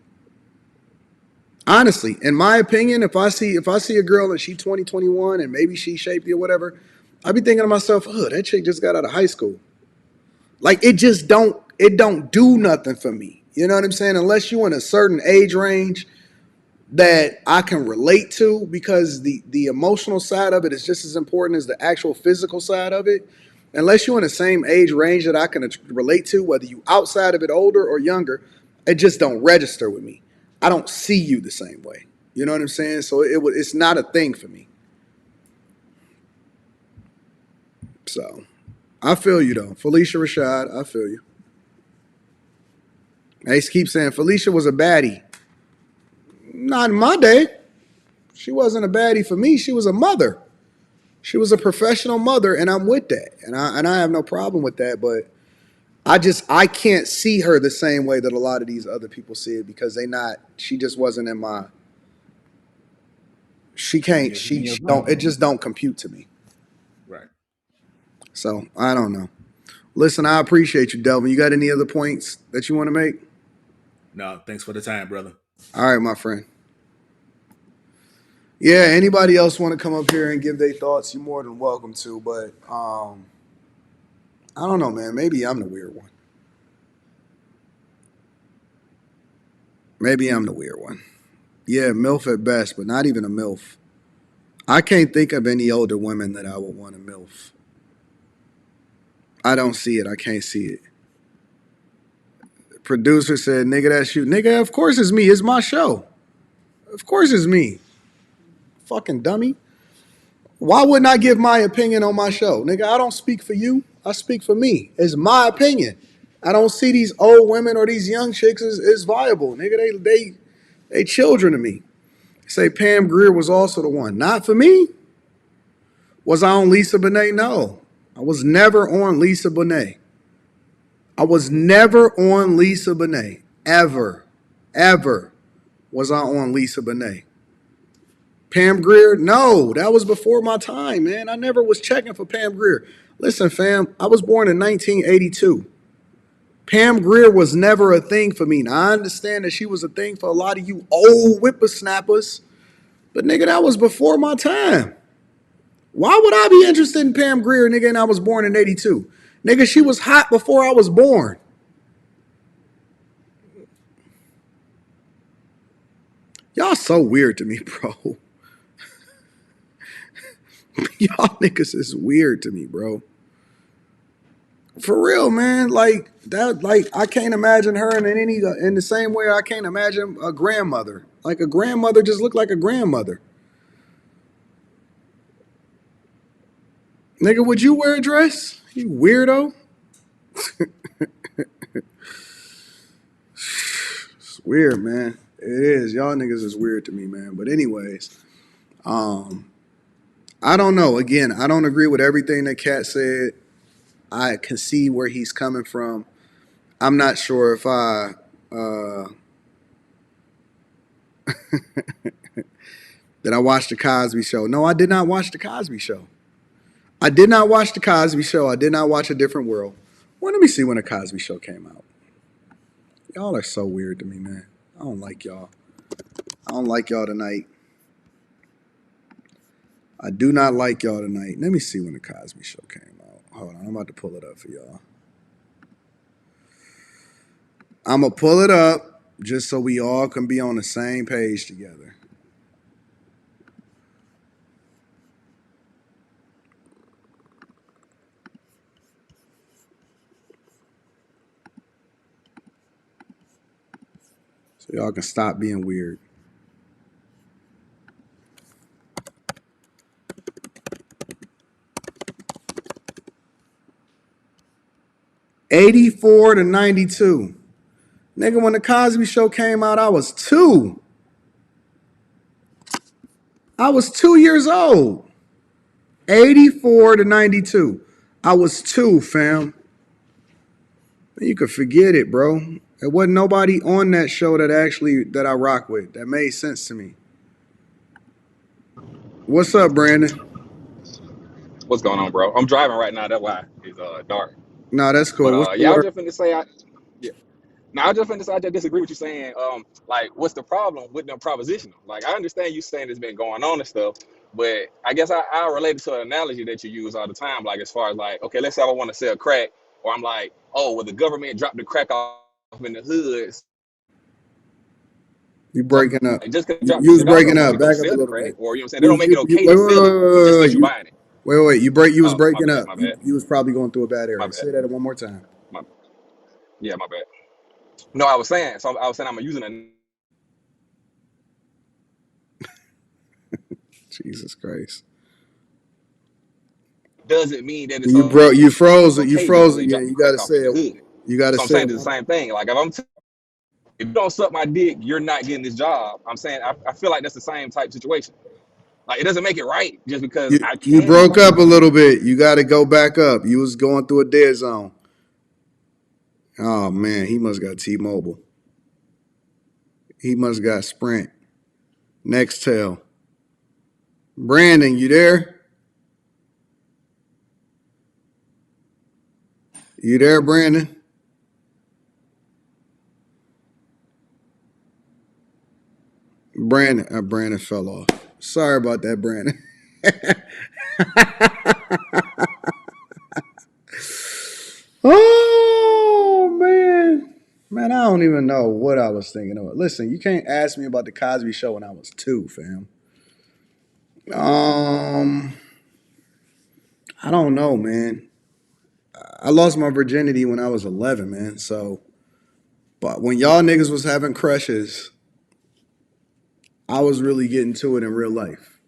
Honestly, in my opinion, if I see a girl and she 20, 21 and maybe she shapely or whatever, I be thinking to myself, oh, that chick just got out of high school. Like it don't do nothing for me. You know what I'm saying? Unless you in a certain age range that I can relate to, because the emotional side of it is just as important as the actual physical side of it. Unless you're in the same age range that I can relate to, whether you outside of it older or younger, it just don't register with me. I don't see you the same way. You know what I'm saying? So it's not a thing for me. So I feel you though. Felicia Rashad, I feel you. They keep saying Felicia was a baddie. Not in my day. She wasn't a baddie for me. She was a mother. She was a professional mother, and I'm with that. And I have no problem with that, but I can't see her the same way that a lot of these other people see it, because she just wasn't in my, it just don't compute to me. Right. So I don't know. Listen, I appreciate you, Delvin. You got any other points that you want to make? No, thanks for the time, brother. All right, my friend. Yeah, anybody else want to come up here and give their thoughts, you're more than welcome to. But I don't know, man. Maybe I'm the weird one. Yeah, MILF at best, but not even a MILF. I can't think of any older women that I would want a MILF. I don't see it. I can't see it. The producer said, nigga, that's you. Nigga, of course it's me. It's my show. Of course it's me. Fucking dummy. Why wouldn't I give my opinion on my show? Nigga, I don't speak for you. I speak for me. It's my opinion. I don't see these old women or these young chicks as viable. Nigga, they children to me. Say Pam Grier was also the one. Not for me. Was I on Lisa Bonet? No. I was never on Lisa Bonet. Ever. Ever was I on Lisa Bonet. Pam Grier? No, that was before my time, man. I never was checking for Pam Grier. Listen, fam, I was born in 1982. Pam Grier was never a thing for me. Now, I understand that she was a thing for a lot of you old whippersnappers, but nigga, that was before my time. Why would I be interested in Pam Grier, nigga, and I was born in 82? Nigga, she was hot before I was born. Y'all so weird to me, bro. Y'all niggas is weird to me, bro. For real, man. Like that. Like I can't imagine her in the same way I can't imagine a grandmother. Like a grandmother just looked like a grandmother. Nigga, would you wear a dress? You weirdo. It's weird, man. It is. Y'all niggas is weird to me, man. But anyways, I don't know. Again, I don't agree with everything that Katt said. I can see where he's coming from. I'm not sure if I that I watched the Cosby Show. No, I did not watch the Cosby Show. I did not watch the Cosby Show. I did not watch A Different World. Well, let me see when the Cosby Show came out. Y'all are so weird to me, man. I don't like y'all. I don't like y'all tonight. I do not like y'all tonight. Let me see when the Cosby Show came out. Hold on, I'm about to pull it up for y'all. I'm going to pull it up just so we all can be on the same page together. So y'all can stop being weird. '84 to '92. Nigga, when the Cosby Show came out, I was 2. I was 2 years old. 84 to 92. I was 2, fam. You could forget it, bro. There wasn't nobody on that show that I rock with. That made sense to me. What's up, Brandon? What's going on, bro? I'm driving right now. That's why it's dark. No, that's But cool. What's the yeah, I was word? just finna say, yeah. Now I just finna say I just disagree with you saying, like, what's the problem with them propositional? Like, I understand you saying it's been going on and stuff, but I guess I relate it to an analogy that you use all the time. Like, as far as like, okay, let's say I want to sell crack, or I'm like, oh, well, the government dropped the crack off in the hoods. You So breaking up. like, just because You, drop you the was shit off breaking don't mean up. to go Back up a sell the little crack, bit. or you know what I'm saying? They don't You, make it you, you okay to wait, sell it just because you buying it. wait. You was Oh, my breaking bad, up. my bad, You was probably going through a bad my area. bad, Say that one more time. my yeah, my bad. No, I was saying. So I was saying I'm using a Jesus Christ. doesn't mean that it's You broke. You froze it. You okay froze because they again. dropped the You got crack to off say in the it. hood. You got to So I'm say saying it. it's the same thing. Like if you don't suck my dick, you're not getting this job. I'm saying I feel like that's the same type situation. Like it doesn't make it right just because I You can do broke it. up a little bit. You got to go back up. You was going through a dead zone. Oh man, he must got T-Mobile. He must got Sprint. Nextel. Brandon, you there? You there, Brandon? Brandon fell off. Sorry about that, Brandon. Oh man, I don't even know what I was thinking of. Listen, you can't ask me about the Cosby Show when I was 2, fam. I don't know, man. I lost my virginity when I was 11, man. So, but when y'all niggas was having crushes, I was really getting to it in real life.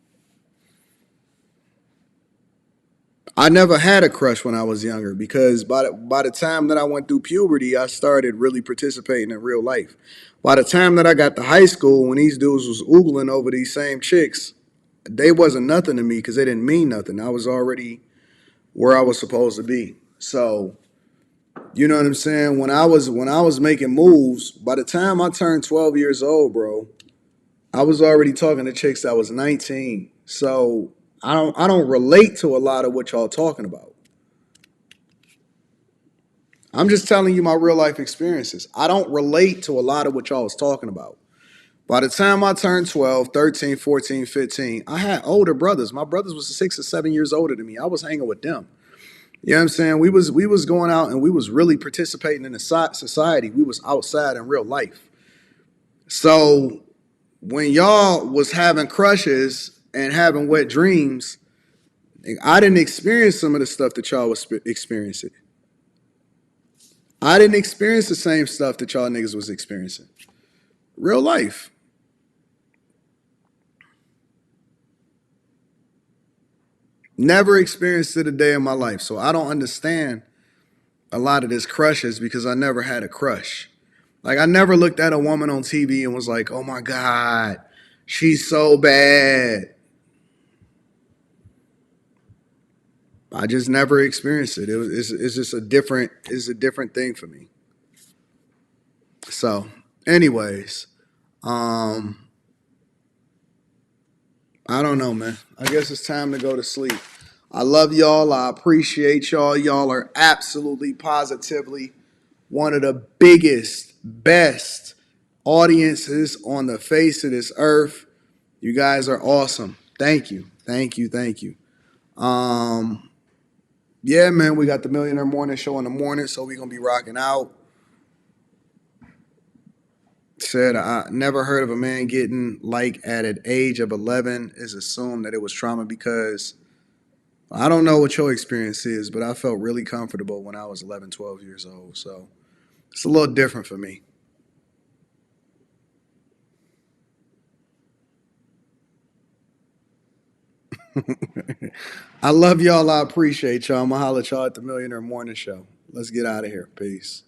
I never had a crush when I was younger because by the time that I went through puberty, I started really participating in real life. By the time that I got to high school, when these dudes was oogling over these same chicks, they wasn't nothing to me because they didn't mean nothing. I was already where I was supposed to be. So, you know what I'm saying? When I was making moves, by the time I turned 12 years old, bro, I was already talking to chicks that was 19. So I don't relate to a lot of what y'all talking about. I'm just telling you my real life experiences. I don't relate to a lot of what y'all was talking about. By the time I turned 12, 13, 14, 15, I had older brothers. My brothers was 6 or 7 years older than me. I was hanging with them. You know what I'm saying? We was going out and we was really participating in the society. We was outside in real life. So when y'all was having crushes and having wet dreams, I didn't experience some of the stuff that y'all was experiencing. I didn't experience the same stuff that y'all niggas was experiencing. Real life. Never experienced it a day in my life. So I don't understand a lot of this crushes because I never had a crush. Like I never looked at a woman on TV and was like, oh my God, she's so bad. I just never experienced it. It's just it's a different thing for me. So, anyways, um, I don't know, man. I guess it's time to go to sleep. I love y'all. I appreciate y'all. Y'all are absolutely positively one of the biggest, best audiences on the face of this earth. You guys are awesome. Thank you. Thank you. Thank you. Um, yeah, man, we got the Millionaire Morning Show in the morning, so we're gonna be rocking out. Said I never heard of a man getting like at an age of 11 is assumed that it was trauma because I don't know what your experience is, but I felt really comfortable when I was 11, 12 years old. So it's a little different for me. I love y'all. I appreciate y'all. I'm going to holler at y'all at the Millionaire Morning Show. Let's get out of here. Peace.